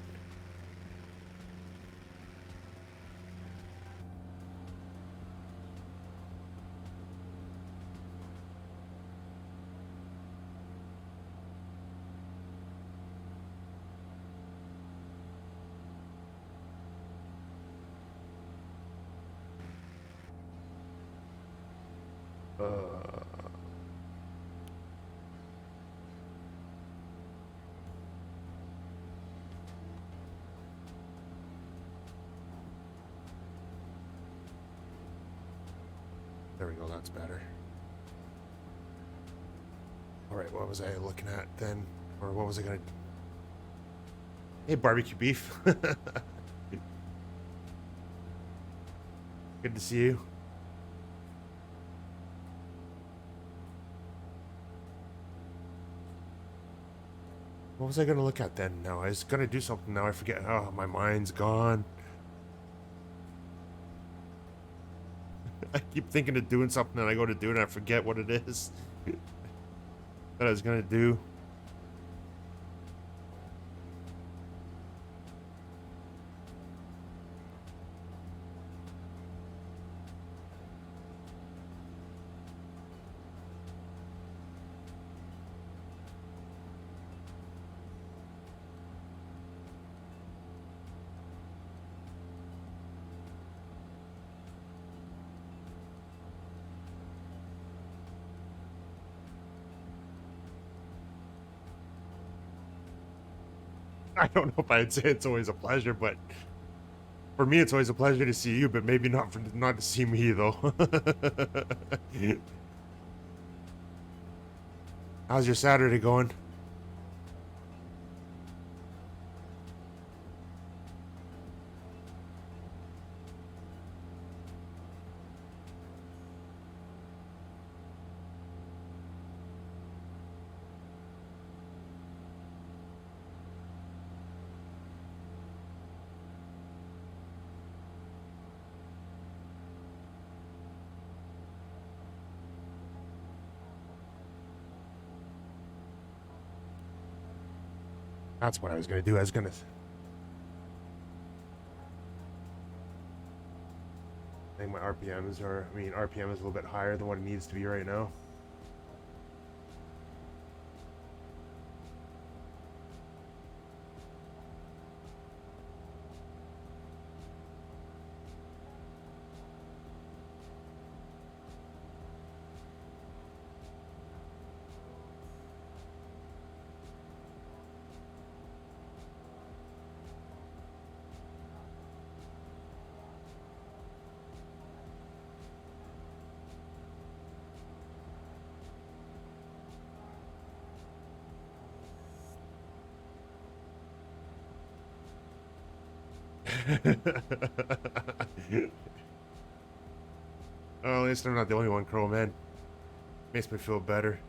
There we go, that's better. Alright, what was I looking at then? Or what was I gonna... Hey, barbecue beef. Good to see you. What was I gonna look at then? No, I was gonna do something now, I forget. Oh, my mind's gone. I keep thinking of doing something and I go to do it and I forget what it is that I was gonna do. I don't know if I'd say it's always a pleasure, but for me, it's always a pleasure to see you, but maybe not to see me though. How's your Saturday going? That's what I was gonna do. I was gonna. I think my RPMs are. I mean, RPM is a little bit higher than what it needs to be right now. Oh, at least I'm not the only one, Crow Man. Makes me feel better.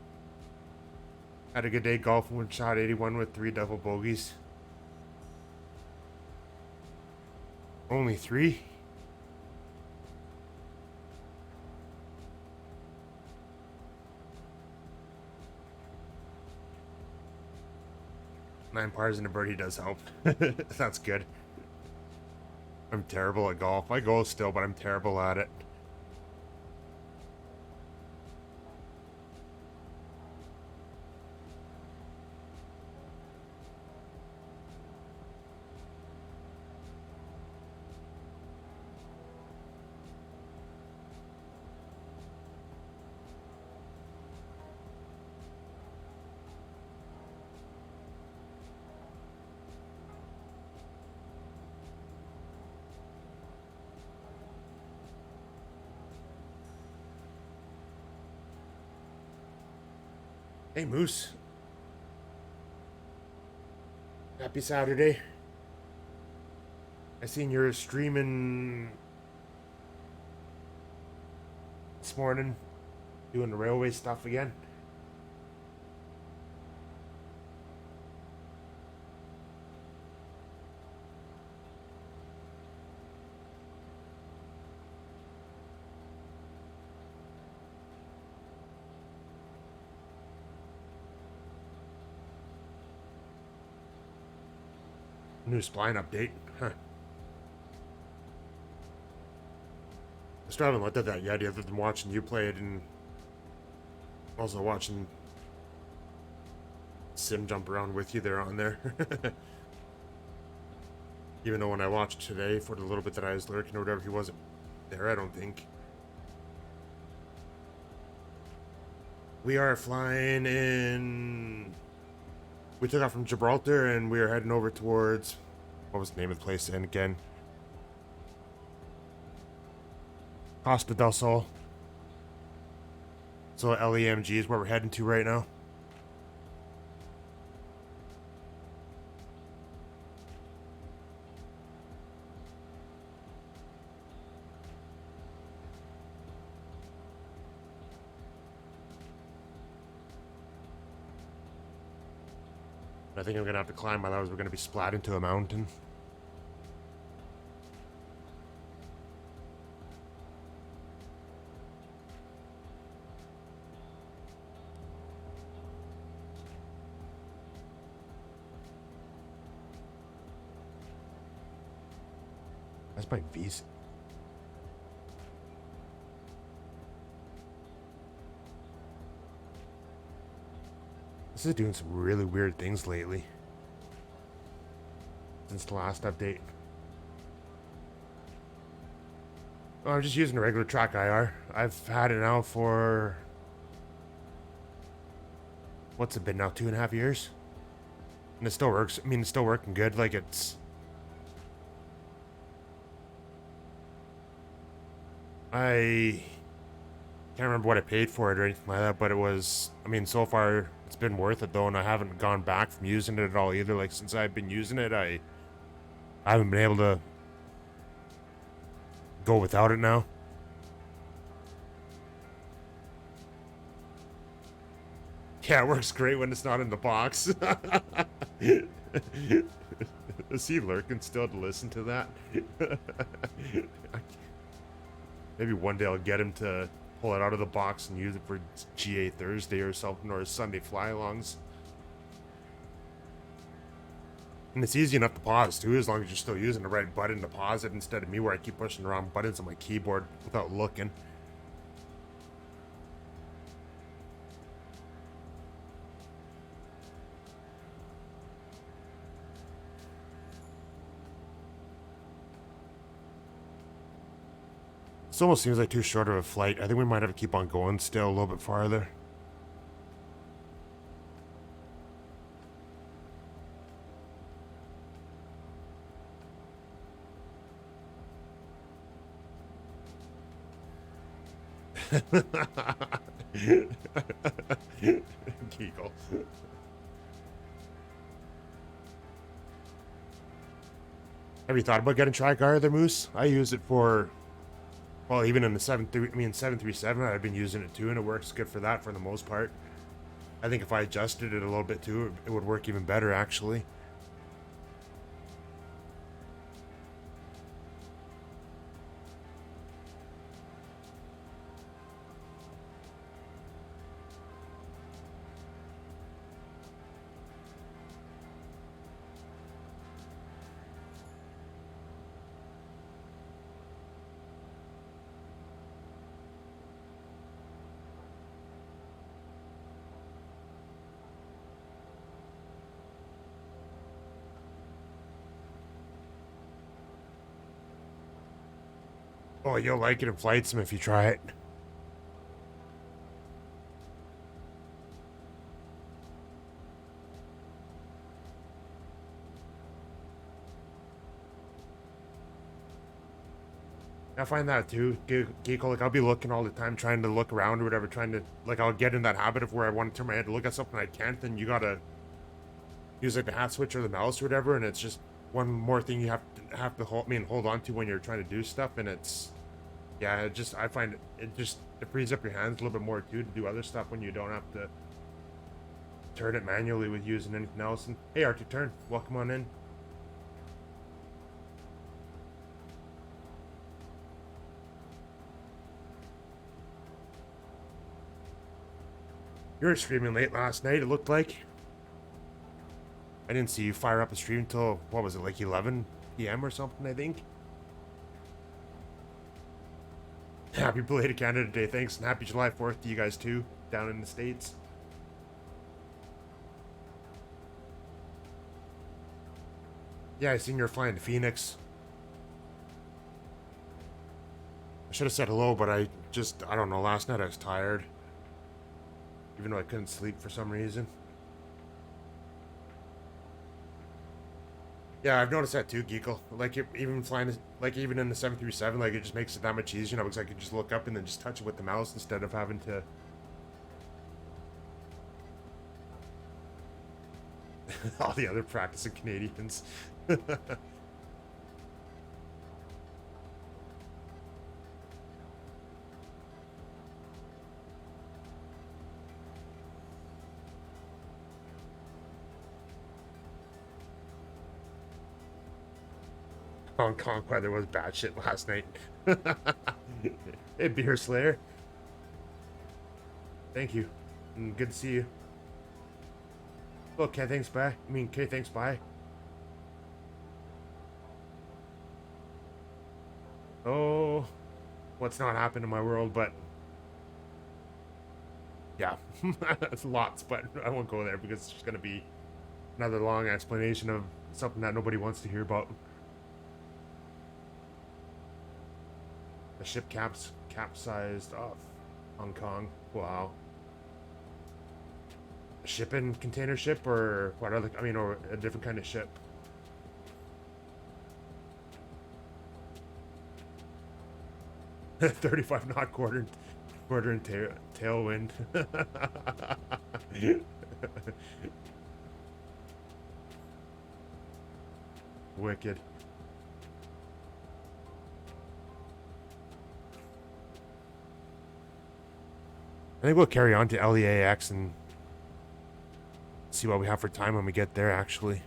Had a good day golfing with shot 81 with 3 double bogeys. Only 3? Nine pars and a birdie does help. That's good. I'm terrible at golf. I go still, but I'm terrible at it. Hey, Moose. Happy Saturday. I seen you're streaming this morning, doing the railway stuff again. New spline update. Huh. I still haven't looked at that yet, other than watching you play it and also watching Sim jump around with you there on there. Even though when I watched today, for the little bit that I was lurking or whatever, he wasn't there, I don't think. We are flying in... We took off from Gibraltar and we are heading over towards... What was the name of the place? And again... Costa del Sol. So LEMG is where we're heading to right now. I think I'm gonna have to climb, otherwise we're gonna be splat into a mountain. That's my visa. This is doing some really weird things lately. Since the last update. Oh, I'm just using a regular track IR. I've had it now for... What's it been now? 2.5 years? And it still works. I mean, it's still working good. Like, it's... I can't remember what I paid for it or anything like that, but it was... I mean, so far, it's been worth it, though, and I haven't gone back from using it at all either. Like, since I've been using it, I haven't been able to go without it now. Yeah, it works great when it's not in the box. Is he lurking still to listen to that? Maybe one day I'll get him to pull it out of the box and use it for GA Thursday or something, or Sunday fly-alongs. And it's easy enough to pause too, as long as you're still using the right button to pause it, instead of me where I keep pushing the wrong buttons on my keyboard without looking. This almost seems like too short of a flight. I think we might have to keep on going still a little bit farther. Giggle. Have you thought about getting Tri-Guard there, Moose? I use it for... Well, even in the 737, I've been using it too, and it works good for that for the most part. I think if I adjusted it a little bit too, it would work even better, actually. Oh, you'll like it in Flight Sim if you try it. I find that too, Geeko. Like, I'll be looking all the time, trying to look around or whatever, trying to, like, I'll get in that habit of where I want to turn my head to look at something I can't, then you gotta use, like, the hat switch or the mouse or whatever, and it's just one more thing you have to hold on to when you're trying to do stuff, and it's, yeah, I find it frees up your hands a little bit more too to do other stuff when you don't have to turn it manually with using anything else. And hey, Arctic Turn, welcome on in. You were streaming late last night, it looked like. I didn't see you fire up a stream until, what was it, like 11 p.m. or something, I think? Happy belated Canada Day, thanks, and happy July 4th to you guys too, down in the States. Yeah, I seen you were flying to Phoenix. I should have said hello, but I don't know, last night I was tired. Even though I couldn't sleep for some reason. Yeah, I've noticed that too, Geekle. Like, even flying, like, even in the 737, like, it just makes it that much easier, because I could just look up and then just touch it with the mouse instead of having to... all the other practicing Canadians. Hong Kong weather was bad shit last night. Hey, Beer Slayer. Thank you. And good to see you. Okay, thanks, bye. Okay, thanks, bye. Oh, what's not happened in my world, but... yeah, that's lots, but I won't go there because it's just going to be another long explanation of something that nobody wants to hear about. The ship capsized off Hong Kong. Wow. shipping container ship or what other? I mean, or a different kind of ship. $35 knot quarter and tailwind. Wicked. I think we'll carry on to LEAX and see what we have for time when we get there, actually.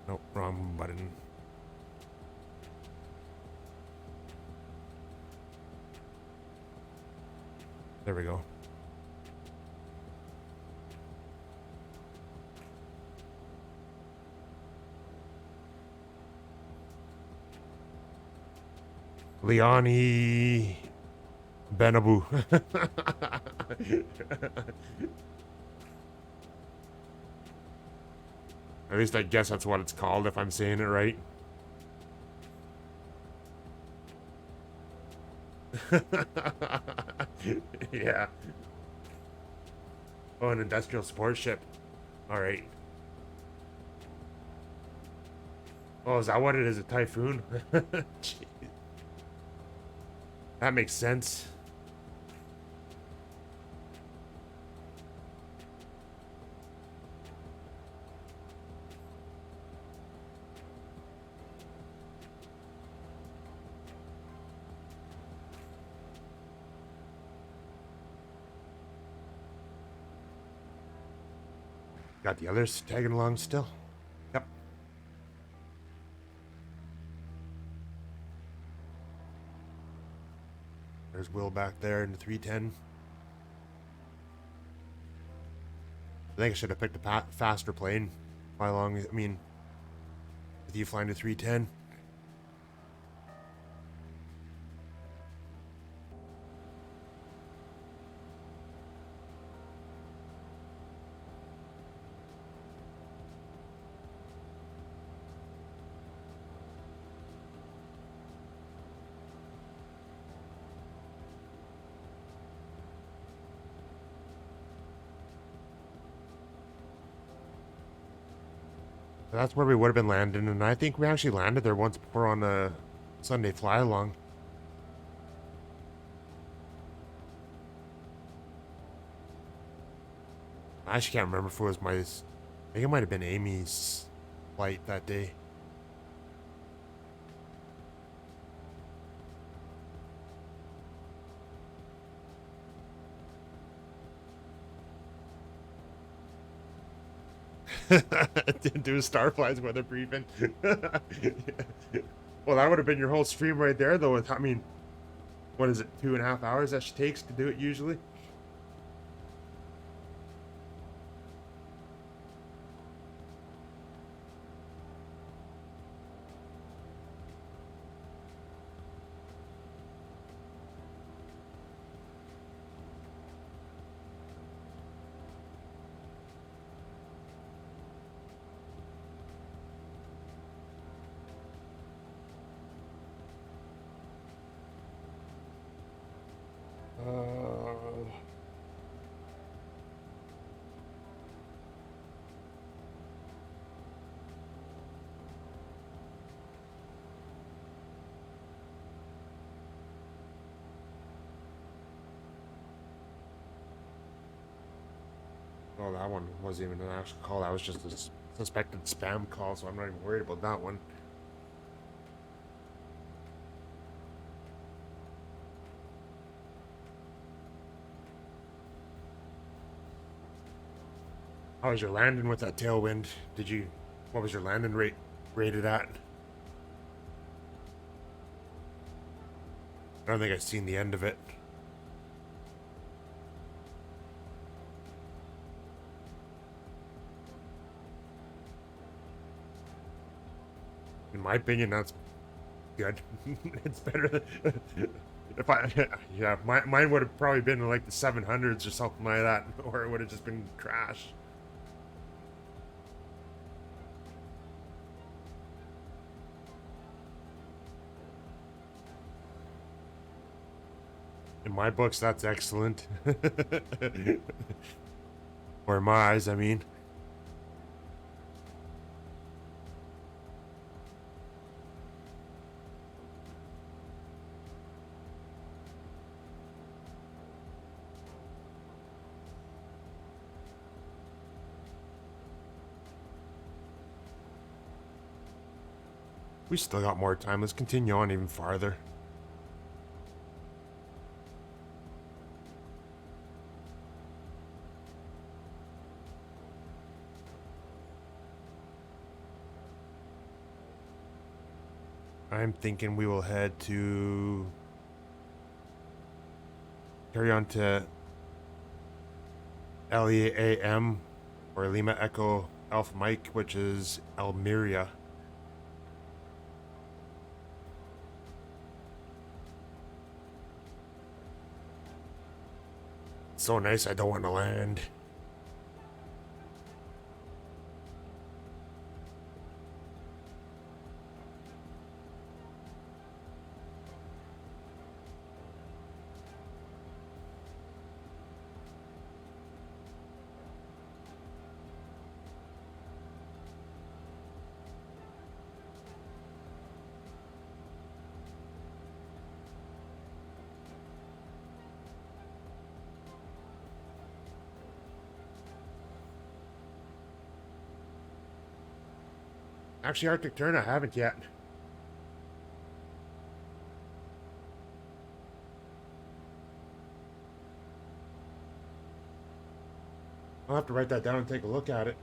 Nope, wrong button. There we go. Liani Benabu. At least I guess that's what it's called if I'm saying it right. Yeah. Oh, an industrial support ship. All right. Oh, is that what it is? A typhoon? Jeez. That makes sense. Got the others tagging along still. Yep. There's Will back there in the 310. I think I should have picked a faster plane. How long? I mean, with you flying to 310. That's where we would have been landing, and I think we actually landed there once before on a Sunday fly along. I actually can't remember if it was I think it might have been Amy's flight that day. Didn't do a Starfly's weather briefing. Well, that would have been your whole stream right there, though. I mean, what is it, 2.5 hours that she takes to do it usually? Oh, that one wasn't even an actual call. That was just a suspected spam call, so I'm not even worried about that one. How was your landing with that tailwind? What was your landing rate rated at? I don't think I've seen the end of it. In my opinion, that's good. It's better than if yeah, mine would have probably been in like the 700s or something like that, or it would have just been crash. In my books, that's excellent. Or in my eyes, I mean. We still got more time. Let's continue on even farther. I'm thinking we will head to... carry on to LEAM, or Lima Echo Alpha Mike, which is Almeria. It's so nice, I don't want to land. Actually, Arctic Turn, I haven't yet. I'll have to write that down and take a look at it.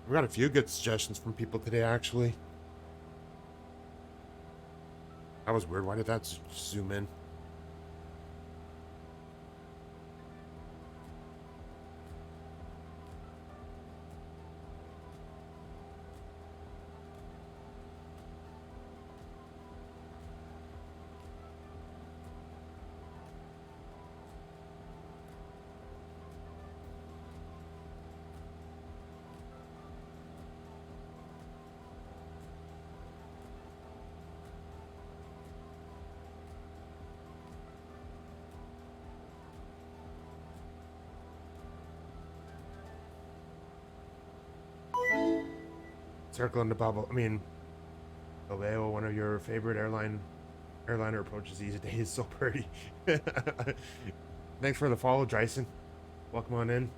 We got a few good suggestions from people today, actually. That was weird. Why did that zoom in? Circle in the bubble. I mean, Bilbao, one of your favorite airliner approaches these days. So pretty. Thanks for the follow, Dryson. Welcome on in.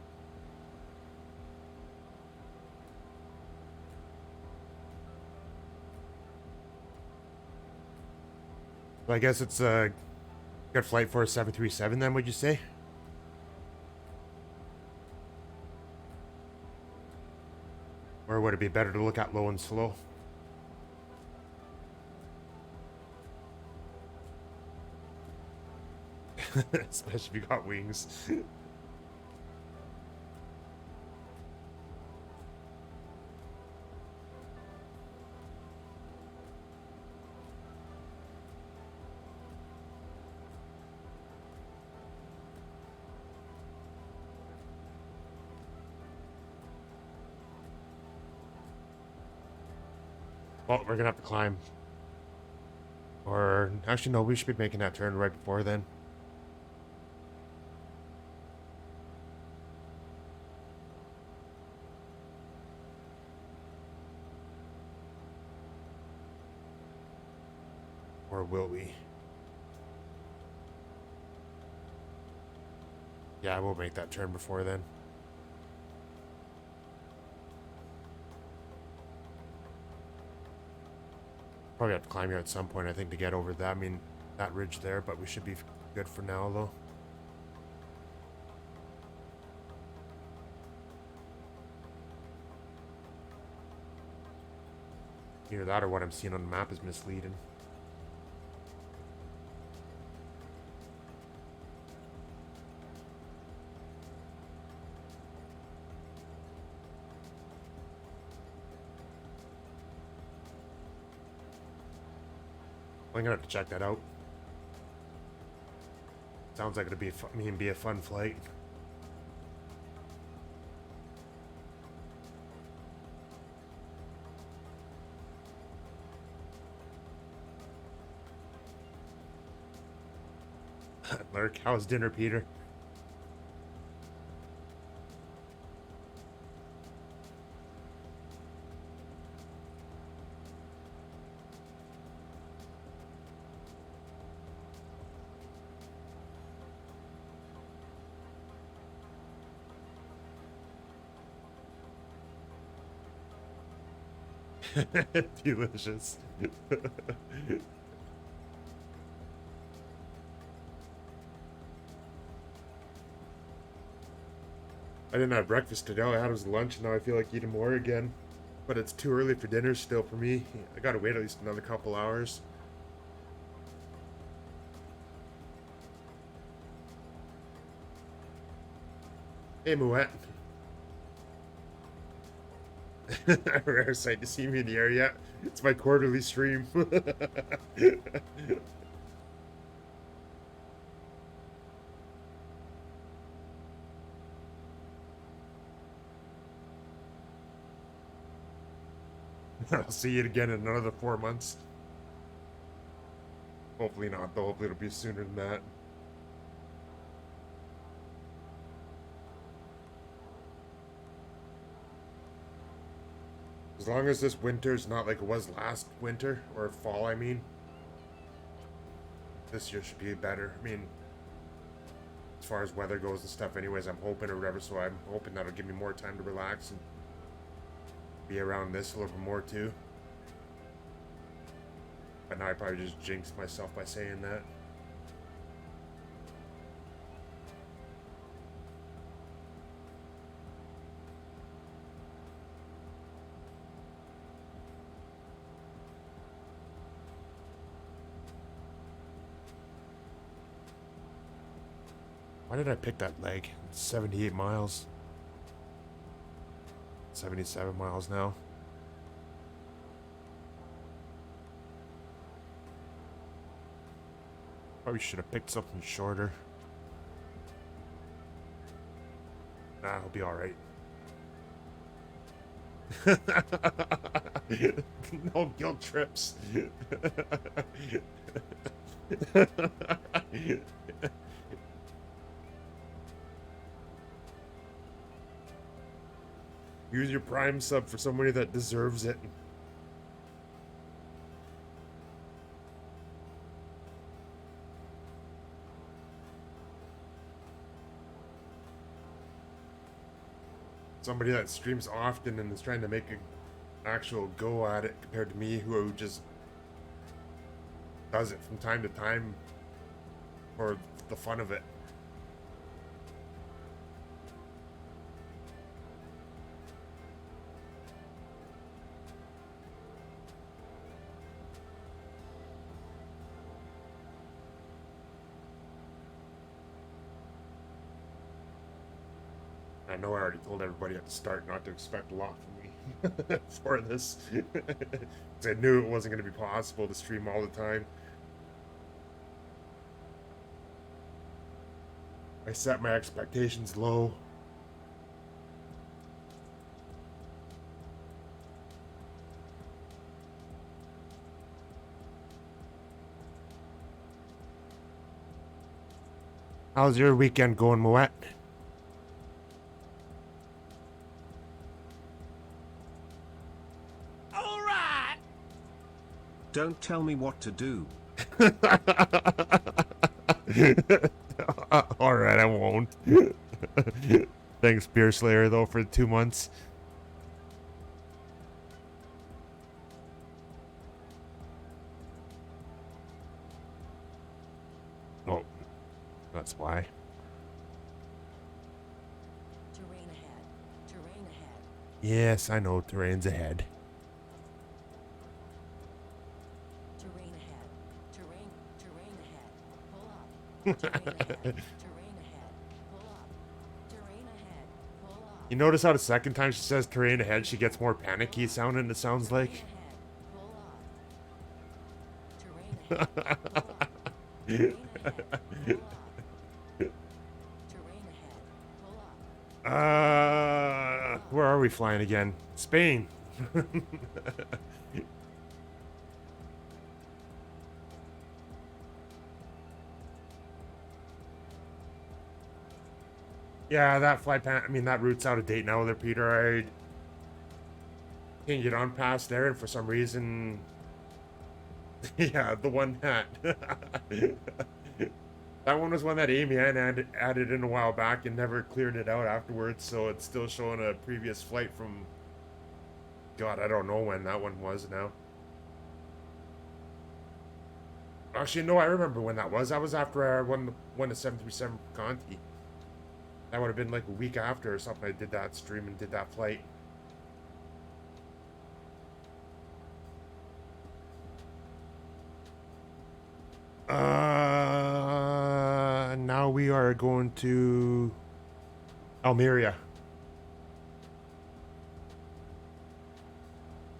So I guess it's a good flight for a 737 then, would you say? Or would it be better to look at low and slow? Especially if you got wings. Well, we're gonna have to climb. Or, actually no, we should be making that turn right before then. Or will we? Yeah, we'll make that turn before then. Probably have to climb here at some point, I think, to get over that. I mean, that ridge there, but we should be good for now, though. Either that or what I'm seeing on the map is misleading. I'm gonna have to check that out. Sounds like it'll be a fun flight. Lurk. How's dinner, Peter? Delicious. I didn't have breakfast today. All I had was lunch, and now I feel like eating more again. But it's too early for dinner still for me. I gotta wait at least another couple hours. Hey, Moet. Rare sight to see me in the area. It's my quarterly stream. I'll see you again in another 4 months. Hopefully not, though. Hopefully it'll be sooner than that. As long as this winter's not like it was last winter, or fall, I mean. This year should be better. I mean, as far as weather goes and stuff anyways, I'm hoping or whatever, so I'm hoping that'll give me more time to relax and be around this a little bit more too. But now I probably just jinxed myself by saying that. Why did I pick that leg? It's 78 miles. 77 miles now. Probably should have picked something shorter. Nah, I'll be alright. No guilt trips. Use your Prime sub for somebody that deserves it. Somebody that streams often and is trying to make an actual go at it compared to me who just does it from time to time for the fun of it. I know I already told everybody at the start not to expect a lot from me for this. 'Cause I knew it wasn't going to be possible to stream all the time. I set my expectations low. How's your weekend going, Moet? Don't tell me what to do. Alright, I won't. Thanks, Beer Slayer, though, for 2 months. Oh, that's why. Terrain ahead. Terrain ahead. Yes, I know, terrain's ahead. Terrain ahead. Terrain ahead. Pull up. Terrain ahead. Terrain ahead. Pull up. Terrain ahead. Pull up. You notice how the second time she says terrain ahead, she gets more panicky sounding, it sounds like? Terrain ahead. Pull up. Terrain ahead. Pull up. Terrain ahead. Pull up. Terrain ahead. Pull up. Where are we flying again? Spain. Yeah, that flight pan. I mean, that route's out of date now, there, Peter. I can't get on past there, and for some reason, yeah, the one that that one was one that Amy Ann added in a while back and never cleared it out afterwards. So it's still showing a previous flight from. God, I don't know when that one was now. Actually, no, I remember when that was. That was after I won the 737 Conti. That would have been like a week after or something. I did that stream and did that flight. Now we are going to Almeria.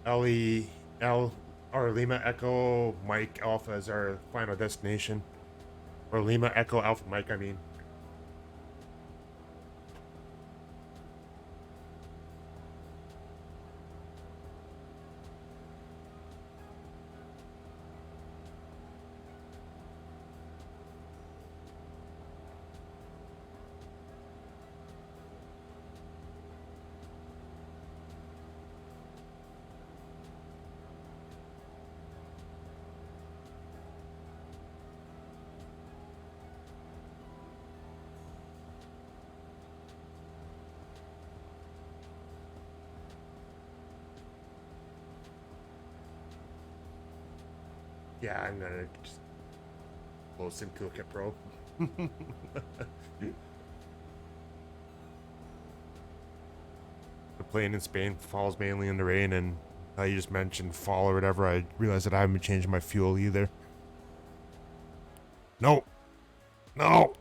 L or Lima Echo Mike Alpha is our final destination. Or Lima Echo Alpha Mike, I mean. Yeah, I'm gonna just close Sim Toolkit Pro. The plane in Spain falls mainly in the rain, and you just mentioned fall or whatever. I realized that I haven't been changing my fuel either. No, no.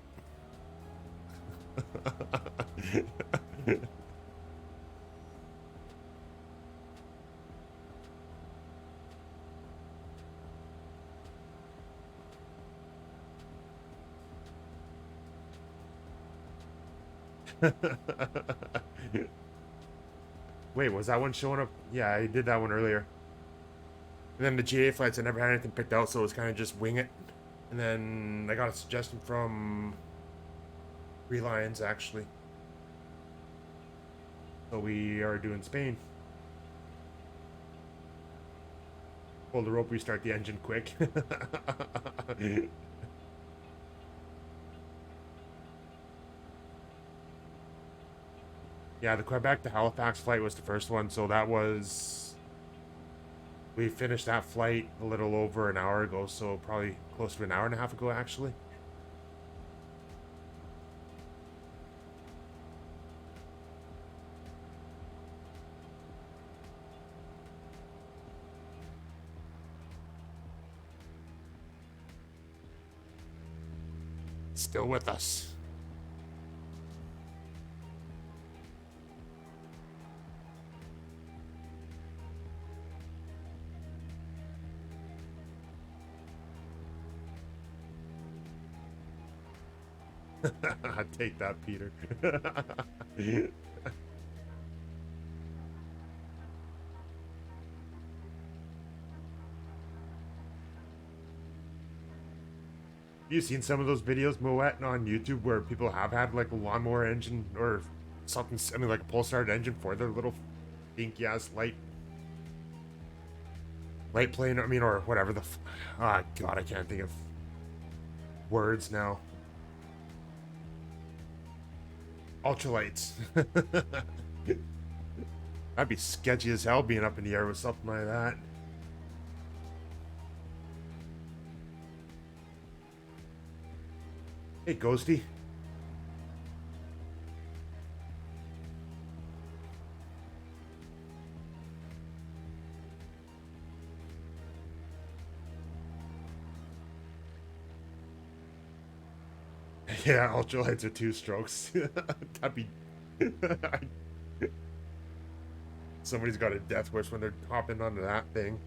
Wait, was that one showing up? Yeah, I did that one earlier. And then the GA flights, I never had anything picked out, so it was kind of just wing it. And then I got a suggestion from Reliance, actually. So we are doing Spain. Pull the rope, restart the engine quick. Yeah, the Quebec to Halifax flight was the first one, so that was... We finished that flight a little over an hour ago, so probably close to an hour and a half ago, actually. Still with us. Take that, Peter. You seen some of those videos, Moet, on YouTube where people have had like a lawnmower engine or something, I mean like a pulsar engine for their little dinky ass light plane, I mean, or whatever the ah, God, I can't think of words now. Ultralights. That'd be sketchy as hell being up in the air with something like that. Hey, Ghosty. Yeah, ultralights are 2 strokes. That'd be... Somebody's got a death wish when they're hopping onto that thing.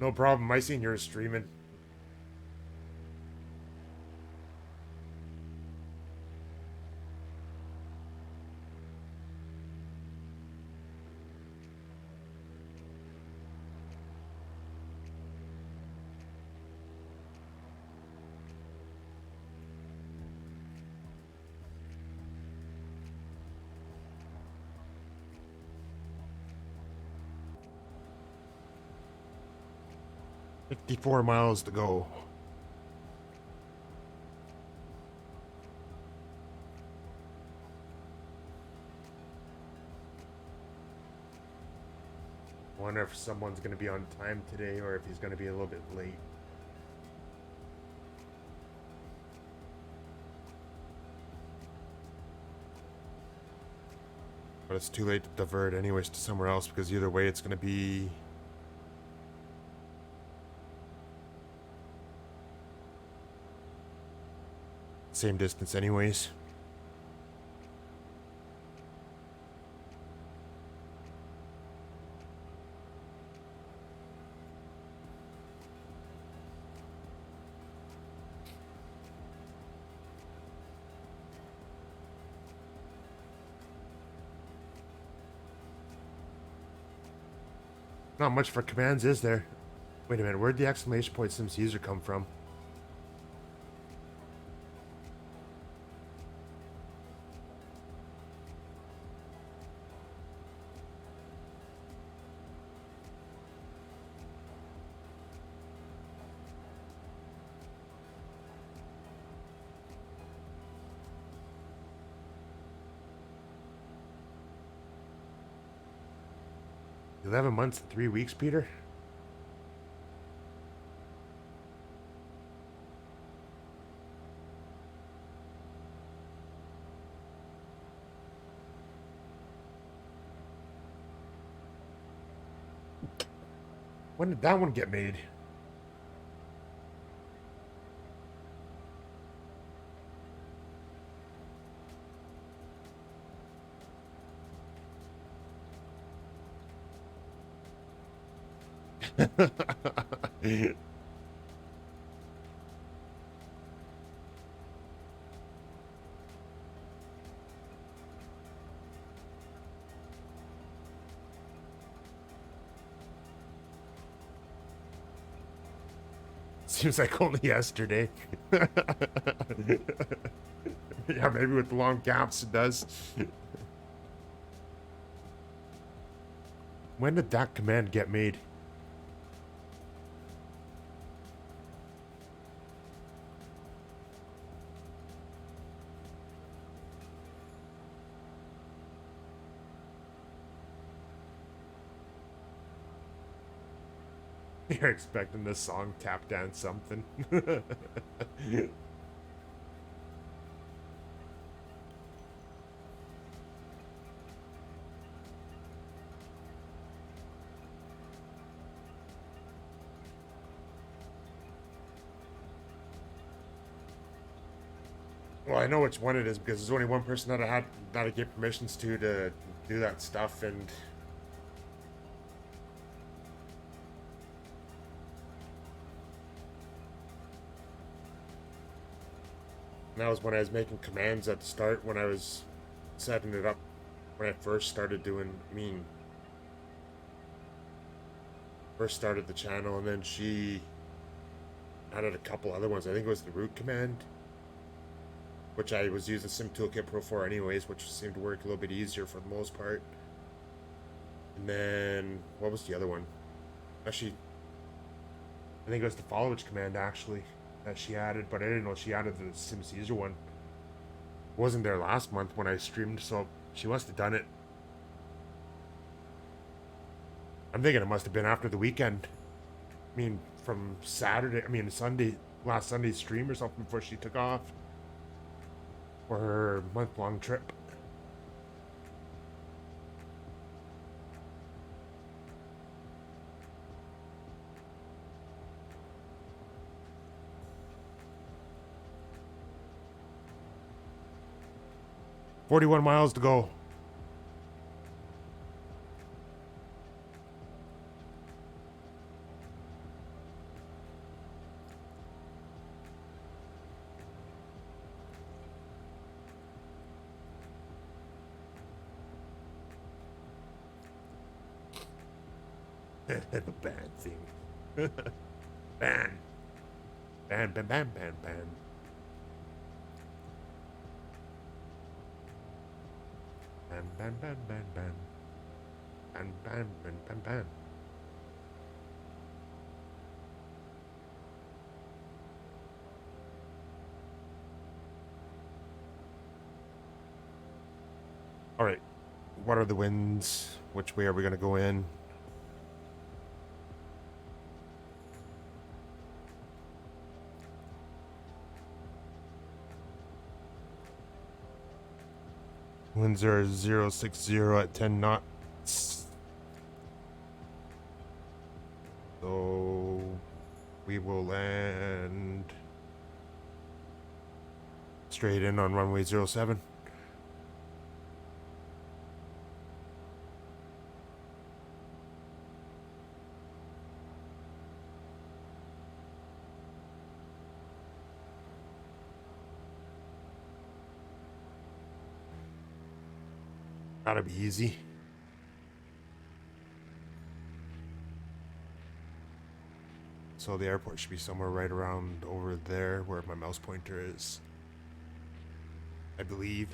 No problem, my senior is streaming. 54 miles to go. Wonder if someone's going to be on time today or if he's going to be a little bit late. But it's too late to divert anyways to somewhere else because either way it's going to be same distance anyways. Not much for commands, is there? Wait a minute, where'd the exclamation point sims user come from? $11 months and 3 weeks, Peter? When did that one get made? Seems like only yesterday. Yeah, maybe with the long gaps it does. When did that command get made? You're expecting this song tap dance something. Well, I know which one it is because there's only one person that I gave permissions to do that stuff, and that was when I was making commands at the start when I was setting it up when I first started first started the channel, and then she added a couple other ones. I think it was the root command, which I was using Sim Toolkit Pro for anyways, which seemed to work a little bit easier for the most part. And then, what was the other one? Actually, I think it was the followage command actually that she added, but I didn't know she added the Sim Caesar one. It wasn't there last month when I streamed, so she must have done it. I'm thinking it must have been after the weekend. I mean, from Sunday, last Sunday's stream or something before she took off for her month-long trip. $41 miles to go. The bad thing. Ban. Ban, ban, ban, ban, ban. Ban, ban, ban, ban, ban. Ban, ban, ban, ban, ban. what are the winds? Which way are we going to go in? Winds are 060 at 10 knots. So we will land straight in on runway 07. Gotta be easy. So the airport should be somewhere right around over there where my mouse pointer is, I believe.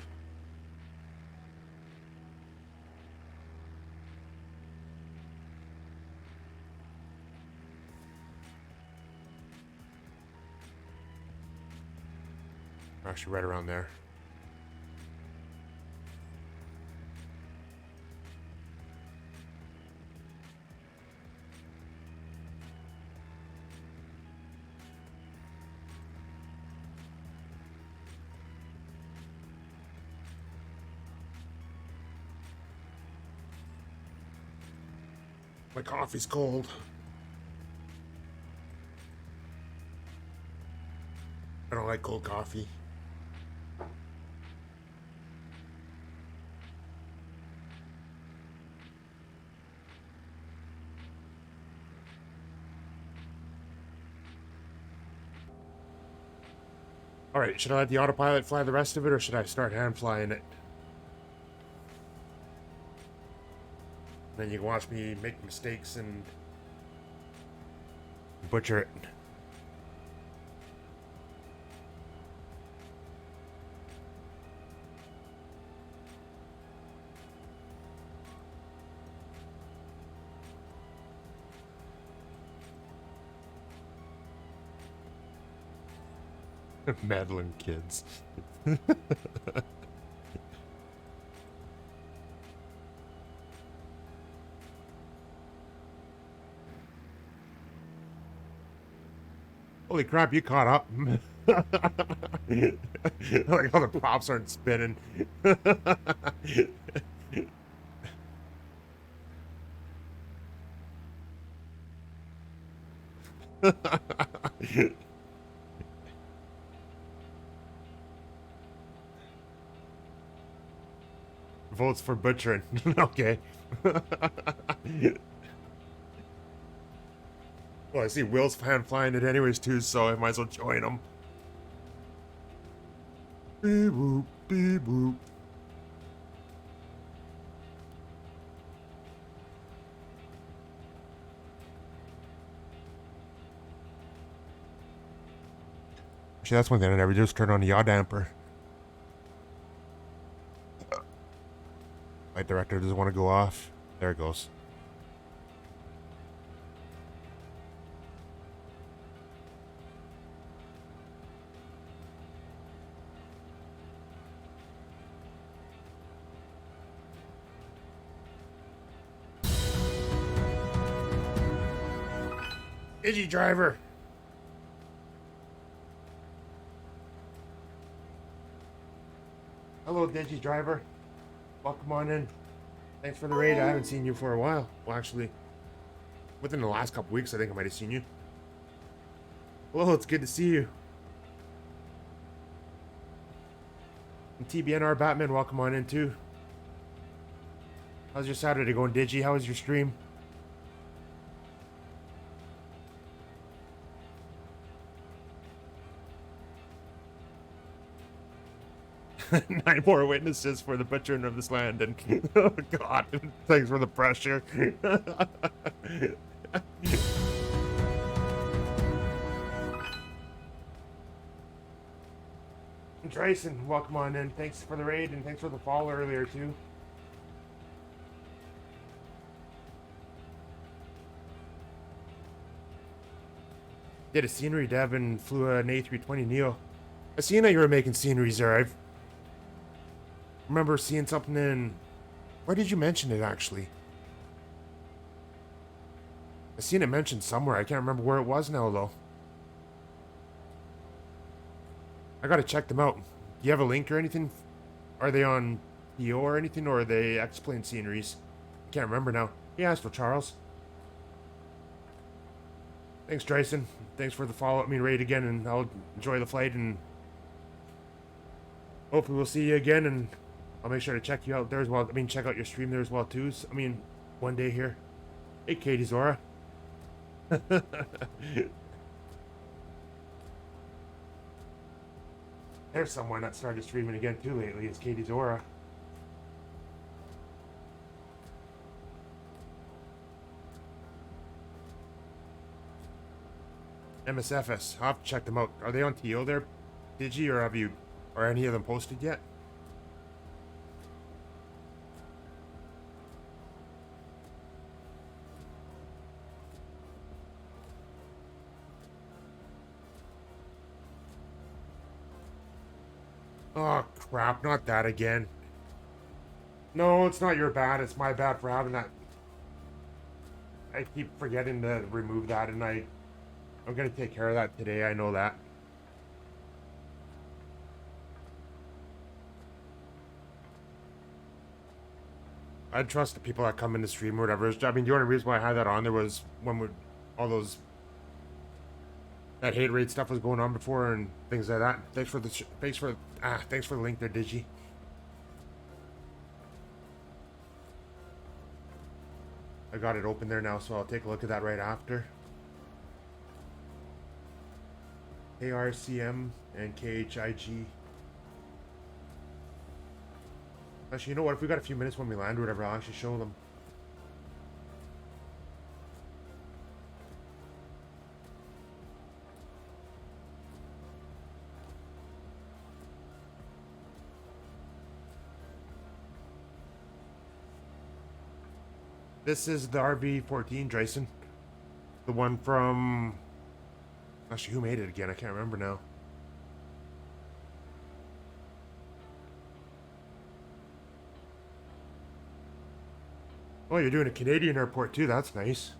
Actually, right around there. My coffee's cold. I don't like cold coffee. Alright, should I let the autopilot fly the rest of it, or should I start hand flying it? Then you can watch me make mistakes and butcher it. Meddling kids. Holy crap, you caught up. Like how the props aren't spinning. Votes for butchering. Okay. Well, I see Will's fan flying it anyways too, so I might as well join him. Beep boop, beep boop. Actually, that's one thing I never do is turn on the yaw damper. My director doesn't want to go off. There it goes. Digi driver. Hello, Digi driver. Welcome on in. Thanks for the raid. I haven't seen you for a while. Well, actually, within the last couple weeks, I think I might have seen you. Hello, it's good to see you. And TBNR Batman, welcome on in too. How's your Saturday going, Digi? How was your stream? 9 more witnesses for the butchering of this land, and oh god, thanks for the pressure. Drayson, welcome on in. Thanks for the raid, and thanks for the follow earlier too. Did a scenery dev and flew an A320 Neo. I seen that you were making sceneries there. I remember seeing something in Where did you mention it, actually? I seen it mentioned somewhere. I can't remember where it was now, though. I gotta check them out. Do you have a link or anything? Are they on EO or anything, or are they X-Plane sceneries? I can't remember now. Yeah, for Charles. Thanks, Dryson. Thanks for the follow-up. Raid again, and I'll enjoy the flight, and hopefully we'll see you again, and I'll make sure to check you out there as well. Check out your stream there as well, too. So, one day here. Hey, Katie Zora. There's someone that started streaming again, too, lately. It's Katie Zora. MSFS. I'll have to check them out. Are they on TO there, Digi, or have you, or any of them posted yet? Oh, crap. Not that again. No, it's not your bad. It's my bad for having that. I keep forgetting to remove that, and I'm going to take care of that today. I know that. I trust the people that come in the stream or whatever. The only reason why I had that on there was when all those that hate rate stuff was going on before and things like that. Thanks for the link there, Digi. I got it open there now, so I'll take a look at that right after. KRCM and KHIG. Actually, you know what? If we got a few minutes when we land or whatever, I'll actually show them. This is the RV-14, Dryson. The one from... Actually, who made it again? I can't remember now. Oh, you're doing a Canadian airport too. That's nice.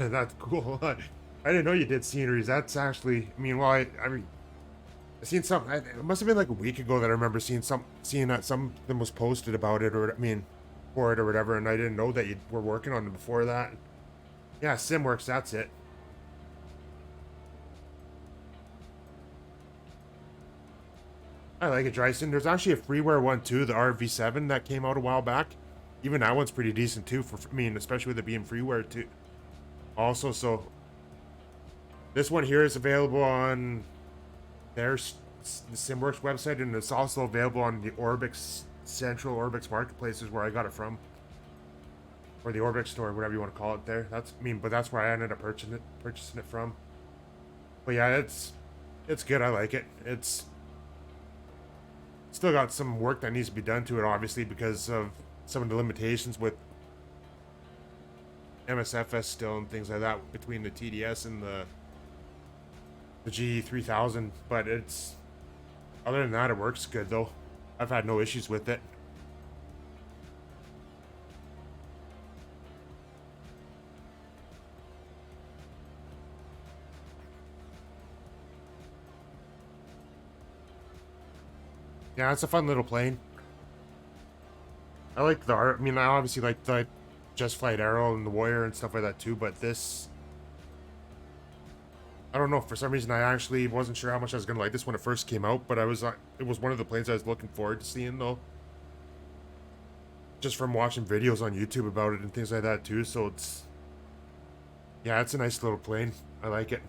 That's cool. I didn't know you did sceneries. That's actually, I seen something. It must have been like a week ago that I remember seeing that something was posted about it, or for it or whatever, and I didn't know that you were working on it before that. Yeah, SimWorks. That's it. I like it, Dryson. There's actually a freeware one too, the RV7 that came out a while back. Even that one's pretty decent too. Especially with it being freeware too. Also, so this one here is available on the SimWorks website, and it's also available on the Orbix Central Orbix marketplaces where I got it from, or the Orbix store, whatever you want to call it. There, but that's where I ended up purchasing it from. But yeah, it's good. I like it. It's still got some work that needs to be done to it, obviously, because of some of the limitations with MSFS still and things like that between the TDS and the G3000, but other than that, it works good though. I've had no issues with it. Yeah, it's a fun little plane. I like the art. I obviously like the Just Flight Arrow and the Warrior and stuff like that too, but this, I don't know, for some reason I actually wasn't sure how much I was gonna like this when it first came out, but it was one of the planes I was looking forward to seeing though, just from watching videos on YouTube about it and things like that too. So it's a nice little plane. I like it.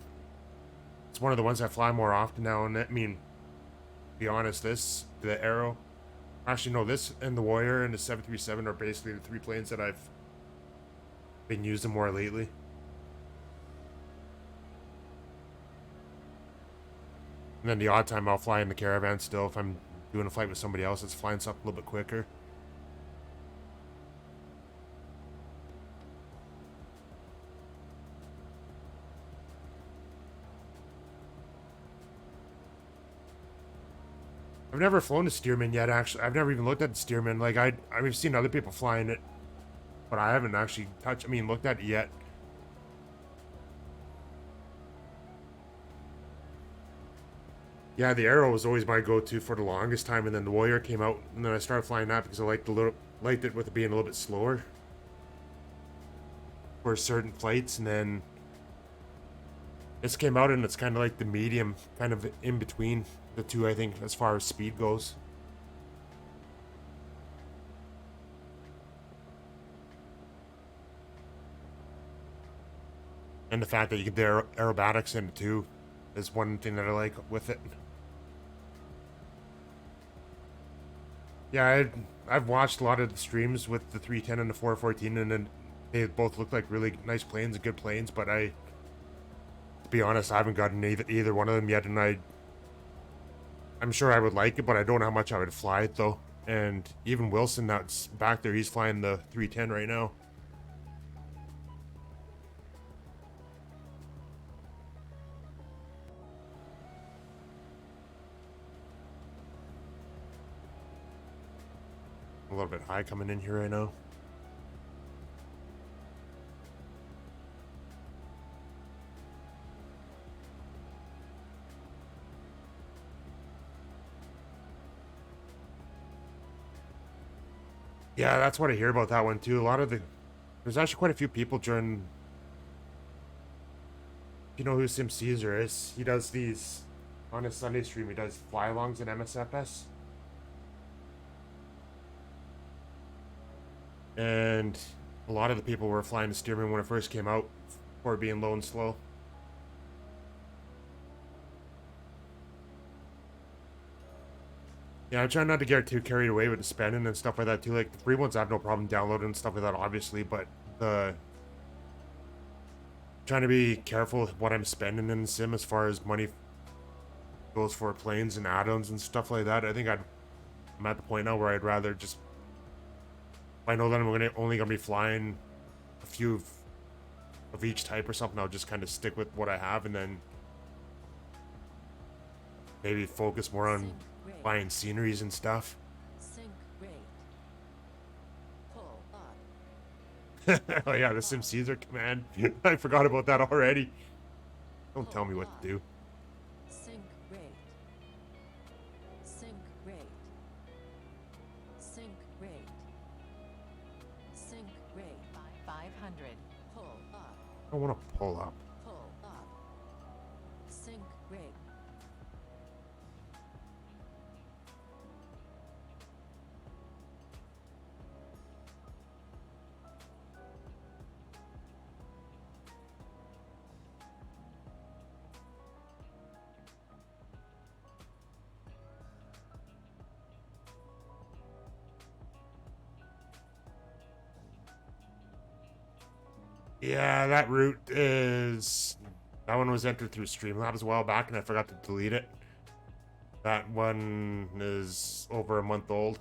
It's one of the ones I fly more often now, and to be honest, the Arrow, actually no, this and the Warrior and the 737 are basically the three planes that I've been using more lately. And then the odd time I'll fly in the Caravan still if I'm doing a flight with somebody else that's flying something a little bit quicker. I've never flown a Stearman yet, actually. I've never even looked at the Stearman. Like, I've seen other people flying it, but I haven't actually looked at it yet. Yeah, the Arrow was always my go-to for the longest time, and then the Warrior came out, and then I started flying that because I liked it with it being a little bit slower for certain flights, and then this came out, and it's kind of like the medium, kind of in between the two, I think, as far as speed goes. And the fact that you get the aerobatics in it too is one thing that I like with it. Yeah, I've watched a lot of the streams with the 310 and the 414, and then they both look like really nice planes and good planes, but to be honest, I haven't gotten either one of them yet, and I'm sure I would like it, but I don't know how much I would fly it though. And even Wilson that's back there, he's flying the 310 right now. A little bit high coming in here right now. Yeah, that's what I hear about that one too. There's actually quite a few people during. You know who Sim Caesar is? He does these on his Sunday stream. He does fly-alongs in MSFS. And a lot of the people were flying the Stearman when it first came out for it being low and slow. Yeah, I'm trying not to get too carried away with the spending and stuff like that too. Like the free ones I have no problem downloading and stuff like that, obviously, but trying to be careful with what I'm spending in the sim as far as money goes for planes and add-ons and stuff like that. I think I'm at the point now where I'd rather just, if I know that I'm only gonna be flying a few of each type or something, I'll just kind of stick with what I have and then maybe focus more on buying sceneries and stuff. Sync rate. Pull up. Oh yeah, the Sim Caesar command. I forgot about that already. Don't tell me what to do. Sync rate. Sync rate. Sync rate. Sync rate. 500. Pull up. I don't want to pull up. Pull up. Sync rate. Yeah, that one was entered through Streamlabs a while back, and I forgot to delete it. That one is over a month old.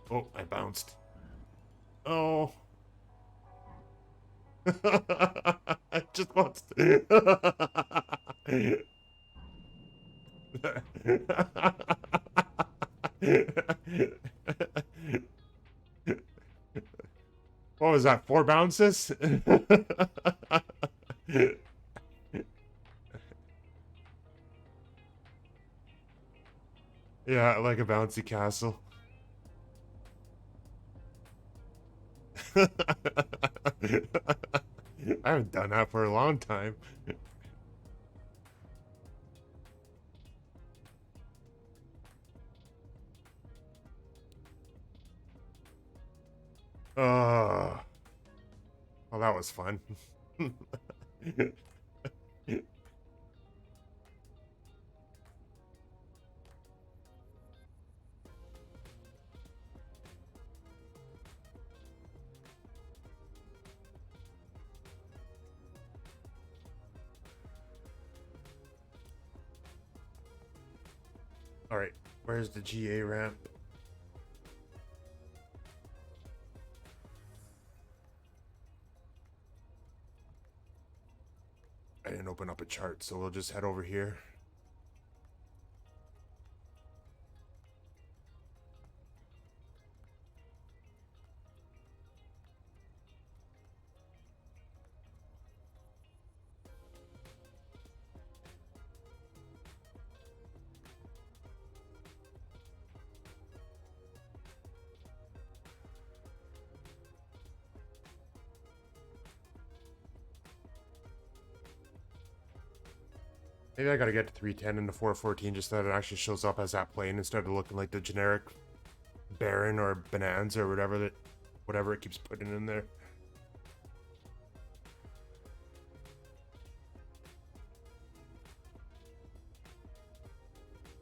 Oh, I bounced. Oh. I just bounced. What was that? 4 bounces? Yeah, like a bouncy castle. I haven't done that for a long time. Oh, well, that was fun. Alright, where's the GA ramp? I didn't open up a chart, so we'll just head over here. Maybe I gotta get to 310 and the 414 just so that it actually shows up as that plane instead of looking like the generic Baron or Bonanza or whatever it keeps putting in there.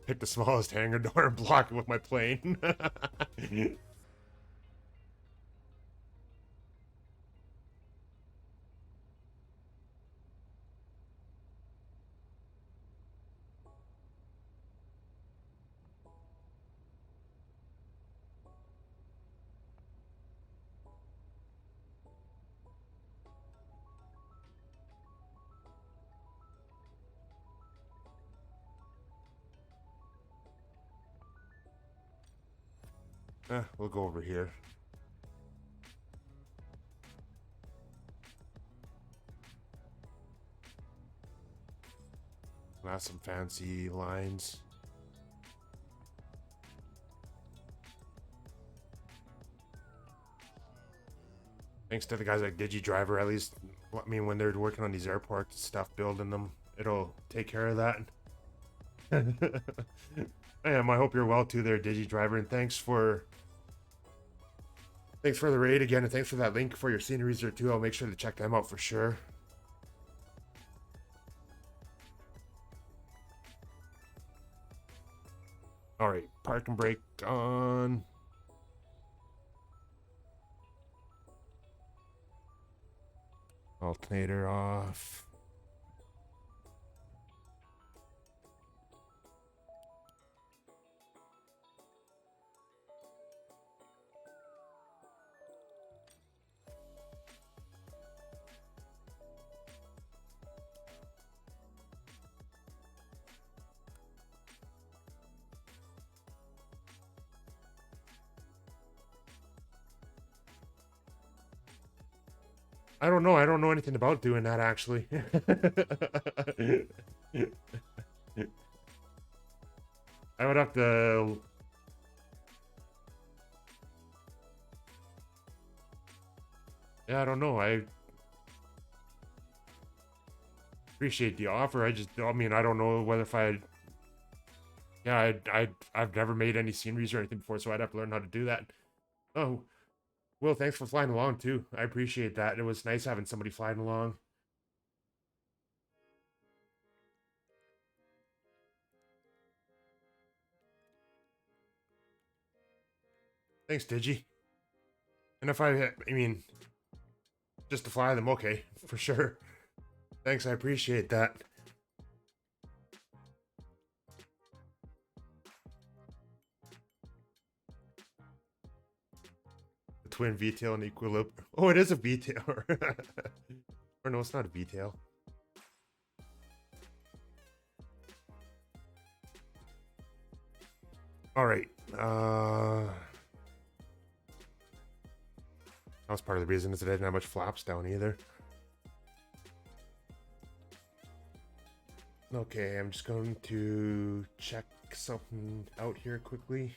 Pick the smallest hangar door and block it with my plane. We'll go over here. Got some fancy lines. Thanks to the guys like DigiDriver, at least, I mean, when they're working on these airport stuff, building them, it'll take care of that. I am. I hope you're well too there, DigiDriver, and thanks for the raid again, and thanks for that link for your sceneries there too. I'll make sure to check them out for sure. All right, park and brake on. Alternator off. I don't know. I don't know anything about doing that, actually. I would have to... Yeah, I don't know. I appreciate the offer. I mean, I don't know whether if I... Yeah, I've never made any sceneries or anything before, so I'd have to learn how to do that. Oh, Will, thanks for flying along, too. I appreciate that. It was nice having somebody flying along. Thanks, Digi. And if I mean, just to fly them, okay, for sure. Thanks, I appreciate that. The twin V-tail and equilibrium. Oh, it is a V-tail. Or no, it's not a V-tail. All right. That was part of the reason is that I didn't have much flaps down either. Okay, I'm just going to check something out here quickly.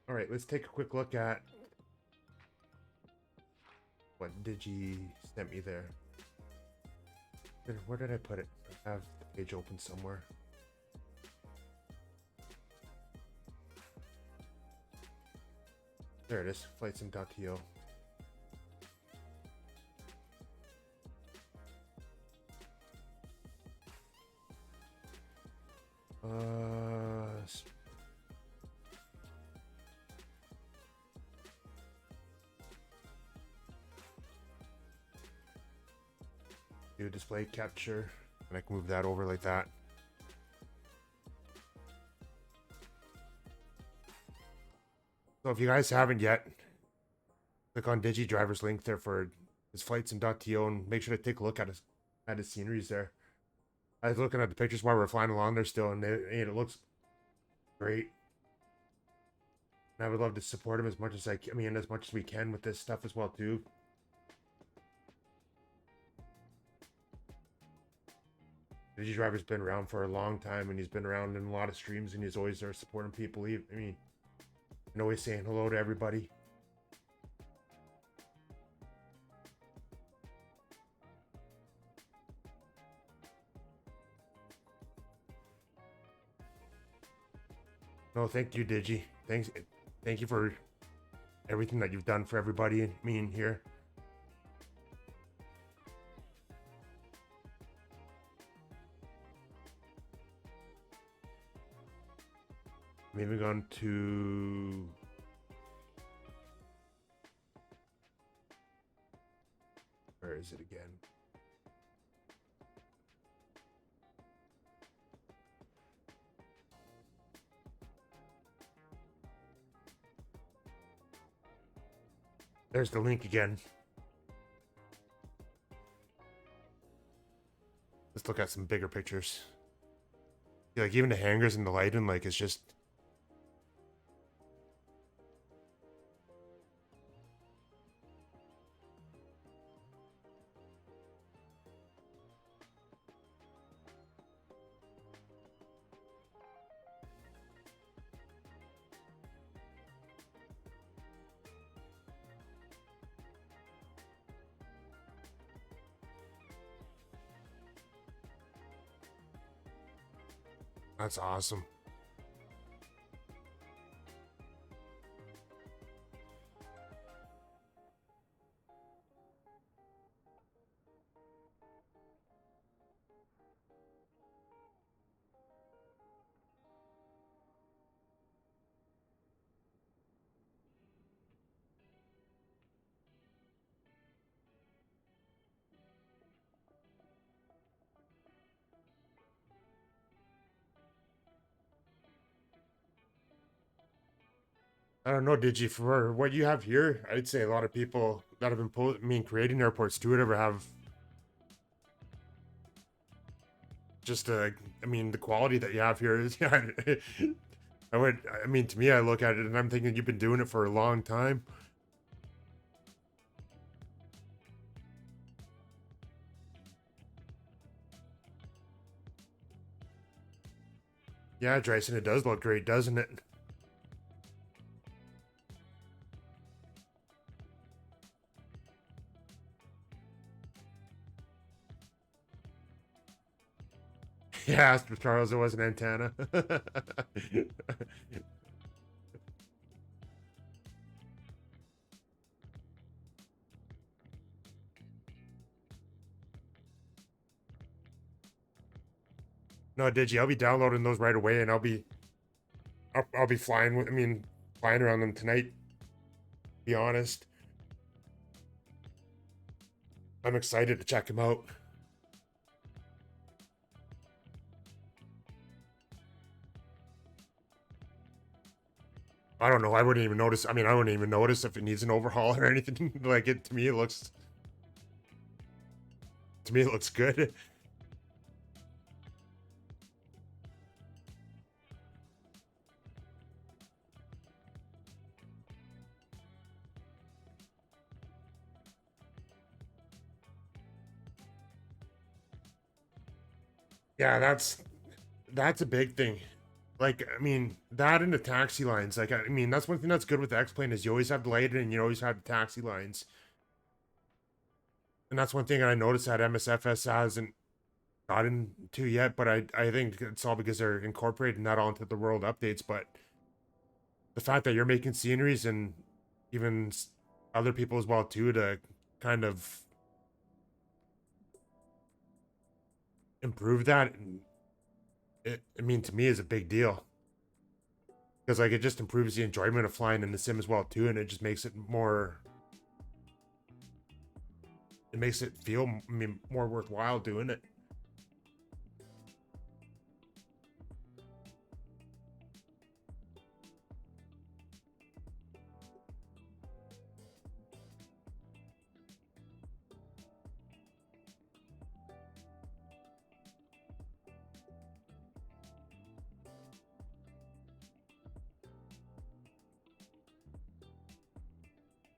All right, let's take a quick look at what Digi sent me there. Where did I put it? I have the page open somewhere. There it is, flightsim.to. do display capture, and I can move that over like that. So if you guys haven't yet, click on DigiDriver's link there for his flights in .to and make sure to take a look at his sceneries there. I was looking at the pictures while we were flying along there still, and it looks great. And I would love to support him as much as as much as we can with this stuff as well too. DigiDriver's been around for a long time, and he's been around in a lot of streams, and he's always there supporting people. And always saying hello to everybody. No, thank you, Digi. Thank you for everything that you've done for everybody. Here. Moving on to where is it again? There's the link again. Let's look at some bigger pictures. Yeah, like even the hangars and the lighting, like it's just. That's awesome. I don't know, Digi, for what you have here, I'd say a lot of people that have been creating airports to whatever have just the quality that you have here is, yeah, to me, I look at it and I'm thinking you've been doing it for a long time. Yeah, Dryson, it does look great, doesn't it? Yeah, asked Charles, it was an antenna. No, Digi, I'll be downloading those right away, and I'll be flying with. Flying around them tonight. To be honest, I'm excited to check them out. I don't know. I wouldn't even notice. I wouldn't even notice if it needs an overhaul or anything. Like it to me, it looks good. Yeah, that's a big thing. Like, that and the taxi lines. Like, that's one thing that's good with the X-Plane is you always have the lighting and you always have the taxi lines. And that's one thing I noticed that MSFS hasn't gotten to yet, but I think it's all because they're incorporating that all into the world updates. But the fact that you're making sceneries and even other people as well too to kind of improve that, to me is a big deal, because like it just improves the enjoyment of flying in the sim as well too, and it just makes it more it makes it feel, I mean, more worthwhile doing it.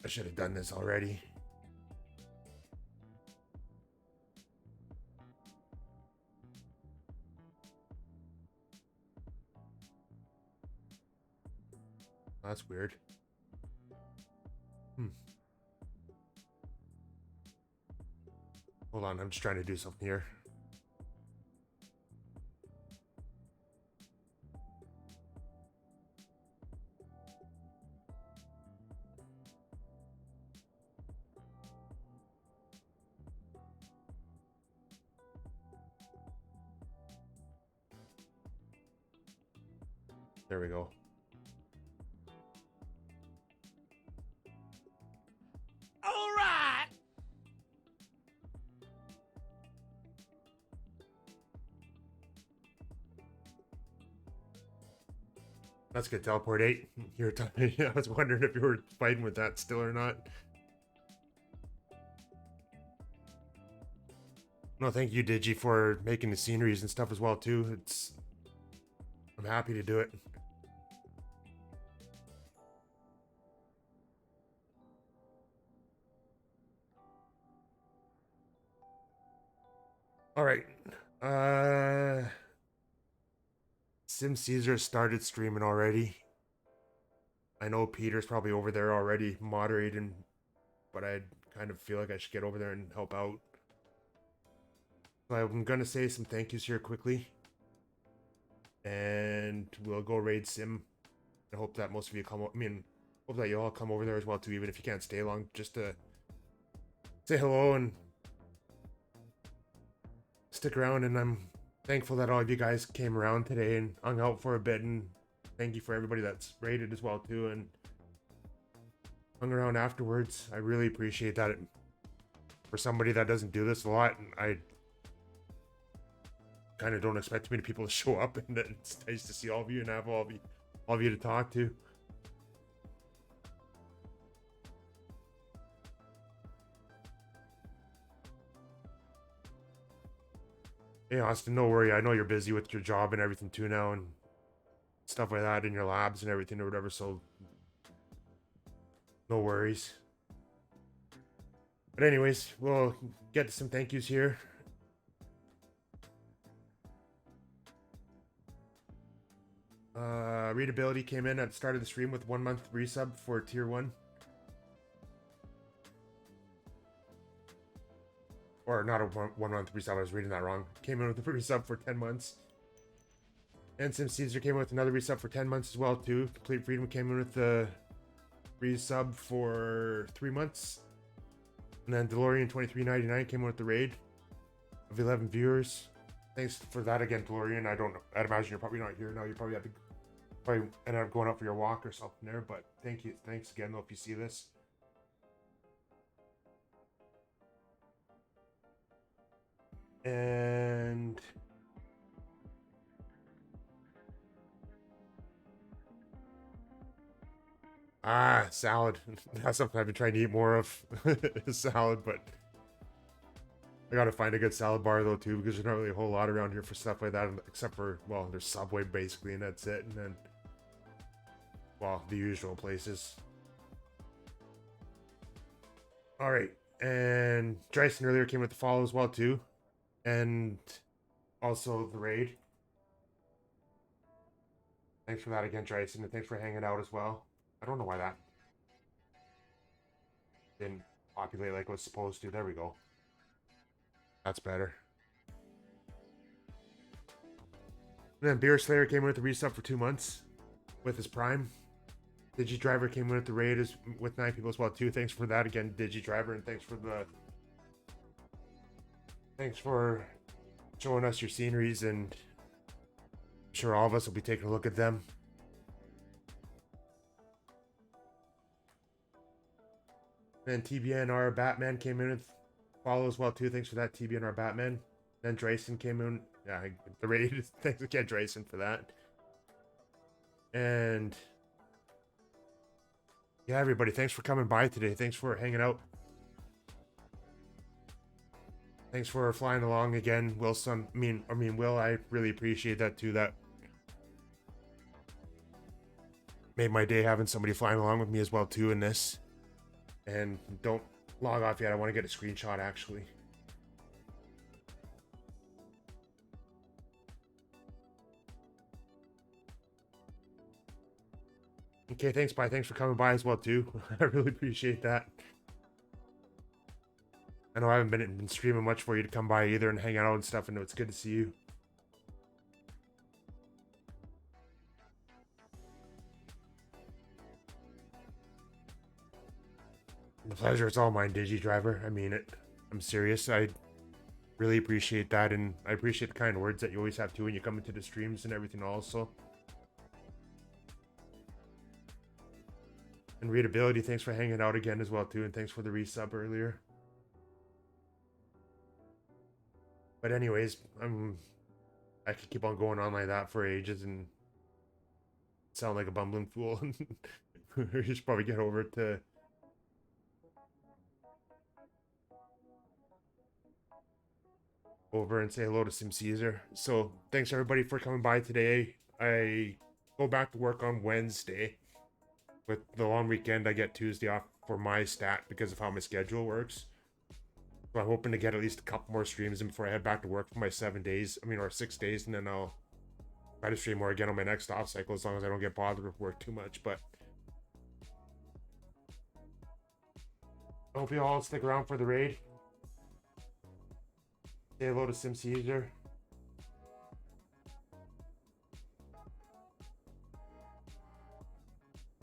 I should have done this already. That's weird. Hold on, I'm just trying to do something here. There we go. All right. That's good. Teleport 8. You're I was wondering if you were fighting with that still or not. No, thank you, Digi, for making the sceneries and stuff as well too. I'm happy to do it. All right. Sim Caesar started streaming already. I know Peter's probably over there already moderating, but I kind of feel like I should get over there and help out. So I'm gonna say some thank yous here quickly, and we'll go raid Sim. I hope that most of you come. I mean, hope that you all come over there as well too, even if you can't stay long, just to say hello and stick around. And I'm thankful that all of you guys came around today and hung out for a bit, and thank you for everybody that's raided as well too and hung around afterwards. I really appreciate that. For somebody that doesn't do this a lot, and I kind of don't expect too many people to show up, and it's nice to see all of you and have all of you to talk to. Hey Austin, no worry. I know you're busy with your job and everything too now, and stuff like that in your labs and everything or whatever, so no worries. But anyways, we'll get to some thank yous here. Readability came in at the start of the stream with 1 month resub for tier 1. Or not a 1 month resub, I was reading that wrong. Came in with a resub for 10 months. And Sim Caesar came in with another resub for 10 months as well too. Complete Freedom came in with the resub for 3 months. And then DeLorean 2399 came in with the raid of 11 viewers. Thanks for that again, DeLorean. I'd imagine you're probably not here now. You probably have to end up going out for your walk or something there. But thank you. Thanks again though if you see this. And salad. That's something I've been trying to eat more of. Salad, but I gotta find a good salad bar though too, because there's not really a whole lot around here for stuff like that, except for, well, there's Subway basically, and that's it. And then, well, the usual places. All right, and Dryson earlier came with the follow as well too, and also the raid. Thanks for that again, Dryson, and thanks for hanging out as well. I don't know why that didn't populate like it was supposed to. There we go. That's better. And then Beer Slayer came in with the resub for 2 months with his Prime. Digi Driver came in with the raid with 9 people as well too. Thanks for that again, Digi Driver, and thanks for showing us your sceneries, and I'm sure all of us will be taking a look at them. And TBNR Batman came in with follow as well too. Thanks for that, TB and our Batman. Then Drayson came in. Yeah, the raid. Thanks again, Drayson, for that. And yeah, everybody, thanks for coming by today. Thanks for hanging out. Thanks for flying along again, Wilson. Will, I really appreciate that too. That made my day having somebody flying along with me as well too in this. And don't log off yet. I want to get a screenshot actually. Okay, thanks, bye. Thanks for coming by as well too. I really appreciate that. I know I haven't been streaming much for you to come by either and hang out and stuff, and it's good to see you. The pleasure, it's all mine, Digi Driver. I mean it. I'm serious. I really appreciate that, and I appreciate the kind words that you always have too when you come into the streams and everything also. And Readability, thanks for hanging out again as well too, and thanks for the resub earlier. But anyways, I could keep on going on like that for ages and sound like a bumbling fool. We should probably get over to and say hello to Sim Caesar. So thanks everybody for coming by today. I go back to work on Wednesday. With the long weekend, I get Tuesday off for my stat because of how my schedule works. So I'm hoping to get at least a couple more streams in before I head back to work for my 7 days. Or 6 days, and then I'll try to stream more again on my next off cycle as long as I don't get bothered with work too much. But I hope you all stick around for the raid. Say hello to Sim Caesar.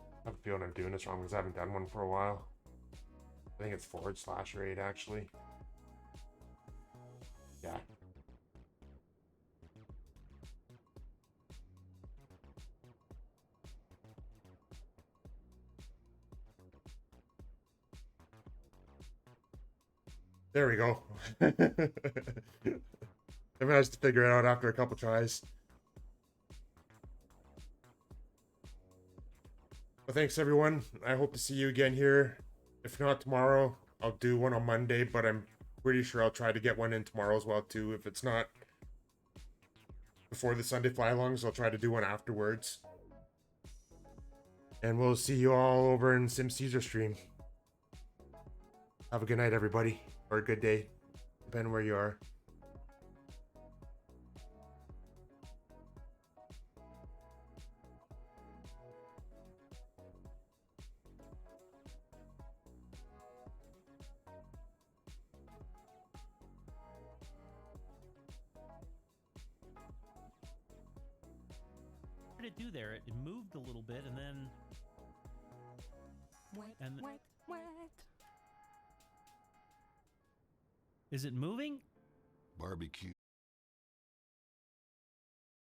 I have a feeling I'm doing this wrong because I haven't done one for a while. I think it's /raid actually. Yeah. There we go. I managed to figure it out after a couple tries. Well, thanks everyone. I hope to see you again here. If not tomorrow, I'll do one on Monday, but I'm pretty sure I'll try to get one in tomorrow as well too. If it's not before the Sunday fly-alongs, I'll try to do one afterwards. And we'll see you all over in Sim Caesar stream. Have a good night, everybody. Or a good day, depending where you are. What did it do there? It moved a little bit and then... What? Is it moving? Barbecue.